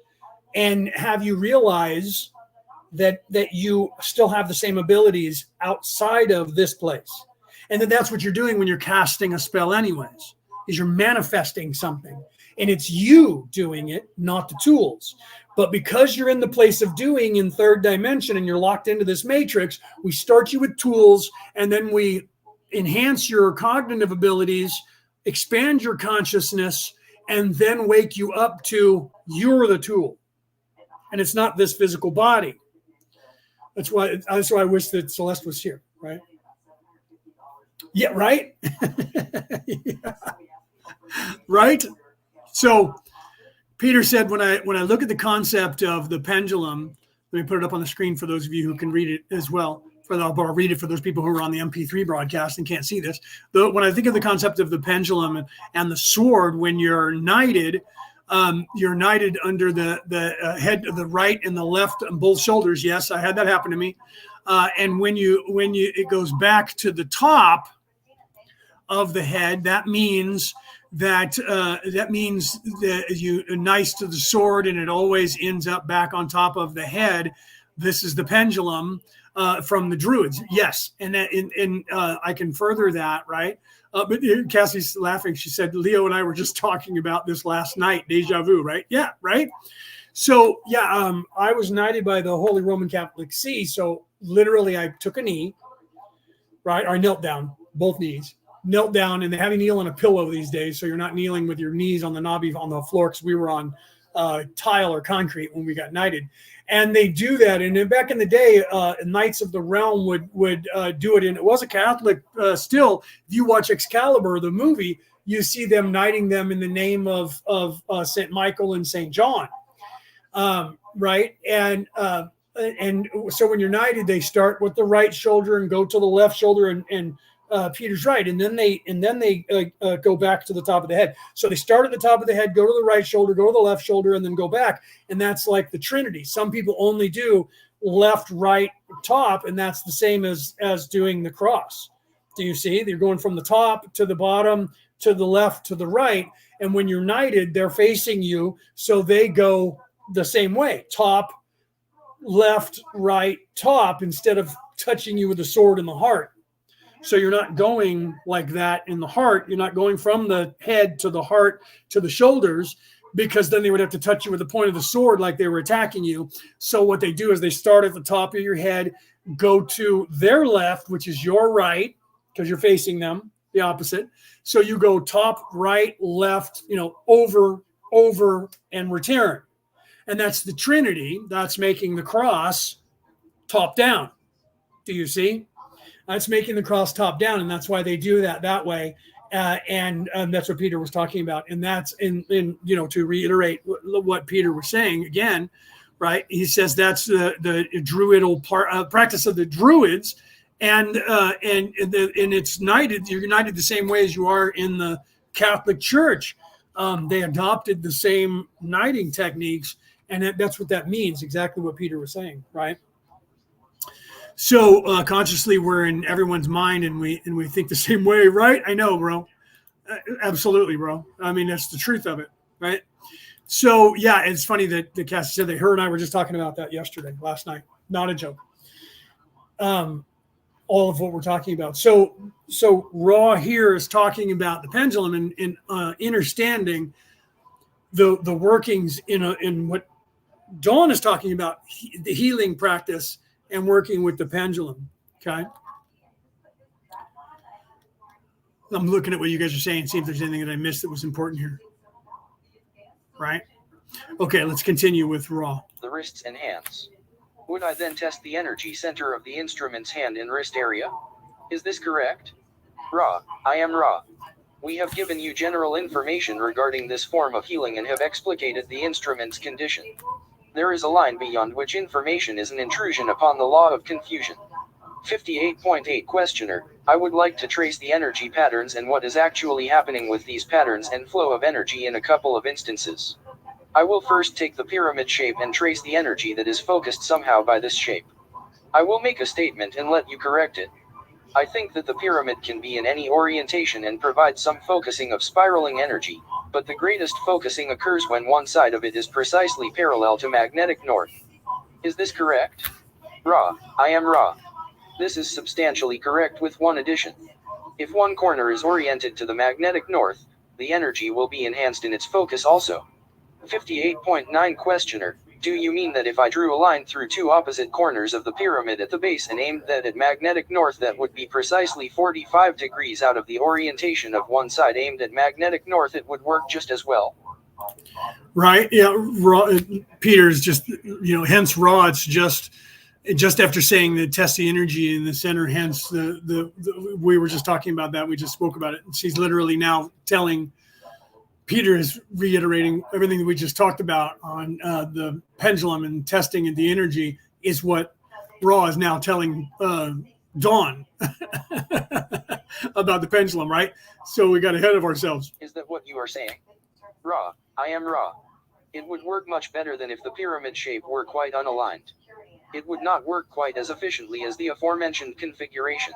and have you realize that you still have the same abilities outside of this place. And then that's what you're doing when you're casting a spell anyways, is you're manifesting something. And it's you doing it, not the tools. But because you're in the place of doing in third dimension and you're locked into this matrix, we start you with tools and then we enhance your cognitive abilities, expand your consciousness, and then wake you up to you're the tool. And it's not this physical body. That's why I wish that Celeste was here, right? Yeah, right? Yeah. Right? So Peter said, when I look at the concept of the pendulum, let me put it up on the screen for those of you who can read it as well. I'll read it for those people who are on the MP3 broadcast and can't see this. When I think of the concept of the pendulum and the sword, when you're knighted under the head of the right and the left on both shoulders. Yes, I had that happen to me. And when it goes back to the top of the head, that means that you nice to the sword and it always ends up back on top of the head. This is the pendulum from the Druids. Yes, and I can further that, right? But Cassie's laughing. She said, Leo and I were just talking about this last night. Deja vu, right? Yeah, right? So, yeah, I was knighted by the Holy Roman Catholic See. So literally I took a knee, right? Or I knelt down, both knees. Knelt down, and they have you kneel on a pillow these days. So you're not kneeling with your knees on the floor because we were on tile or concrete when we got knighted. And they do that. And then back in the day, Knights of the Realm would do it. And it was a Catholic still. If you watch Excalibur, the movie, you see them knighting them in the name of St. Michael and St. John. Right. And so when you're knighted, they start with the right shoulder and go to the left shoulder and Peter's right. And then they go back to the top of the head. So they start at the top of the head, go to the right shoulder, go to the left shoulder, and then go back. And that's like the Trinity. Some people only do left, right, top, and that's the same as doing the cross. Do you see? They're going from the top to the bottom, to the left, to the right. And when you're knighted, they're facing you. So they go the same way. Top, left, right, top, instead of touching you with a sword in the heart. So you're not going like that in the heart. You're not going from the head to the heart to the shoulders, because then they would have to touch you with the point of the sword like they were attacking you. So what they do is they start at the top of your head, go to their left, which is your right, because you're facing them, the opposite. So you go top, right, left, over, and return. And that's the Trinity. That's making the cross top down. Do you see? That's making the cross top down, and that's why they do that way. And that's what Peter was talking about. And that's in to reiterate what Peter was saying again, right? He says that's the druidal practice of the Druids, and it's knighted. You're united the same way as you are in the Catholic Church. They adopted the same knighting techniques, and that's what that means. Exactly what Peter was saying, right? So consciously, we're in everyone's mind, and we think the same way, right? I know, bro. Absolutely, bro. I mean, that's the truth of it, right? So yeah, it's funny that Cassie said that her and I were just talking about that last night. Not a joke. All of what we're talking about. So Raw here is talking about the pendulum and understanding the workings in what Dawn is talking about, the healing practice and working with the pendulum. Okay. I'm looking at what you guys are saying, see if there's anything that I missed that was important here. Right? Okay, let's continue with Raw. The wrists and hands. Would I then test the energy center of the instrument's hand and wrist area? Is this correct? Ra, I am Ra. We have given you general information regarding this form of healing and have explicated the instrument's condition. There is a line beyond which information is an intrusion upon the law of confusion. 58.8 Questioner, I would like to trace the energy patterns and what is actually happening with these patterns and flow of energy in a couple of instances. I will first take the pyramid shape and trace the energy that is focused somehow by this shape. I will make a statement and let you correct it. I think that the pyramid can be in any orientation and provide some focusing of spiraling energy, but the greatest focusing occurs when one side of it is precisely parallel to magnetic north. Is this correct? Ra, I am Ra. This is substantially correct with one addition. If one corner is oriented to the magnetic north, the energy will be enhanced in its focus also. 58.9 Questioner, do you mean that if I drew a line through two opposite corners of the pyramid at the base and aimed that at magnetic north, that would be precisely 45 degrees out of the orientation of one side aimed at magnetic north, it would work just as well? Right. Yeah. Raw, Peter's just, hence Raw. It's just after saying the test the energy in the center, hence we were just talking about that. We just spoke about it. She's literally now telling Peter is reiterating everything that we just talked about on the pendulum and testing the energy is what Raw is now telling Dawn about the pendulum, right? So we got ahead of ourselves. Is that what you are saying? Ra, I am Ra. It would work much better than if the pyramid shape were quite unaligned. It would not work quite as efficiently as the aforementioned configuration.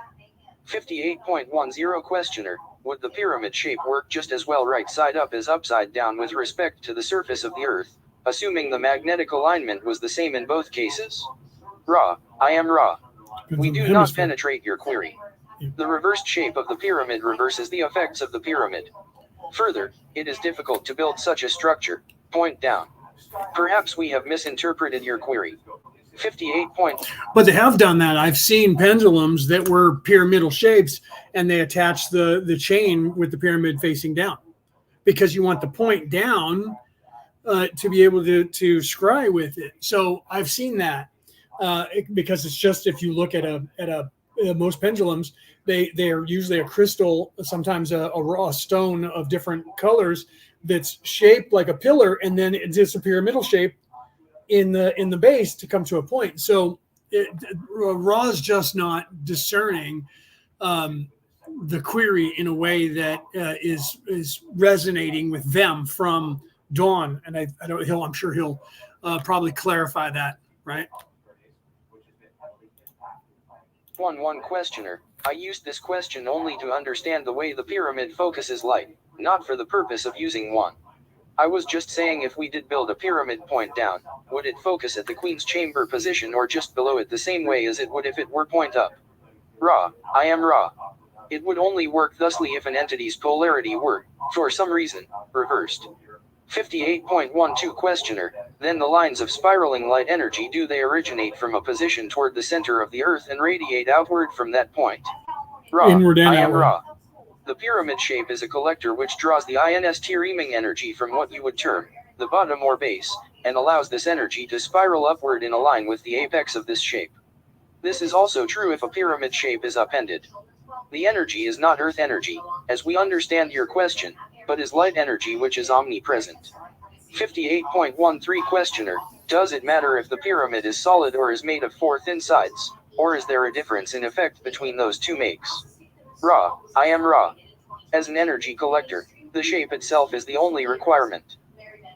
58.10 Questioner, would the pyramid shape work just as well right side up as upside down with respect to the surface of the Earth, assuming the magnetic alignment was the same in both cases? Ra, I am Ra. We do not penetrate your query. The reversed shape of the pyramid reverses the effects of the pyramid. Further, it is difficult to build such a structure. Point down. Perhaps we have misinterpreted your query. 58. But they have done that. I've seen pendulums that were pyramidal shapes and they attach the chain with the pyramid facing down because you want the point down to be able to scry with it. So I've seen that because it's just, if you look at most pendulums, they are usually a crystal, sometimes a raw stone of different colors that's shaped like a pillar, and then it's just a pyramidal shape in the base to come to a point. So Ra's just not discerning the query in a way that is resonating with them from Dawn, and I'm sure he'll probably clarify that, right? 1 Questioner, I used this question only to understand the way the pyramid focuses light, not for the purpose of using one. I was just saying, if we did build a pyramid point down, would it focus at the Queen's chamber position or just below it the same way as it would if it were point up? Ra, I am Ra. It would only work thusly if an entity's polarity were, for some reason, reversed. 58.12 Questioner, then the lines of spiraling light energy, do they originate from a position toward the center of the Earth and radiate outward from that point? Ra, Inward and I am outward. Ra. The pyramid shape is a collector which draws the ion's energy from what you would term the bottom or base, and allows this energy to spiral upward in a line with the apex of this shape. This is also true if a pyramid shape is upended. The energy is not earth energy, as we understand your question, but is light energy which is omnipresent. 58.13 Questioner, does it matter if the pyramid is solid or is made of 4 thin sides, or is there a difference in effect between those two makes? Ra, I am Ra. As an energy collector, the shape itself is the only requirement.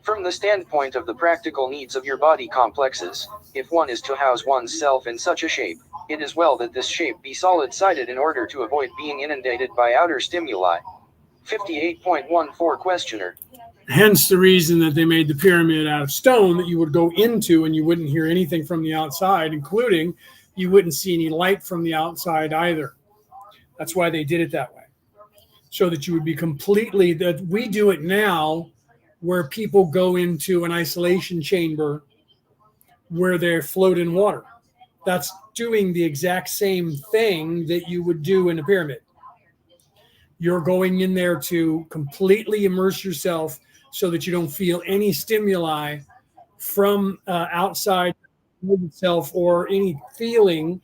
From the standpoint of the practical needs of your body complexes, if one is to house one's self in such a shape, it is well that this shape be solid-sided in order to avoid being inundated by outer stimuli. 58.14 questioner. Hence the reason that they made the pyramid out of stone that you would go into and you wouldn't hear anything from the outside, including you wouldn't see any light from the outside either. That's why they did it that way. So that you would be completely, that we do it now where people go into an isolation chamber where they float in water. That's doing the exact same thing that you would do in a pyramid. You're going in there to completely immerse yourself so that you don't feel any stimuli from outside itself or any feeling.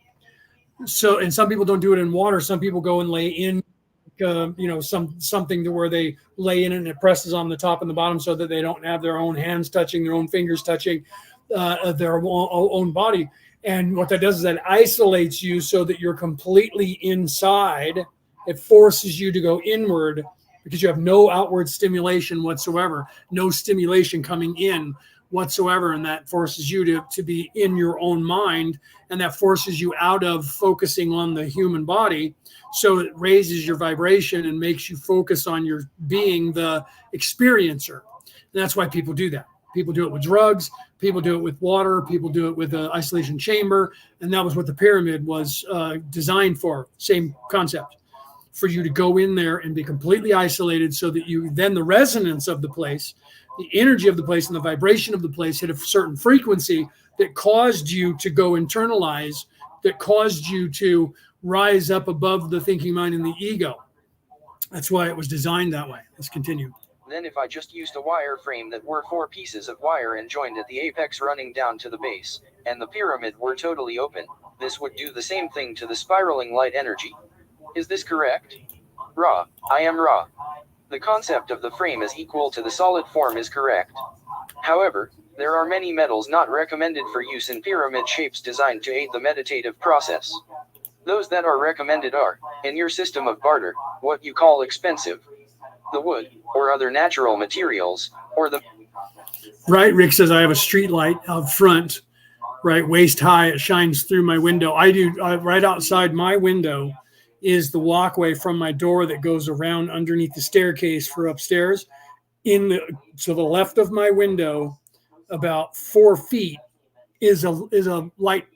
So, and some people don't do it in water. Some people go and lay in, something to where they lay in it and it presses on the top and the bottom so that they don't have their own hands touching, their own fingers touching their own body. And what that does is that isolates you so that you're completely inside. It forces you to go inward because you have no outward stimulation whatsoever, no stimulation coming in whatsoever. And that forces you to be in your own mind. And that forces you out of focusing on the human body. So it raises your vibration and makes you focus on your being the experiencer. And that's why people do that. People do it with drugs. People do it with water. People do it with an isolation chamber. And that was what the pyramid was designed for. Same concept. For you to go in there and be completely isolated so that you then the resonance of the place, the energy of the place and the vibration of the place hit a certain frequency that caused you to go internalize, that caused you to rise up above the thinking mind and the ego. That's why it was designed that way. Let's continue. Then if I just used a wire frame that were 4 pieces of wire and joined at the apex running down to the base, and the pyramid were totally open, this would do the same thing to the spiraling light energy. Is this correct? Ra, I am Ra. The concept of the frame is equal to the solid form is correct. However, there are many metals not recommended for use in pyramid shapes designed to aid the meditative process. Those that are recommended are, in your system of barter, what you call expensive, the wood, or other natural materials, or the... Right, Rick says I have a street light out front, right, waist high, it shines through my window. I do, right outside my window is the walkway from my door that goes around underneath the staircase for upstairs. To the left of my window, about 4 feet, is a light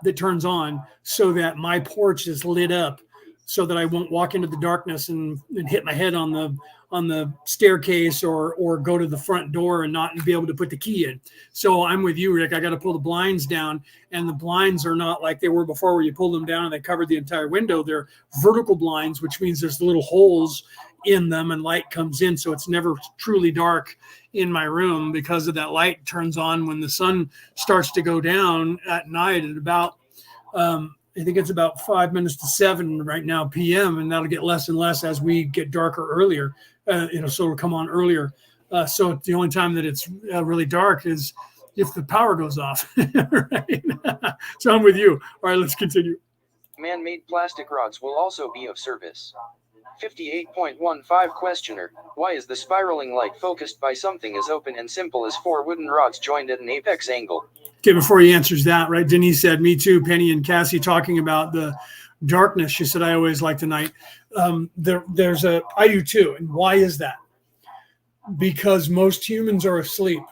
that turns on so that my porch is lit up so that I won't walk into the darkness and hit my head on the staircase or go to the front door and not be able to put the key in. So I'm with you, Rick. I got to pull the blinds down, and the blinds are not like they were before where you pull them down and they covered the entire window. They're vertical blinds, which means there's little holes in them and light comes in. So it's never truly dark in my room because of that light turns on when the sun starts to go down at night at about, I think it's about 5 minutes to 7 right now PM, and that'll get less and less as we get darker earlier. So it'll come on earlier. So the only time that it's really dark is if the power goes off. Right? So I'm with you. All right, let's continue. Man-made plastic rods will also be of service. 58.15 questioner, why is the spiraling light focused by something as open and simple as 4 wooden rods joined at an apex angle? Okay, before he answers that, right, Denise said, me too, Penny and Cassie talking about the darkness. She said, I always like the night. I do too. And why is that? Because most humans are asleep.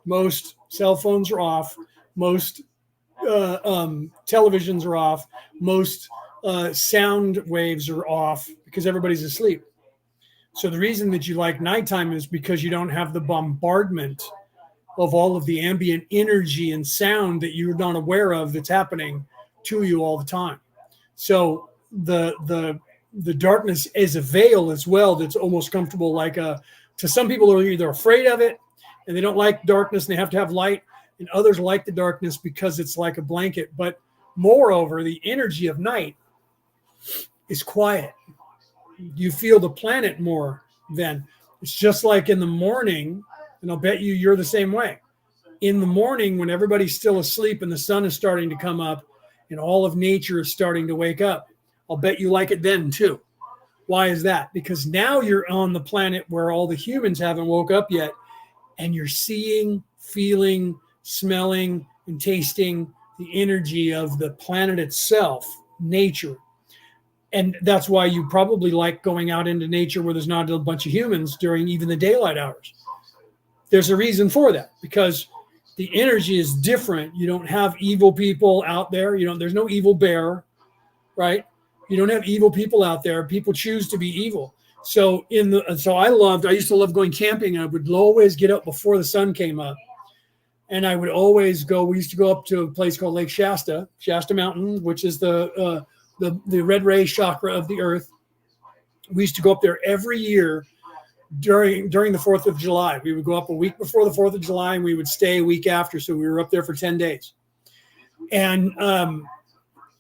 Most cell phones are off. Most televisions are off. Most sound waves are off because everybody's asleep. So the reason that you like nighttime is because you don't have the bombardment of all of the ambient energy and sound that you're not aware of that's happening to you all the time. So the darkness is a veil as well that's almost comfortable, to some people who are either afraid of it and they don't like darkness and they have to have light, and others like the darkness because it's like a blanket. But moreover, the energy of night is quiet. You feel the planet more then. It's just like in the morning, and I'll bet you're the same way. In the morning, when everybody's still asleep and the sun is starting to come up and all of nature is starting to wake up, I'll bet you like it then too. Why is that? Because now you're on the planet where all the humans haven't woke up yet, and you're seeing, feeling, smelling, and tasting the energy of the planet itself, nature. And that's why you probably like going out into nature where there's not a bunch of humans during even the daylight hours. There's a reason for that, because the energy is different. You don't have evil people out there. There's no evil bear, right? You don't have evil people out there. People choose to be evil. So I used to love going camping. I would always get up before the sun came up. And I would always go. We used to go up to a place called Lake Shasta Mountain, which is the red ray chakra of the earth. We used to go up there every year during the 4th of July. We would go up a week before the 4th of July, and we would stay a week after. So we were up there for 10 days. And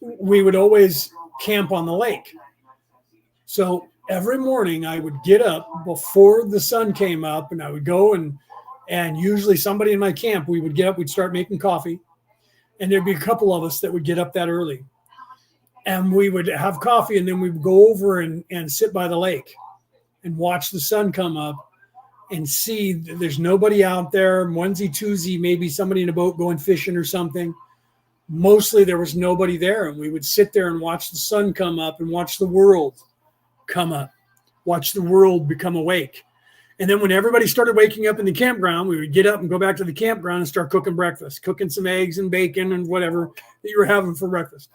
we would always camp on the lake. So every morning I would get up before the sun came up, and I would go and usually somebody in my camp, we would get up, we'd start making coffee, and there'd be a couple of us that would get up that early. And we would have coffee, and then we would go over and sit by the lake and watch the sun come up and see there's nobody out there. Onesie, twosie, maybe somebody in a boat going fishing or something. Mostly there was nobody there. And we would sit there and watch the sun come up and watch the world come up, watch the world become awake. And then when everybody started waking up in the campground, we would get up and go back to the campground and start cooking breakfast, cooking some eggs and bacon and whatever that you were having for breakfast.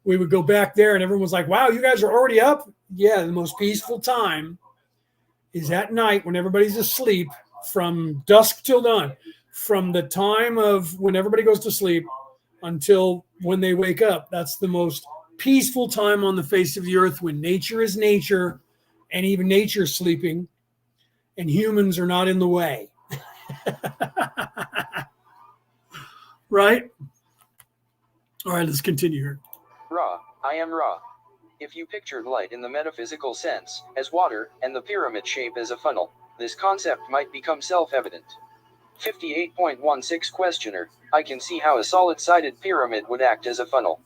We would go back there and everyone was like, wow, you guys are already up? Yeah, the most peaceful time is at night when everybody's asleep, from dusk till dawn, from the time of when everybody goes to sleep until when they wake up. That's the most peaceful time on the face of the earth, when nature is nature and even nature is sleeping and humans are not in the way. Right? All right, let's continue here. Ra, I am Ra. If you pictured light in the metaphysical sense, as water, and the pyramid shape as a funnel, this concept might become self-evident. 58.16 Questioner, I can see how a solid-sided pyramid would act as a funnel.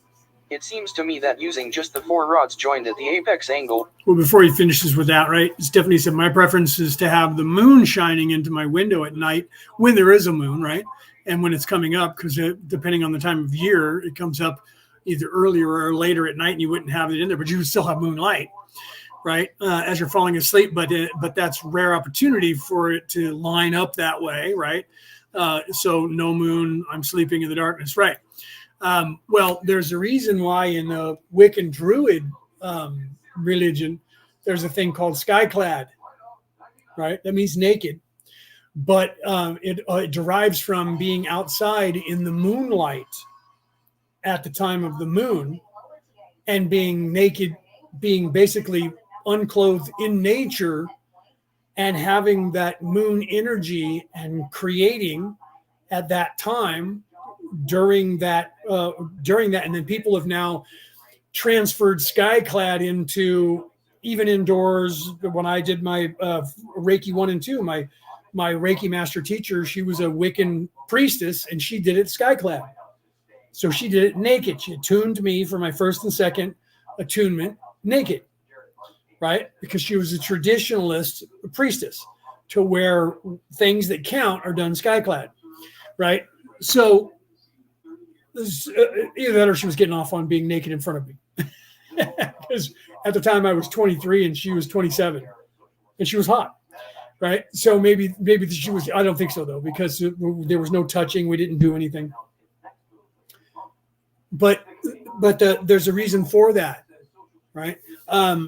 It seems to me that using just the 4 rods joined at the apex angle... Well, before he finishes with that, right, Stephanie said, my preference is to have the moon shining into my window at night when there is a moon, right? And when it's coming up, because depending on the time of year, it comes up either earlier or later at night, and you wouldn't have it in there, but you would still have moonlight, right, as you're falling asleep. But that's rare opportunity for it to line up that way, right? So no moon, I'm sleeping in the darkness, right? Well, there's a reason why in the Wiccan Druid religion, there's a thing called skyclad, right? That means naked. But it derives from being outside in the moonlight at the time of the moon and being naked, being basically unclothed in nature and having that moon energy and creating at that time during that. And then people have now transferred skyclad into even indoors. When I did my Reiki 1 and 2, my Reiki master teacher, she was a Wiccan priestess and she did it skyclad. So she did it naked. She attuned me for my first and second attunement naked, right? Because she was a traditionalist priestess, to where things that count are done skyclad, right? So either that or she was getting off on being naked in front of me. Because at the time I was 23 and she was 27 and she was hot. Right. So maybe she was, I don't think so though, because there was no touching. We didn't do anything. But there's a reason for that. Right. The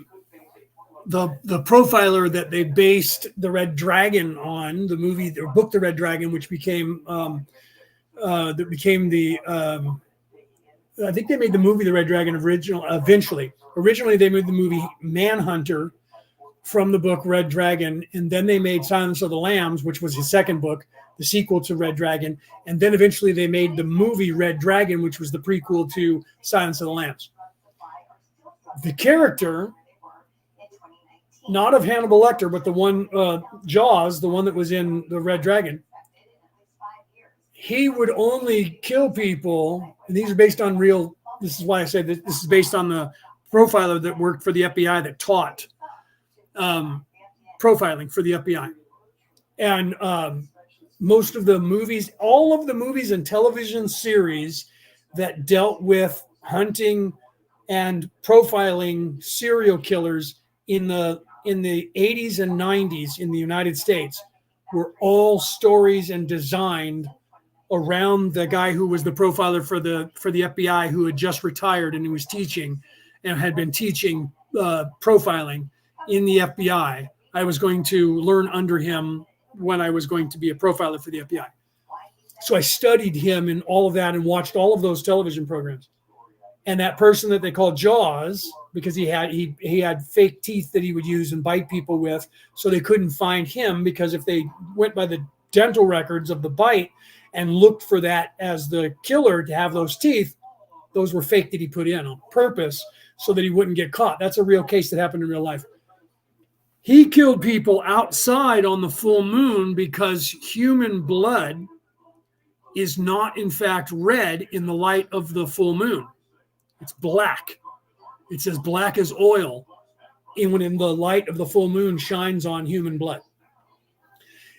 profiler that they based the Red Dragon on, the movie or book, The Red Dragon, which became I think they made the movie The Red Dragon eventually. Originally they made the movie Manhunter from the book Red Dragon, and then they made Silence of the Lambs, which was his second book, the sequel to Red Dragon, and then eventually they made the movie Red Dragon, which was the prequel to Silence of the Lambs. The character, not of Hannibal Lecter, but the one, Jaws, the one that was in the Red Dragon, he would only kill people, and these are based on real, this is why I say that this is based on the profiler that worked for the FBI that taught profiling for the FBI. And most of the movies, all of the movies and television series that dealt with hunting and profiling serial killers in the 80s and 90s in the United States were all stories and designed around the guy who was the profiler for the FBI, who had just retired and who was teaching and had been teaching profiling in the FBI. I was going to learn under him when I was going to be a profiler for the FBI. So I studied him and all of that and watched all of those television programs. And that person that they called Jaws, because he had fake teeth that he would use and bite people with, so they couldn't find him, because if they went by the dental records of the bite and looked for that as the killer to have those teeth, those were fake that he put in on purpose so that he wouldn't get caught. That's a real case that happened in real life. He killed people outside on the full moon because human blood is not, in fact, red in the light of the full moon. It's black. It's as black as oil when the light of the full moon shines on human blood.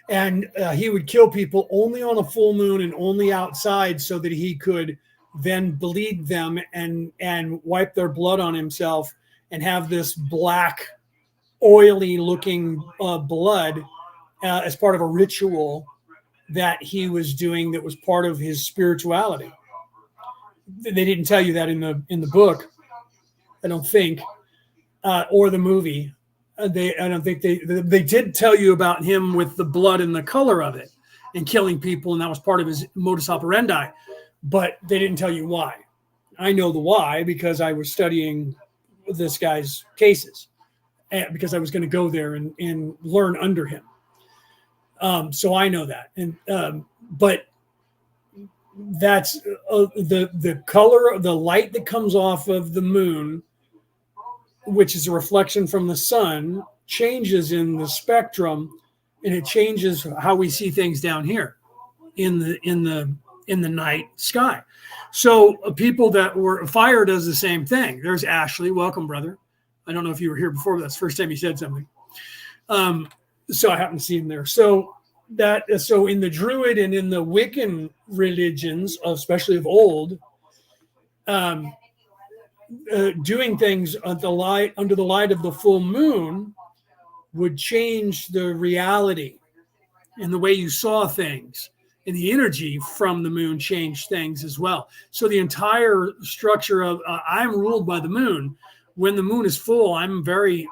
And he would kill people only on a full moon and only outside so that he could then bleed them and wipe their blood on himself and have this black, oily looking blood as part of a ritual that he was doing that was part of his spirituality. They didn't tell you that in the book, I don't think, or the movie. I don't think they did tell you about him with the blood and the color of it and killing people, and that was part of his modus operandi. But they didn't tell you why. I know the why because I was studying this guy's cases, and because I was going to go there and learn under him. So I know that, but that's the color, the light that comes off of the moon, which is a reflection from the sun, changes in the spectrum, and it changes how we see things down here in the night sky. So people that were fire does the same thing. There's Ashley. Welcome, brother. I don't know if you were here before, but that's the first time you said something. So I happen to see him there. So in the Druid and in the Wiccan religions, especially of old, doing things under the light of the full moon would change the reality and the way you saw things, and the energy from the moon changed things as well. So the entire structure of I'm ruled by the moon. When the moon is full, I'm very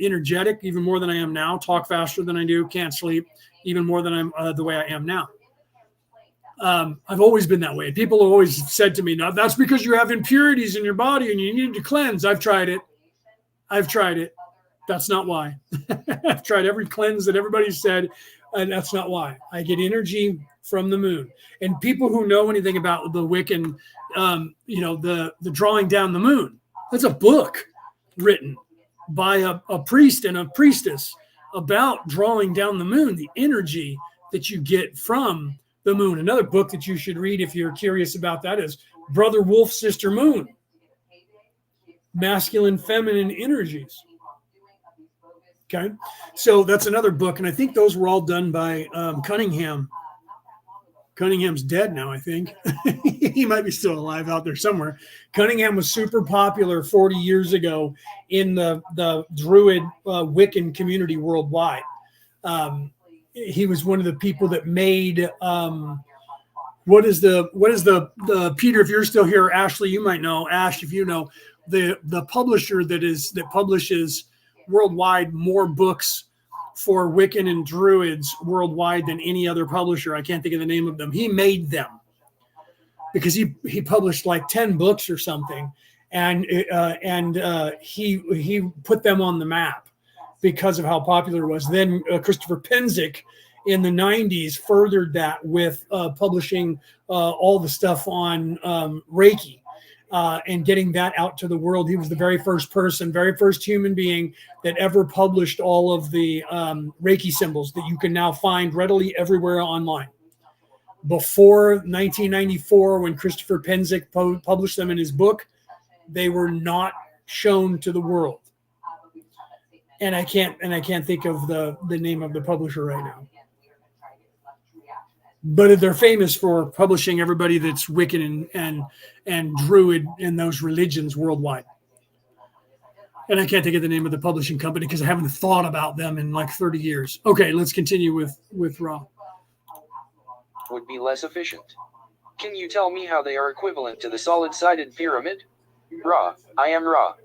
energetic, even more than I am now. Talk faster than I do, can't sleep, even more than I'm the way I am now. I've always been that way. People have always said to me, "No, that's because you have impurities in your body and you need to cleanse." I've tried it. That's not why. I've tried every cleanse that everybody's said, and that's not why. I get energy from the moon. And people who know anything about the Wiccan, the drawing down the moon, that's a book written by a priest and a priestess about drawing down the moon, the energy that you get from the moon. Another book that you should read if you're curious about that is Brother Wolf, Sister Moon, Masculine, Feminine Energies. Okay, so that's another book, and I think those were all done by Cunningham. Cunningham's dead now, I think. He might be still alive out there somewhere. Cunningham was super popular 40 years ago in the Druid Wiccan community worldwide. He was one of the people that made what is the Peter, if you're still here, Ashley, you might know, Ash, if you know, the publisher that publishes worldwide more books for Wiccan and Druids worldwide than any other publisher. I can't think of the name of them. He made them because he published like 10 books or something, and he put them on the map because of how popular it was. Then Christopher Penzick in the 90s furthered that with publishing all the stuff on Reiki. And getting that out to the world. He was the very first human being that ever published all of the Reiki symbols that you can now find readily everywhere online. Before 1994, when Christopher Penzick published them in his book, they were not shown to the world. And I can't think of the name of the publisher right now. But they're famous for publishing everybody that's Wiccan and Druid in those religions worldwide. And I can't think of the name of the publishing company because I haven't thought about them in like 30 years. Okay, let's continue with Ra. Would be less efficient. Can you tell me how they are equivalent to the solid-sided pyramid? Ra, I am Ra.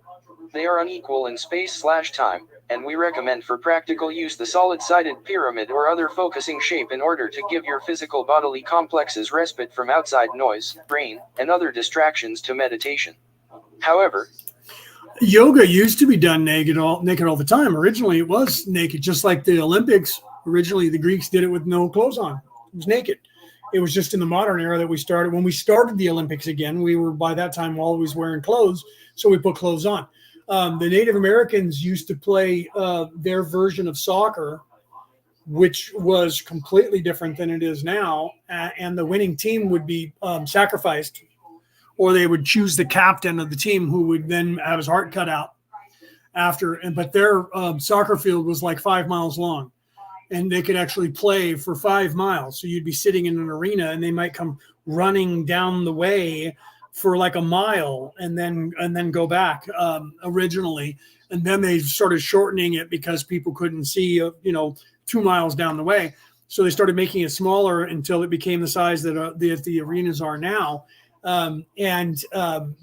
They are unequal in space/time, and we recommend for practical use the solid-sided pyramid or other focusing shape in order to give your physical bodily complexes respite from outside noise, brain, and other distractions to meditation. However, yoga used to be done naked all the time. Originally, it was naked, just like the Olympics. Originally, the Greeks did it with no clothes on. It was naked. It was just in the modern era that we started. When we started the Olympics again, we were by that time always wearing clothes, so we put clothes on. The Native Americans used to play their version of soccer, which was completely different than it is now, and the winning team would be sacrificed, or they would choose the captain of the team who would then have his heart cut out after. But their soccer field was like 5 miles long, and they could actually play for 5 miles. So you'd be sitting in an arena, and they might come running down the way for like a mile and then go back originally. And then they started shortening it because people couldn't see, 2 miles down the way. So they started making it smaller until it became the size that the arenas are now. Then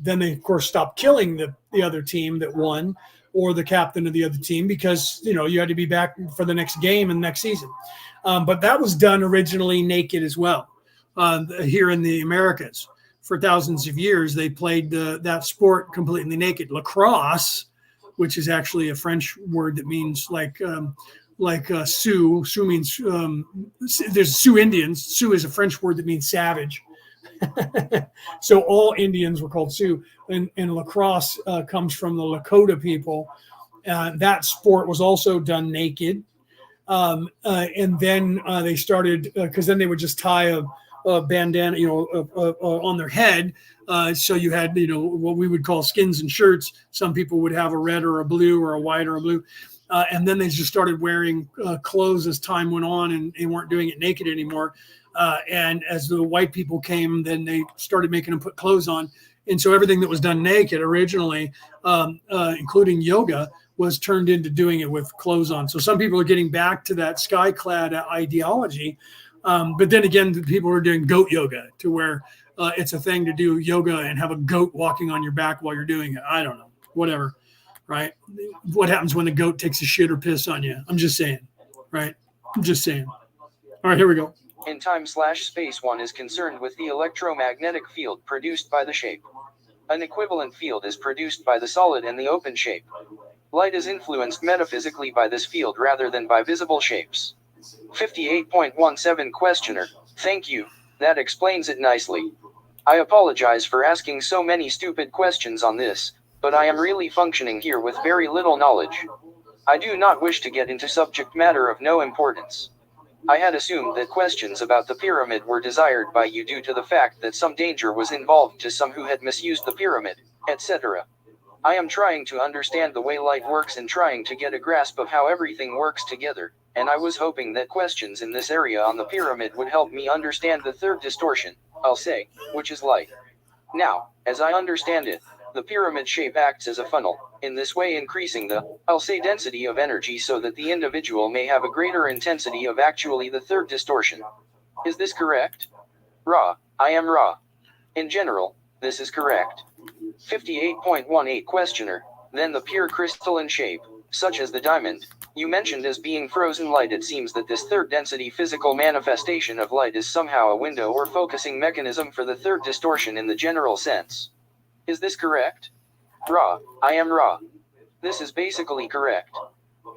they, of course, stopped killing the other team that won or the captain of the other team because, you had to be back for the next game and next season. But that was done originally naked as well here in the Americas. For thousands of years, they played that sport completely naked. Lacrosse, which is actually a French word that means like Sioux. Sioux means there's Sioux Indians. Sioux is a French word that means savage. So all Indians were called Sioux, and lacrosse comes from the Lakota people. That sport was also done naked, and then they started because then they would just tie a bandana, on their head. So you had, what we would call skins and shirts. Some people would have a red or a blue or a white or a blue. And then they just started wearing clothes as time went on, and they weren't doing it naked anymore. And as the white people came, then they started making them put clothes on. And so everything that was done naked originally, including yoga, was turned into doing it with clothes on. So some people are getting back to that sky-clad ideology. But then again, people are doing goat yoga to where it's a thing to do yoga and have a goat walking on your back while you're doing it. I don't know, whatever, right? What happens when the goat takes a shit or piss on you? I'm just saying, right? I'm just saying. All right, here we go. In time/space, one is concerned with the electromagnetic field produced by the shape. An equivalent field is produced by the solid and the open shape. Light is influenced metaphysically by this field rather than by visible shapes. 58.17 Questioner, thank you, that explains it nicely. I apologize for asking so many stupid questions on this, but I am really functioning here with very little knowledge. I do not wish to get into subject matter of no importance. I had assumed that questions about the pyramid were desired by you due to the fact that some danger was involved to some who had misused the pyramid, etc. I am trying to understand the way light works and trying to get a grasp of how everything works together, and I was hoping that questions in this area on the pyramid would help me understand the third distortion, I'll say, which is light. Now, as I understand it, the pyramid shape acts as a funnel, in this way increasing the, I'll say, density of energy so that the individual may have a greater intensity of actually the third distortion. Is this correct? Ra, I am Ra. In general, this is correct. 58.18 Questioner, then the pure crystalline shape, such as the diamond, you mentioned as being frozen light. It seems that this third density physical manifestation of light is somehow a window or focusing mechanism for the third distortion in the general sense. Is this correct? Ra, I am Ra. This is basically correct.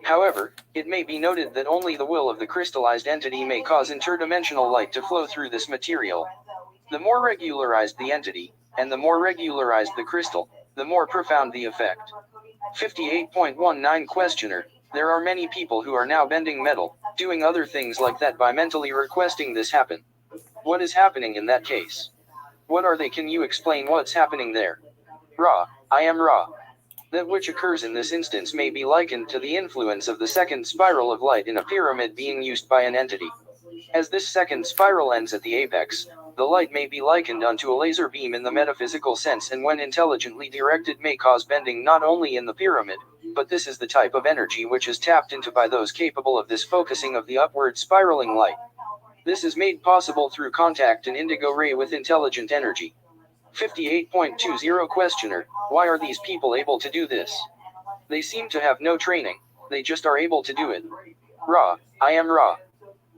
However, it may be noted that only the will of the crystallized entity may cause interdimensional light to flow through this material. The more regularized the entity, and the more regularized the crystal, the more profound the effect. 58.19 Questioner, there are many people who are now bending metal, doing other things like that by mentally requesting this happen. What is happening in that case? What are they? Can you explain what's happening there? Ra, I am Ra. That which occurs in this instance may be likened to the influence of the second spiral of light in a pyramid being used by an entity. As this second spiral ends at the apex, the light may be likened unto a laser beam in the metaphysical sense, and when intelligently directed may cause bending not only in the pyramid, but this is the type of energy which is tapped into by those capable of this focusing of the upward spiraling light. This is made possible through contact and indigo ray with intelligent energy. 58.20 Questioner: why are these people able to do this? They seem to have no training. They just are able to do it. Ra, I am Ra.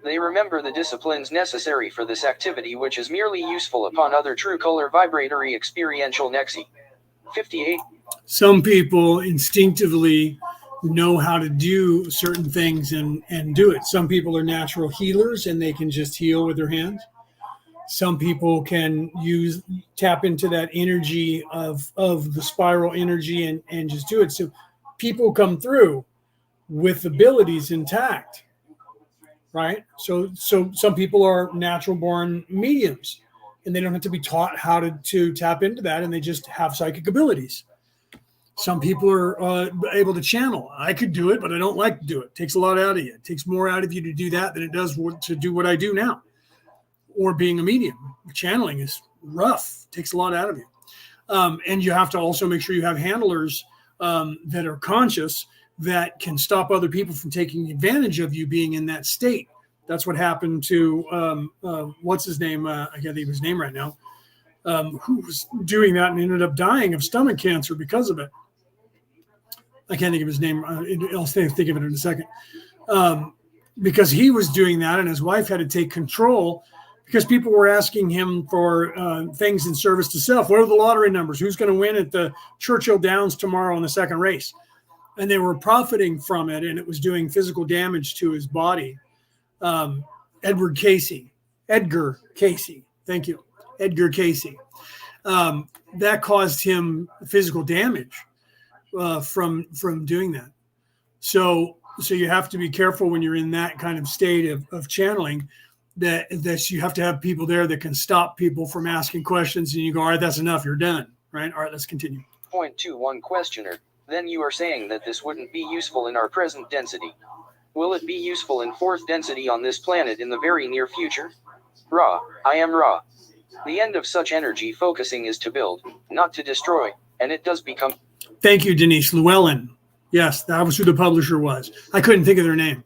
They remember the disciplines necessary for this activity, which is merely useful upon other true color vibratory experiential nexi. 58. Some people instinctively know how to do certain things and do it. Some people are natural healers and they can just heal with their hands. Some people can tap into that energy of the spiral energy and just do it. So people come through with abilities intact, right? So some people are natural born mediums and they don't have to be taught how to tap into that, and they just have psychic abilities. Some people are able to channel. I could do it, but I don't like to do it. It takes a lot out of you. It takes more out of you to do that than it does to do what I do now. Or being a medium. Channeling is rough. It takes a lot out of you. And you have to also make sure you have handlers that are conscious, that can stop other people from taking advantage of you being in that state. That's what happened to, what's his name? I can't think of his name right now. Who was doing that and ended up dying of stomach cancer because of it. I can't think of his name. I'll think of it in a second. Because he was doing that and his wife had to take control because people were asking him for things in service to self. What are the lottery numbers? Who's going to win at the Churchill Downs tomorrow in the second race? And they were profiting from it, and it was doing physical damage to his body. Edgar Casey. Thank you. Edgar Casey. That caused him physical damage from doing that. So you have to be careful when you're in that kind of state of channeling, that you have to have people there that can stop people from asking questions, and you go, all right, that's enough, you're done, right? All right, let's continue. 0.21 Questioner: then you are saying that this wouldn't be useful in our present density. Will it be useful in fourth density on this planet in the very near future? Ra, I am Ra. The end of such energy focusing is to build, not to destroy, and it does become... Thank you, Denise. Llewellyn. Yes, that was who the publisher was. I couldn't think of their name.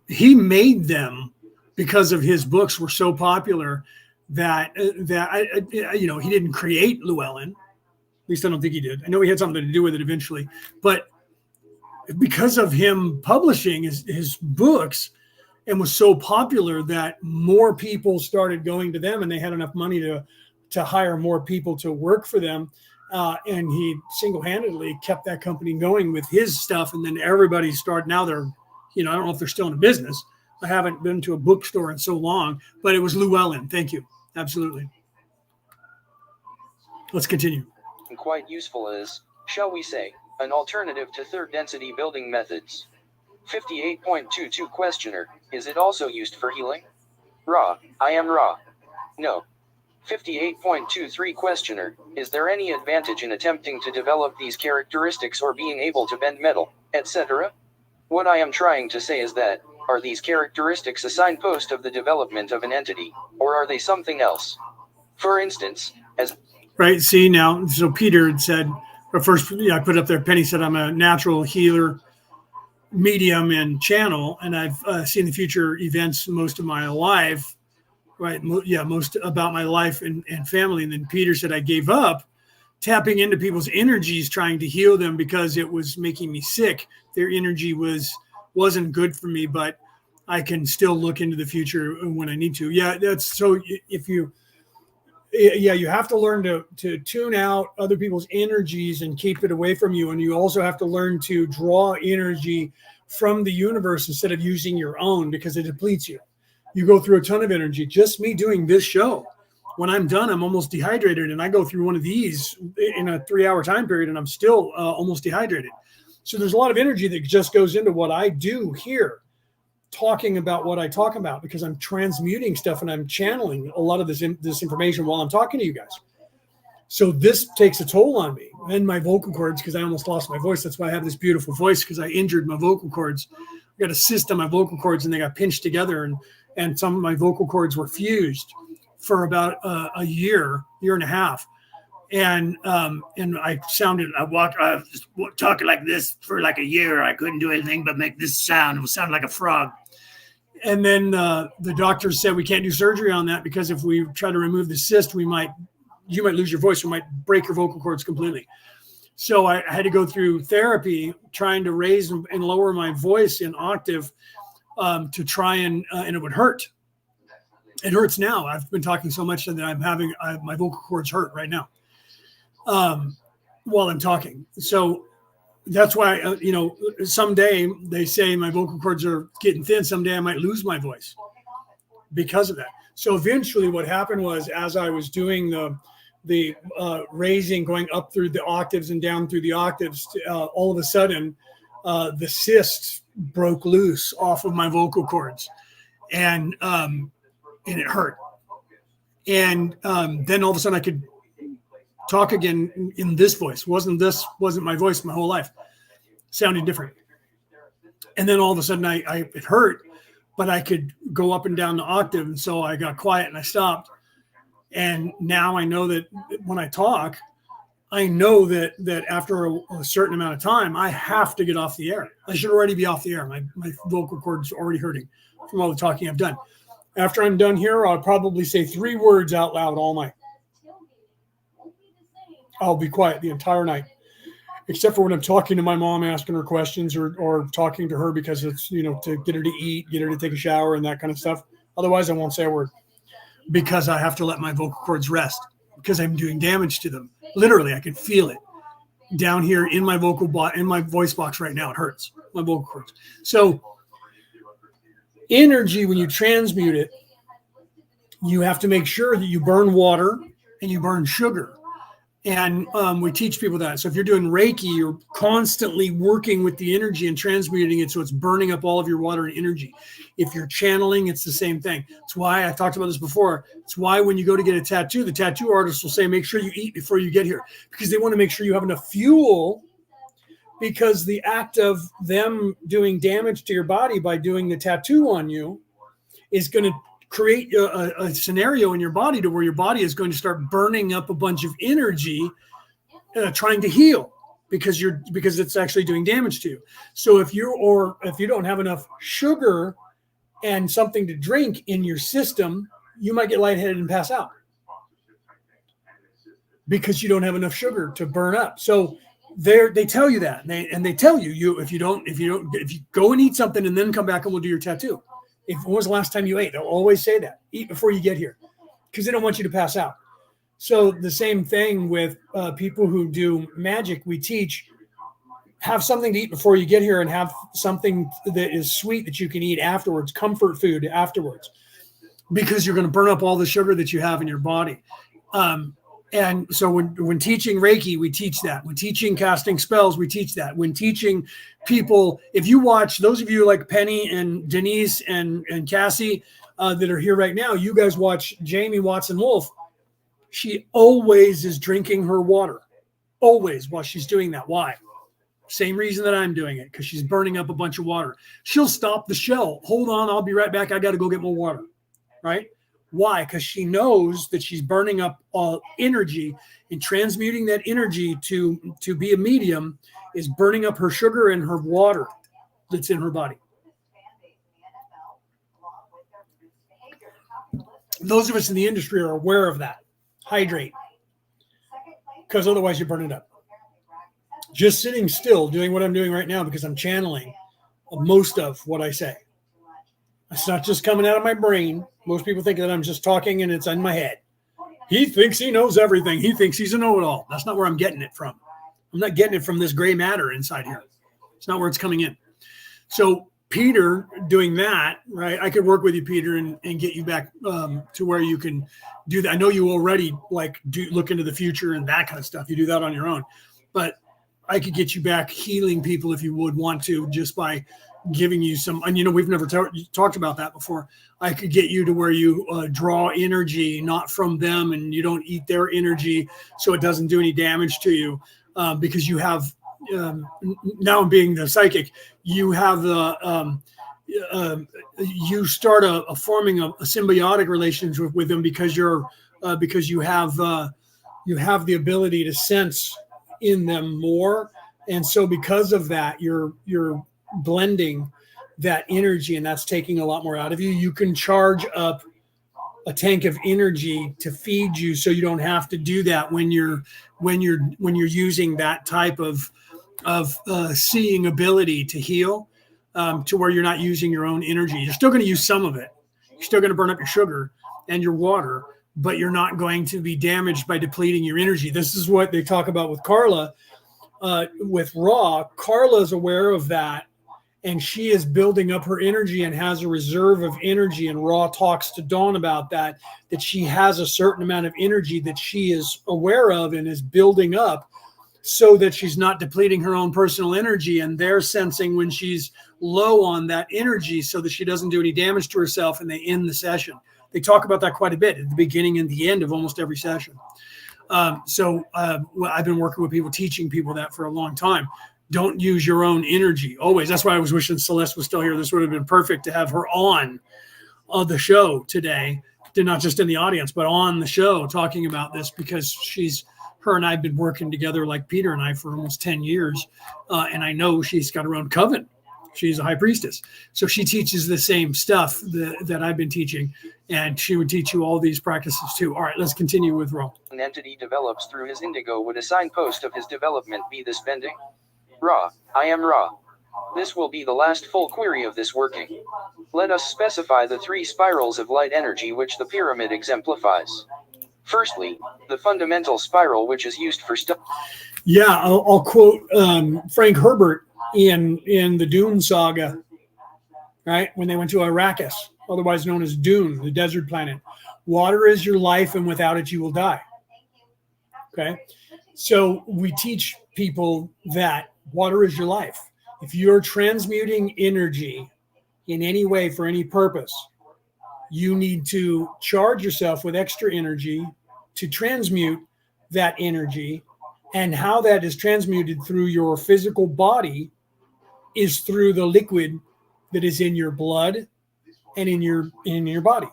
He made them because of his books were so popular that he didn't create Llewellyn. At least I don't think he did. I know he had something to do with it eventually, but because of him publishing his books, and was so popular that more people started going to them, and they had enough money to hire more people to work for them. And he single-handedly kept that company going with his stuff. And then everybody started, now they're, I don't know if they're still in a business. I haven't been to a bookstore in so long, but it was Llewellyn. Thank you. Absolutely. Let's continue. Quite useful as, shall we say, an alternative to third density building methods. 58.22 Questioner: is it also used for healing? Ra, I am Ra. No. 58.23 Questioner: is there any advantage in attempting to develop these characteristics or being able to bend metal, etc.? What I am trying to say is that, are these characteristics a signpost of the development of an entity, or are they something else? For instance, as... Right, see now, so Peter had said, or first, I put up there, Penny said, I'm a natural healer, medium, and channel, and I've seen the future events most of my life, right? Most about my life and family. And then Peter said, I gave up tapping into people's energies, trying to heal them because it was making me sick. Their energy wasn't good for me, but I can still look into the future when I need to. Yeah, that's so. You have to learn to tune out other people's energies and keep it away from you. And you also have to learn to draw energy from the universe instead of using your own, because it depletes you. You go through a ton of energy. Just me doing this show, when I'm done, I'm almost dehydrated, and I go through one of these in a 3-hour time period and I'm still almost dehydrated. So there's a lot of energy that just goes into what I do here, talking about what I talk about, because I'm transmuting stuff and I'm channeling a lot of this information while I'm talking to you guys. So this takes a toll on me and my vocal cords, because I almost lost my voice. That's why I have this beautiful voice, because I injured my vocal cords. I got a cyst on my vocal cords and they got pinched together, and some of my vocal cords were fused for about a year and a half. And I was just talking like this for like a year. I couldn't do anything but make this sound. It was sounding like a frog. And then the doctors said we can't do surgery on that because if we try to remove the cyst, you might lose your voice. You might break your vocal cords completely. So I had to go through therapy trying to raise and lower my voice in octave to try and it would hurt. It hurts now. I've been talking so much that my vocal cords hurt right now while I'm talking. So that's why, someday they say my vocal cords are getting thin. Someday I might lose my voice because of that. So eventually what happened was, as I was doing the raising, going up through the octaves and down through the octaves, all of a sudden the cyst broke loose off of my vocal cords, and it hurt. And then all of a sudden I could talk again in this voice. Wasn't my voice my whole life. Sounded different. And then all of a sudden it hurt, but I could go up and down the octave. And so I got quiet and I stopped. And now I know that when I talk, I know that after a certain amount of time, I have to get off the air. I should already be off the air. My vocal cords are already hurting from all the talking I've done. After I'm done here, I'll probably say 3 words out loud all night. I'll be quiet the entire night, except for when I'm talking to my mom, asking her questions or talking to her because it's, to get her to eat, get her to take a shower and that kind of stuff. Otherwise, I won't say a word because I have to let my vocal cords rest because I'm doing damage to them. Literally, I can feel it down here in my in my voice box right now. It hurts my vocal cords. So energy, when you transmute it, you have to make sure that you burn water and you burn sugar. And we teach people that. So if you're doing Reiki, you're constantly working with the energy and transmuting it so it's burning up all of your water and energy. If you're channeling, it's the same thing. It's why I talked about this before. It's why when you go to get a tattoo, the tattoo artist will say, make sure you eat before you get here, because they want to make sure you have enough fuel, because the act of them doing damage to your body by doing the tattoo on you is going to create a scenario in your body to where your body is going to start burning up a bunch of energy trying to heal because it's actually doing damage to you. So if you don't have enough sugar and something to drink in your system, you might get lightheaded and pass out because you don't have enough sugar to burn up. So they tell you that, and they tell you if you go and eat something and then come back and we'll do your tattoo. When was the last time you ate? They'll always say that. Eat before you get here because they don't want you to pass out. So the same thing with people who do magic. We teach, have something to eat before you get here and have something that is sweet that you can eat afterwards, comfort food afterwards, because you're going to burn up all the sugar that you have in your body. And so when teaching Reiki, we teach that. When teaching casting spells, we teach that. When teaching people, if you watch, those of you like Penny and Denise and Cassie that are here right now, you guys watch Jamie Watson Wolf. She always is drinking her water, always while she's doing that. Why? Same reason that I'm doing it, because she's burning up a bunch of water. She'll stop the show. Hold on, I'll be right back. I got to go get more water, right? Why? Because she knows that she's burning up energy, and transmuting that energy to be a medium is burning up her sugar and her water that's in her body. Those of us in the industry are aware of that. Hydrate, because otherwise you burn it up. Just sitting still, doing what I'm doing right now, because I'm channeling most of what I say. It's not just coming out of my brain. Most people think that I'm just talking and it's in my head. He thinks he knows everything. He thinks he's a know-it-all. That's not where I'm getting it from. I'm not getting it from this gray matter inside here. It's not where it's coming in. So Peter doing that, right? I could work with you, Peter, and get you back to where you can do that. I know you already look into the future and that kind of stuff. You do that on your own. But I could get you back healing people if you would want to, just by giving you some, and we've never talked about that before. I could get you to where you draw energy, not from them, and you don't eat their energy, so it doesn't do any damage to you, because you have, now being the psychic, you have the, you start forming a symbiotic relationship with them because you have you have the ability to sense in them more. And so because of that, you're blending that energy, and that's taking a lot more out of you. You can charge up a tank of energy to feed you, so you don't have to do that when you're using that type of seeing ability to heal, to where you're not using your own energy. You're still going to use some of it. You're still going to burn up your sugar and your water, but you're not going to be damaged by depleting your energy. This is what they talk about with Carla, with Ra. Carla is aware of that, and she is building up her energy and has a reserve of energy. And Ra talks to Dawn about that she has a certain amount of energy that she is aware of and is building up, so that she's not depleting her own personal energy. And they're sensing when she's low on that energy, so that she doesn't do any damage to herself, and they end the session. They talk about that quite a bit at the beginning and the end of almost every session. So I've been working with people, teaching people that for a long time. Don't use your own energy always. That's why I was wishing Celeste was still here. This would have been perfect to have her on the show today, not just in the audience, but on the show talking about this, because her and I have been working together, like Peter and I, for almost 10 years. And I know she's got her own coven. She's a high priestess. So she teaches the same stuff that I've been teaching, and she would teach you all these practices too. All right, let's continue with Ra. An entity develops through his indigo. Would a signpost of his development be this bending? Ra, I am Ra. This will be the last full query of this working. Let us specify the 3 spirals of light energy which the pyramid exemplifies. Firstly, the fundamental spiral, which is used for Yeah, I'll quote Frank Herbert in the Dune saga, right? When they went to Arrakis, otherwise known as Dune, the desert planet. Water is your life, and without it, you will die. Okay? So we teach people that water is your life. If you're transmuting energy in any way for any purpose, you need to charge yourself with extra energy to transmute that energy. And how that is transmuted through your physical body is through the liquid that is in your blood and in your body.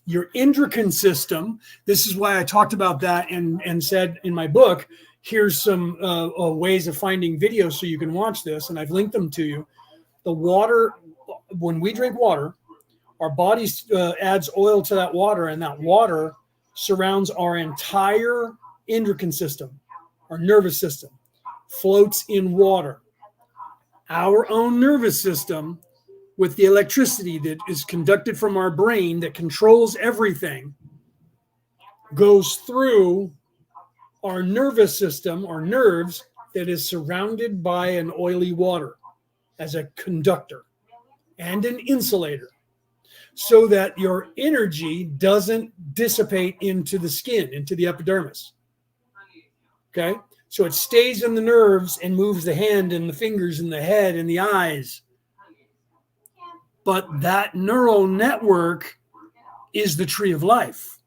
Your endocrine system, this is why I talked about that and said in my book, here's some ways of finding videos so you can watch this, and I've linked them to you. The water, when we drink water, our body adds oil to that water, and that water surrounds our entire endocrine system. Our nervous system floats in water. Our own nervous system, with the electricity that is conducted from our brain that controls everything, goes through our nervous system, our nerves, that is surrounded by an oily water as a conductor and an insulator, so that your energy doesn't dissipate into the skin, into the epidermis. Okay? So it stays in the nerves and moves the hand and the fingers and the head and the eyes. But that neural network is the tree of life.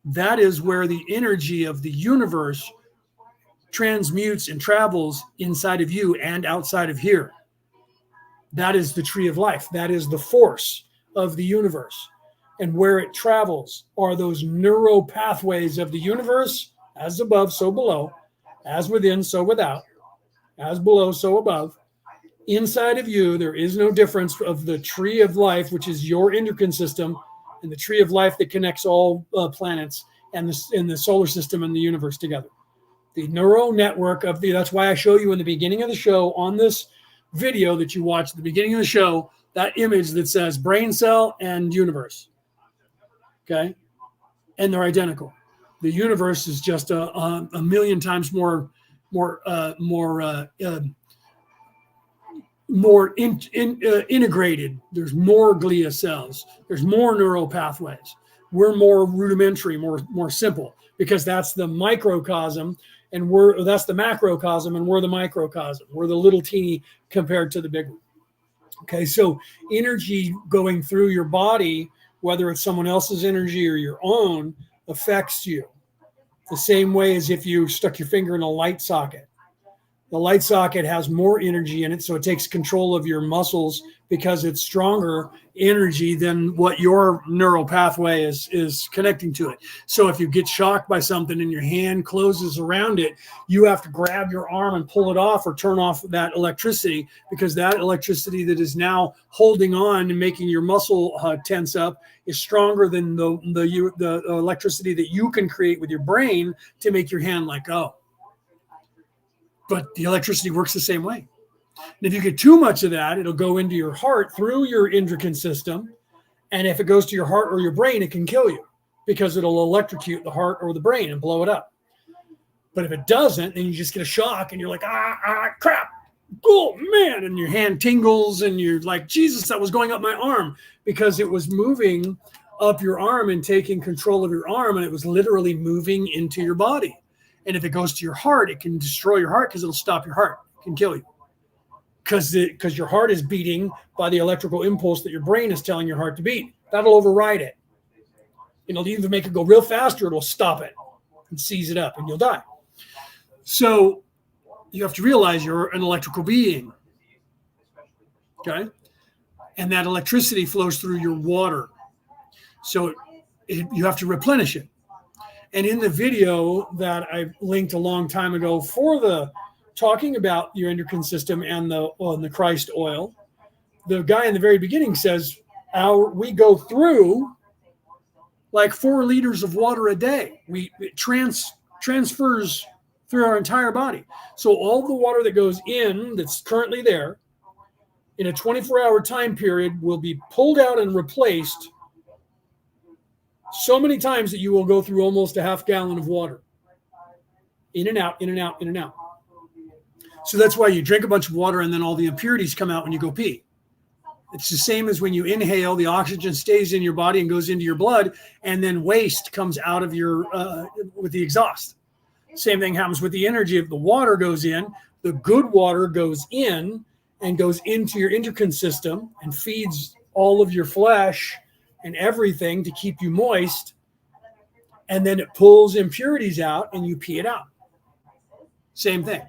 That is where the energy of the universe transmutes and travels inside of you and outside of here. That is the tree of life. That is the force of the universe. And where it travels are those neural pathways of the universe, as above, so below, as within, so without, as below, so above. Inside of you, there is no difference of the tree of life, which is your endocrine system, and the tree of life that connects all planets and the solar system and the universe together. The neural network of that's why I show you in the beginning of the show on this video that you watch at the beginning of the show, that image that says brain cell and universe. Okay? And they're identical. The universe is just a million times more integrated. There's more glia cells. There's more neural pathways. We're more rudimentary, more simple, because that's the microcosm, and that's the macrocosm, and we're the microcosm. We're the little teeny compared to the big one. Okay, so energy going through your body, whether it's someone else's energy or your own, affects you the same way as if you stuck your finger in a light socket. The light socket has more energy in it, so it takes control of your muscles because it's stronger energy than what your neural pathway is connecting to it. So if you get shocked by something and your hand closes around it, you have to grab your arm and pull it off or turn off that electricity, because that electricity that is now holding on and making your muscle tense up is stronger than the electricity that you can create with your brain to make your hand let go. But the electricity works the same way. And if you get too much of that, it'll go into your heart through your endocrine system. And if it goes to your heart or your brain, it can kill you because it'll electrocute the heart or the brain and blow it up. But if it doesn't, then you just get a shock and you're like, crap. Oh, man. And your hand tingles and you're like, Jesus, that was going up my arm, because it was moving up your arm and taking control of your arm. And it was literally moving into your body. And if it goes to your heart, it can destroy your heart because it'll stop your heart. It can kill you. Because your heart is beating by the electrical impulse that your brain is telling your heart to beat. That'll override it. It'll either make it go real fast or it'll stop it and seize it up and you'll die. So you have to realize you're an electrical being. Okay? And that electricity flows through your water. So you have to replenish it. And in the video that I linked a long time ago for the talking about your endocrine system and the Christ oil, the guy in the very beginning says, we go through like 4 liters of water a day. It transfers through our entire body. So all the water that goes in that's currently there in a 24-hour time period will be pulled out and replaced so many times that you will go through almost a half gallon of water. In and out, in and out, in and out. So that's why you drink a bunch of water and then all the impurities come out when you go pee. It's the same as when you inhale, the oxygen stays in your body and goes into your blood, and then waste comes out of your, with the exhaust. Same thing happens with the energy. If the water goes in, the good water goes in and goes into your endocrine system and feeds all of your flesh and everything to keep you moist. And then it pulls impurities out and you pee it out. Same thing.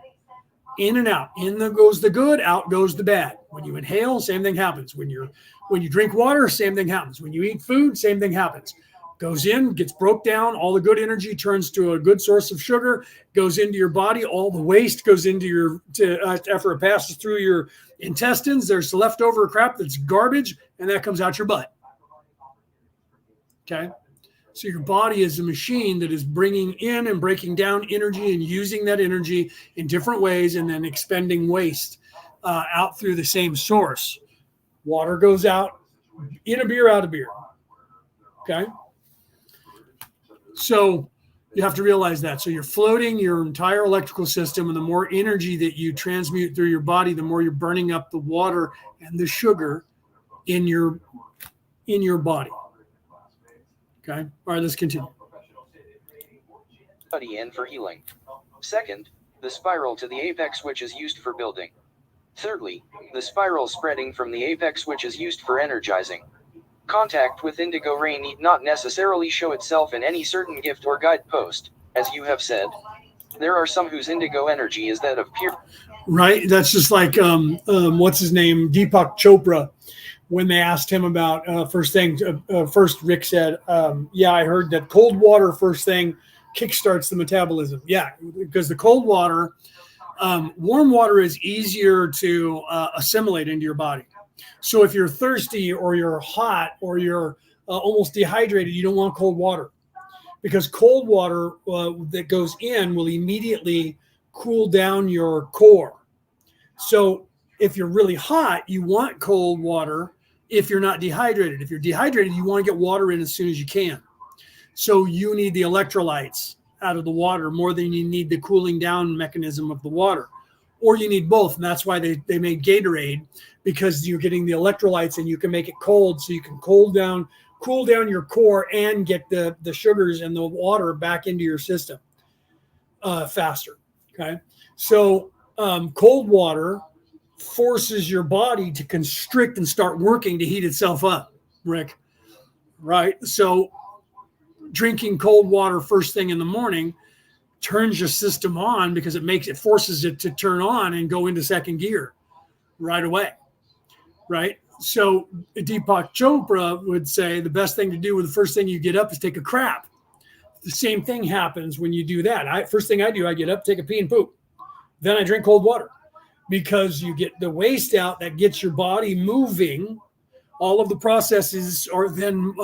In and out. In goes the good, out goes the bad. When you inhale, same thing happens. When you drink water, same thing happens. When you eat food, same thing happens. Goes in, gets broke down, all the good energy turns to a good source of sugar, goes into your body, all the waste goes into after it passes through your intestines, there's leftover crap that's garbage, and that comes out your butt. Okay? So your body is a machine that is bringing in and breaking down energy and using that energy in different ways and then expending waste out through the same source. Water goes out in a beer, out of beer. Okay? So you have to realize that. So you're floating your entire electrical system, and the more energy that you transmute through your body, the more you're burning up the water and the sugar in your body. Okay. All right, let's continue. Study and for healing. Second, the spiral to the apex, which is used for building. Thirdly, the spiral spreading from the apex, which is used for energizing. Contact with indigo ray need not necessarily show itself in any certain gift or guidepost. As you have said, there are some whose indigo energy is that of pure. Right. That's just like, what's his name? Deepak Chopra. When they asked him about first Rick said, yeah, I heard that cold water first thing kickstarts the metabolism. Yeah, because the cold water, warm water is easier to assimilate into your body. So if you're thirsty or you're hot or you're almost dehydrated, you don't want cold water, because cold water that goes in will immediately cool down your core. So if you're really hot, you want cold water. If you're not dehydrated, if you're dehydrated, you want to get water in as soon as you can. So you need the electrolytes out of the water more than you need the cooling down mechanism of the water, or you need both. And that's why they made Gatorade, because you're getting the electrolytes and you can make it cold, so you can cool down your core and get the sugars and the water back into your system faster. Okay. So cold water forces your body to constrict and start working to heat itself up, Rick. Right? So drinking cold water first thing in the morning turns your system on because it forces it to turn on and go into second gear right away, right? So Deepak Chopra would say the best thing to do with the first thing you get up is take a crap. The same thing happens when you do that. First thing I do, I get up, take a pee and poop. Then I drink cold water because you get the waste out that gets your body moving. All of the processes are then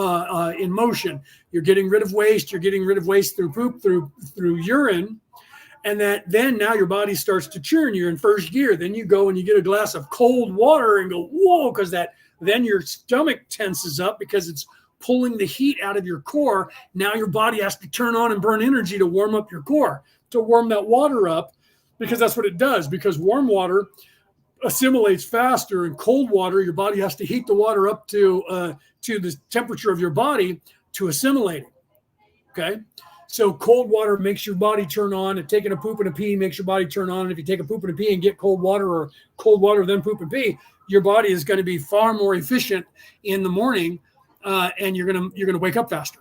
in motion. You're getting rid of waste. You're getting rid of waste through poop, through urine. And then now your body starts to churn. You're in first gear. Then you go and you get a glass of cold water and go, whoa, because then your stomach tenses up because it's pulling the heat out of your core. Now your body has to turn on and burn energy to warm up your core, to warm that water up, because that's what it does. Because warm water assimilates faster, and cold water, your body has to heat the water up to the temperature of your body to assimilate it. Okay. So cold water makes your body turn on, and taking a poop and a pee makes your body turn on. And if you take a poop and a pee and get cold water, or cold water then poop and pee, your body is going to be far more efficient in the morning, and you're gonna wake up faster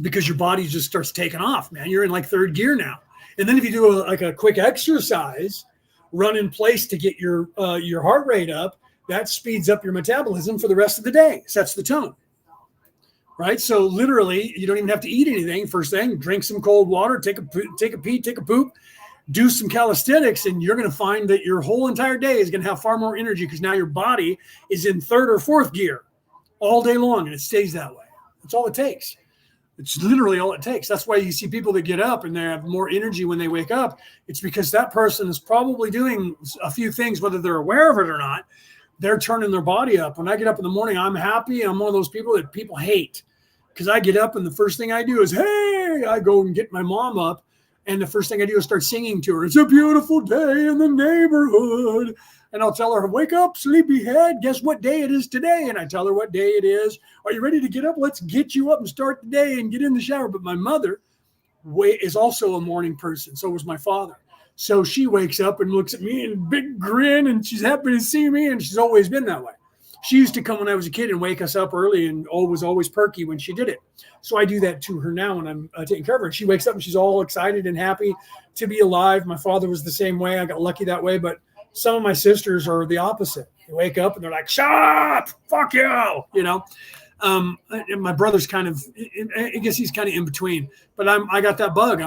because your body just starts taking off, man. You're in like third gear now. And then if you do a quick exercise, run in place to get your heart rate up, that speeds up your metabolism for the rest of the day, sets the tone. Right? So literally, you don't even have to eat anything. First thing, drink some cold water, take a pee, take a poop, do some calisthenics, and you're going to find that your whole entire day is going to have far more energy because now your body is in third or fourth gear all day long, and it stays that way. That's all it takes. It's literally all it takes. That's why you see people that get up and they have more energy when they wake up. It's because that person is probably doing a few things, whether they're aware of it or not. They're turning their body up. When I get up in the morning, I'm happy. I'm one of those people that people hate. Because I get up and the first thing I do is, hey, I go and get my mom up. And the first thing I do is start singing to her. It's a beautiful day in the neighborhood. And I'll tell her, wake up, sleepyhead. Guess what day it is today? And I tell her what day it is. Are you ready to get up? Let's get you up and start the day and get in the shower. But my mother is also a morning person. So was my father. So she wakes up and looks at me and a big grin, and she's happy to see me. And she's always been that way. She used to come when I was a kid and wake us up early, and was always perky when she did it. So I do that to her now when I'm taking care of her. She wakes up and she's all excited and happy to be alive. My father was the same way. I got lucky that way. But some of my sisters are the opposite. They wake up and they're like, shut up, fuck you, you know. And my brother's kind of, I guess he's kind of in between. But I got that bug.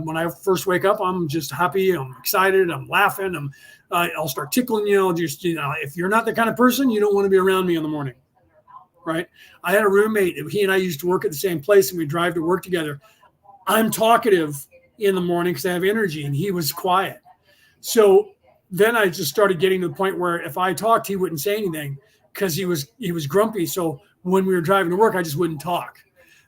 When I first wake up, I'm just happy. I'm excited. I'm laughing. I'll start tickling you. If you're not the kind of person, you don't want to be around me in the morning, right? I had a roommate. He and I used to work at the same place, and we drive to work together. I'm talkative in the morning because I have energy, and he was quiet. So then I just started getting to the point where if I talked, he wouldn't say anything because he was grumpy. So when we were driving to work, I just wouldn't talk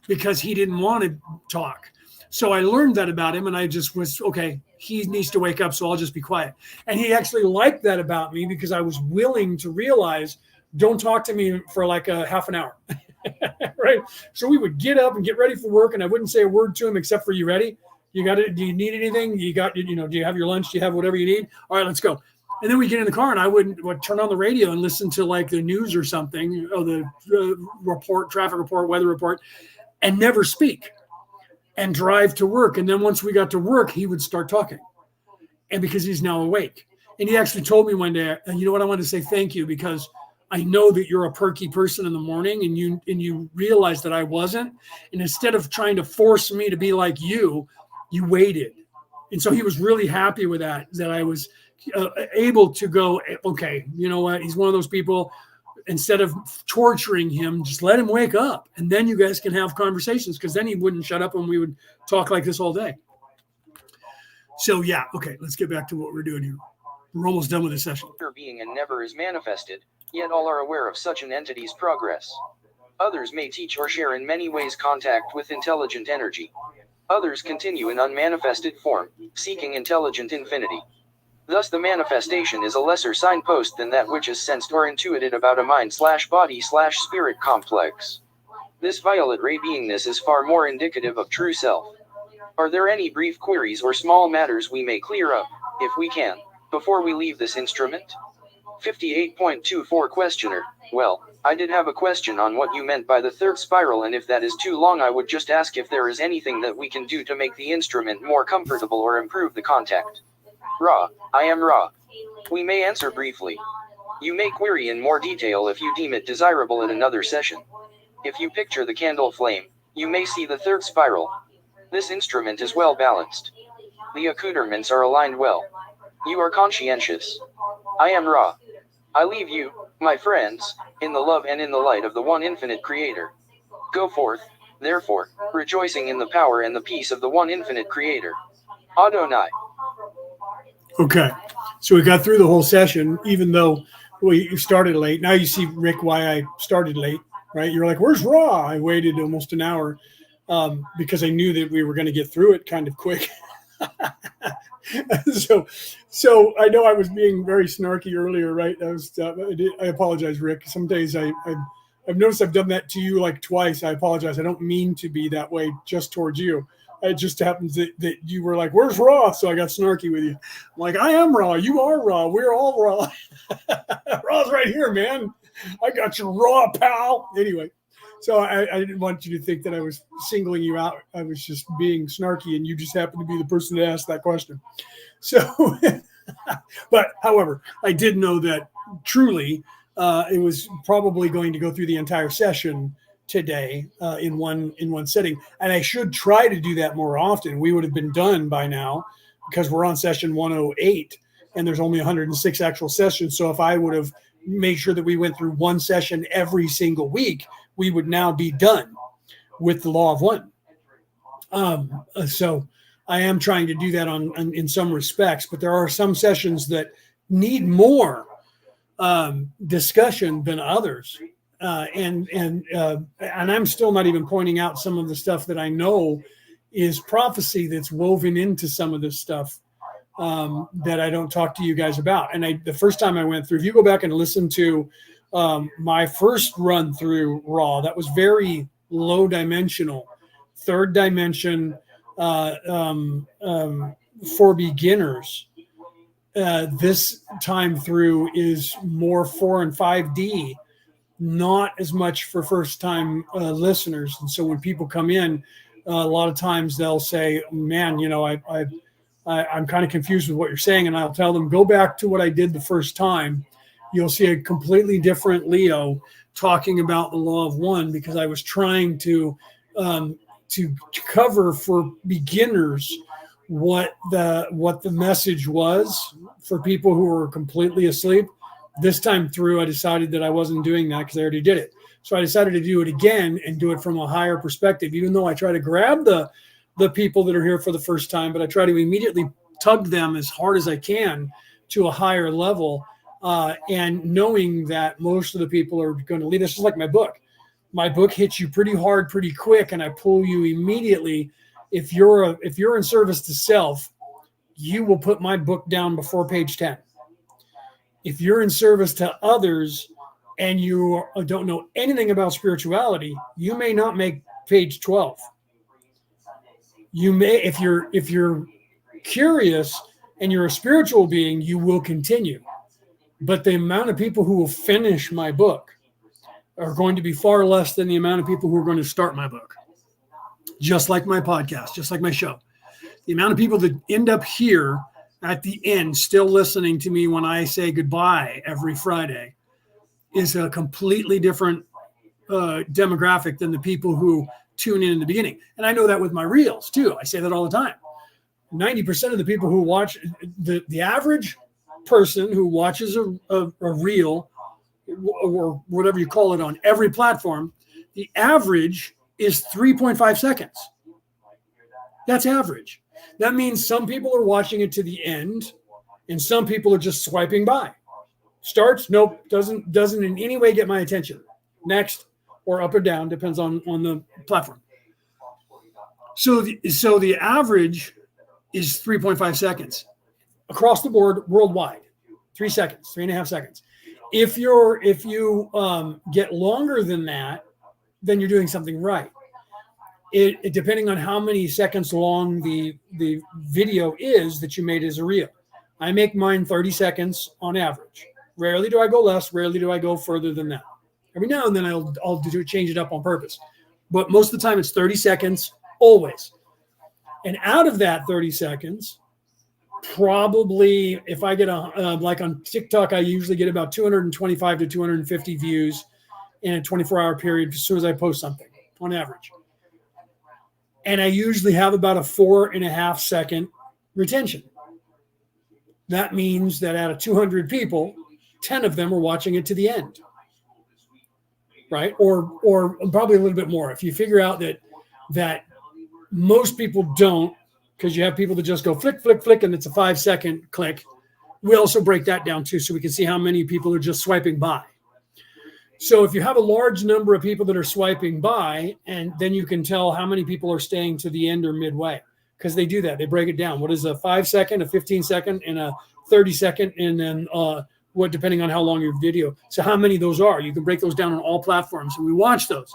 because he didn't want to talk. So I learned that about him, and I just was, okay, he needs to wake up, so I'll just be quiet. And he actually liked that about me because I was willing to realize, don't talk to me for like a half an hour, right? So we would get up and get ready for work, and I wouldn't say a word to him except for, you ready? You got it? Do you need anything? Do you have your lunch? Do you have whatever you need? All right, let's go. And then we get in the car, and I would turn on the radio and listen to like the news or something, or the report, traffic report, weather report, and never speak. And drive to work. And then once we got to work, he would start talking. And because he's now awake. And he actually told me one day, and you know what, I wanted to say thank you because I know that you're a perky person in the morning, and you realized that I wasn't. And instead of trying to force me to be like you waited. And so he was really happy with that I was able to go, okay, you know what? He's one of those people. Instead of torturing him, just let him wake up. And then you guys can have conversations, because then he wouldn't shut up and we would talk like this all day. So, yeah, okay, let's get back to what we're doing here. We're almost done with this session. Being and never is manifested, yet all are aware of such an entity's progress. Others may teach or share in many ways contact with intelligent energy. Others continue in unmanifested form, seeking intelligent infinity. Thus the manifestation is a lesser signpost than that which is sensed or intuited about a mind/body/spirit complex. This violet ray beingness is far more indicative of true self. Are there any brief queries or small matters we may clear up, if we can, before we leave this instrument? 58.24 Questioner. Well, I did have a question on what you meant by the third spiral, and if that is too long, I would just ask if there is anything that we can do to make the instrument more comfortable or improve the contact. Ra, I am Ra. We may answer briefly. You may query in more detail if you deem it desirable in another session. If you picture the candle flame, you may see the third spiral. This instrument is well balanced. The accoutrements are aligned well. You are conscientious. I am Ra. I leave you, my friends, in the love and in the light of the one infinite Creator. Go forth, therefore, rejoicing in the power and the peace of the one infinite Creator. Adonai. Okay, so we got through the whole session, even though we started late. Now you see, Rick, why I started late, right? You're like, where's Ra? I waited almost an hour because I knew that we were going to get through it kind of quick. So I know I was being very snarky earlier, right? I apologize, Rick. Some days I've noticed I've done that to you like twice. I apologize. I don't mean to be that way just towards you. It just happens that you were like, where's Ra? So I got snarky with you. I'm like, I am Ra. You are Ra. We're all Ra. Ra's right here, man. I got your Ra, pal. Anyway, so I didn't want you to think that I was singling you out. I was just being snarky, and you just happened to be the person that asked that question. So, but however, I did know that truly it was probably going to go through the entire session today in one sitting, and I should try to do that more often. We would have been done by now because we're on session 108 and there's only 106 actual sessions. So if I would have made sure that we went through one session every single week, we would now be done with the law of one. So I am trying to do that in some respects, but there are some sessions need more discussion than others. And I'm still not even pointing out some of the stuff that I know is prophecy that's woven into some of this stuff that I don't talk to you guys about. And the first time I went through, if you go back and listen to my first run through Raw, that was very low dimensional, third dimension for beginners. This time through is more 4 and 5D. Not as much for first-time listeners. And so when people come in, a lot of times they'll say, man, I'm kind of confused with what you're saying. And I'll tell them, go back to what I did the first time. You'll see a completely different Leo talking about the law of one, because I was trying to cover for beginners what the message was for people who were completely asleep. This time through, I decided that I wasn't doing that because I already did it. So I decided to do it again and do it from a higher perspective, even though I try to grab the people that are here for the first time, but I try to immediately tug them as hard as I can to a higher level, and knowing that most of the people are going to leave. This is like my book. My book hits you pretty hard, pretty quick, and I pull you immediately. If you're in service to self, you will put my book down before page 10. If you're in service to others and you don't know anything about spirituality, you may not make page 12. You may, if you're curious and you're a spiritual being, you will continue. But the amount of people who will finish my book are going to be far less than the amount of people who are going to start my book. Just like my podcast, just like my show. The amount of people that end up here at the end, still listening to me when I say goodbye every Friday, is a completely different demographic than the people who tune in the beginning. And I know that with my reels too. I say that all the time. 90% of the people who watch, the average person who watches a reel or whatever you call it on every platform, the average is 3.5 seconds. That's average. That means some people are watching it to the end and some people are just swiping by. Starts, nope, doesn't in any way get my attention. Next, or up or down, depends on the platform. So the average is 3.5 seconds across the board worldwide. 3 seconds, 3.5 seconds. If you get longer than that, then you're doing something right. It depending on how many seconds long the video is that you made as a reel. I make mine 30 seconds on average. Rarely do I go less. Rarely do I go further than that. Every now and then I'll change it up on purpose. But most of the time it's 30 seconds, always. And out of that 30 seconds, probably if I get like on TikTok, I usually get about 225 to 250 views in a 24-hour period as soon as I post something on average. And I usually have about a 4.5 second retention. That means that out of 200 people, 10 of them are watching it to the end, right? Or probably a little bit more. If you figure out that most people don't, because you have people that just go flick, flick, flick, and it's a 5-second click. We also break that down too, so we can see how many people are just swiping by. So if you have a large number of people that are swiping by, and then you can tell how many people are staying to the end or midway, because they do that. They break it down. What is a 5-second, a 15-second, and a 30-second, and then what, depending on how long your video. So how many of those are? You can break those down on all platforms, and we watch those.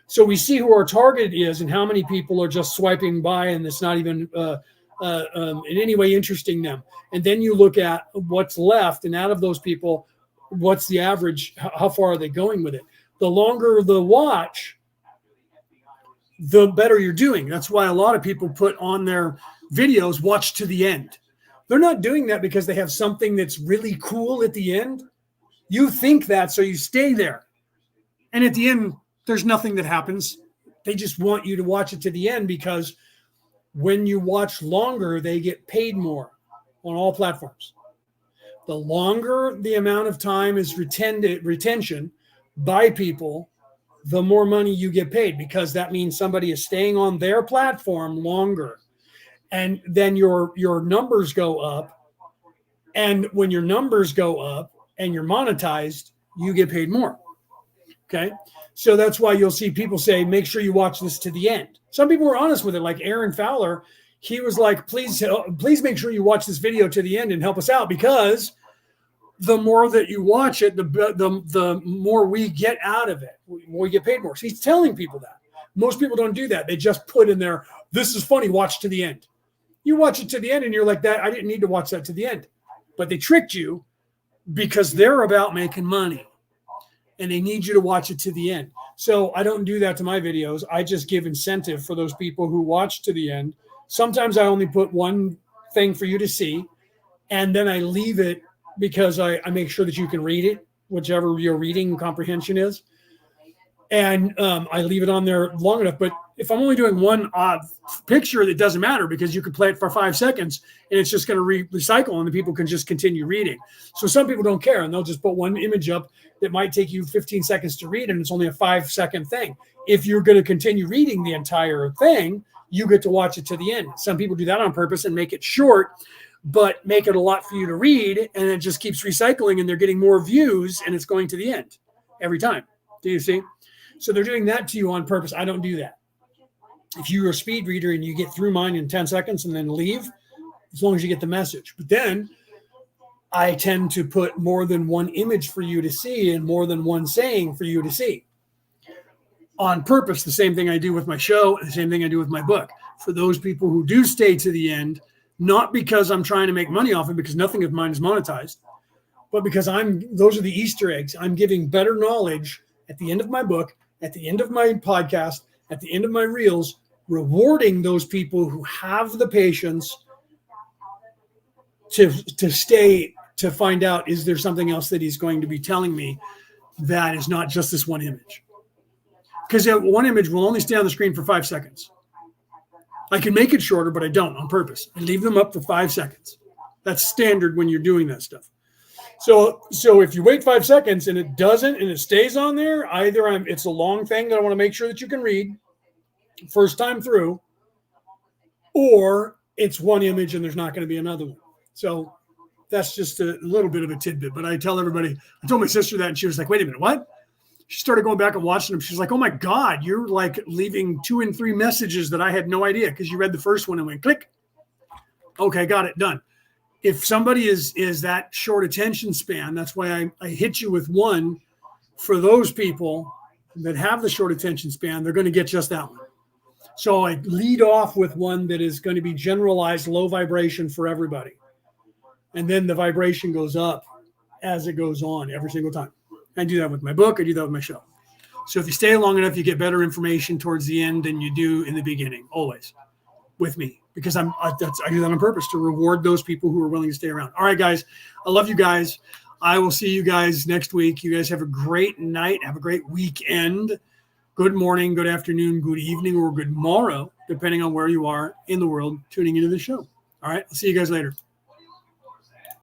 So we see who our target is and how many people are just swiping by, and it's not even in any way interesting them. And then you look at what's left, and out of those people, what's the average? How far are they going with it? The longer the watch, the better you're doing. That's why a lot of people put on their videos, watch to the end. They're not doing that because they have something that's really cool at the end. You think that, so you stay there. And at the end, there's nothing that happens. They just want you to watch it to the end, because when you watch longer, they get paid more on all platforms. The longer the amount of time is retention by people, the more money you get paid, because that means somebody is staying on their platform longer. And then your numbers go up. And when your numbers go up and you're monetized, you get paid more. Okay. So that's why you'll see people say, make sure you watch this to the end. Some people were honest with it, like Aaron Fowler. He was like, please make sure you watch this video to the end and help us out, because the more that you watch it, the more we get out of it. We get paid more. So he's telling people that. Most people don't do that. They just put in there, this is funny, watch to the end. You watch it to the end and you're like, that I didn't need to watch that to the end. But they tricked you, because they're about making money and they need you to watch it to the end. So I don't do that to my videos. I just give incentive for those people who watch to the end. Sometimes I only put one thing for you to see, and then I leave it because I make sure that you can read it, whichever your reading comprehension is. And I leave it on there long enough. But if I'm only doing one picture, it doesn't matter, because you can play it for 5 seconds and it's just going to recycle, and the people can just continue reading. So some people don't care, and they'll just put one image up that might take you 15 seconds to read, and it's only a 5-second thing. If you're going to continue reading the entire thing, you get to watch it to the end. Some people do that on purpose and make it short, but make it a lot for you to read, and it just keeps recycling, and they're getting more views, and it's going to the end every time. Do you see? So they're doing that to you on purpose. I don't do that. If you're a speed reader and you get through mine in 10 seconds and then leave, as long as you get the message. But then I tend to put more than one image for you to see and more than one saying for you to see. On purpose, the same thing I do with my show, the same thing I do with my book. For those people who do stay to the end, not because I'm trying to make money off it, because nothing of mine is monetized, but because those are the Easter eggs. I'm giving better knowledge at the end of my book, at the end of my podcast, at the end of my reels, rewarding those people who have the patience to stay, to find out, is there something else that he's going to be telling me that is not just this one image? Because one image will only stay on the screen for 5 seconds. I can make it shorter, but I don't on purpose. I leave them up for 5 seconds. That's standard when you're doing that stuff. So if you wait 5 seconds and it doesn't, and it stays on there, either it's a long thing that I want to make sure that you can read first time through, or it's one image and there's not going to be another one. So that's just a little bit of a tidbit. But I tell everybody, I told my sister that, and she was like, wait a minute, what? She started going back and watching them. She's like, oh my God, you're like leaving 2 and 3 messages that I had no idea, because you read the first one and went click. Okay, got it, done. If somebody is that short attention span, that's why I hit you with one. For those people that have the short attention span, they're going to get just that one. So I lead off with one that is going to be generalized low vibration for everybody. And then the vibration goes up as it goes on every single time. I do that with my book. I do that with my show. So if you stay long enough, you get better information towards the end than you do in the beginning, always with me, because I do that on purpose to reward those people who are willing to stay around. All right, guys, I love you guys. I will see you guys next week. You guys have a great night. Have a great weekend. Good morning, good afternoon, good evening, or good morrow, depending on where you are in the world tuning into the show. All right, I'll see you guys later.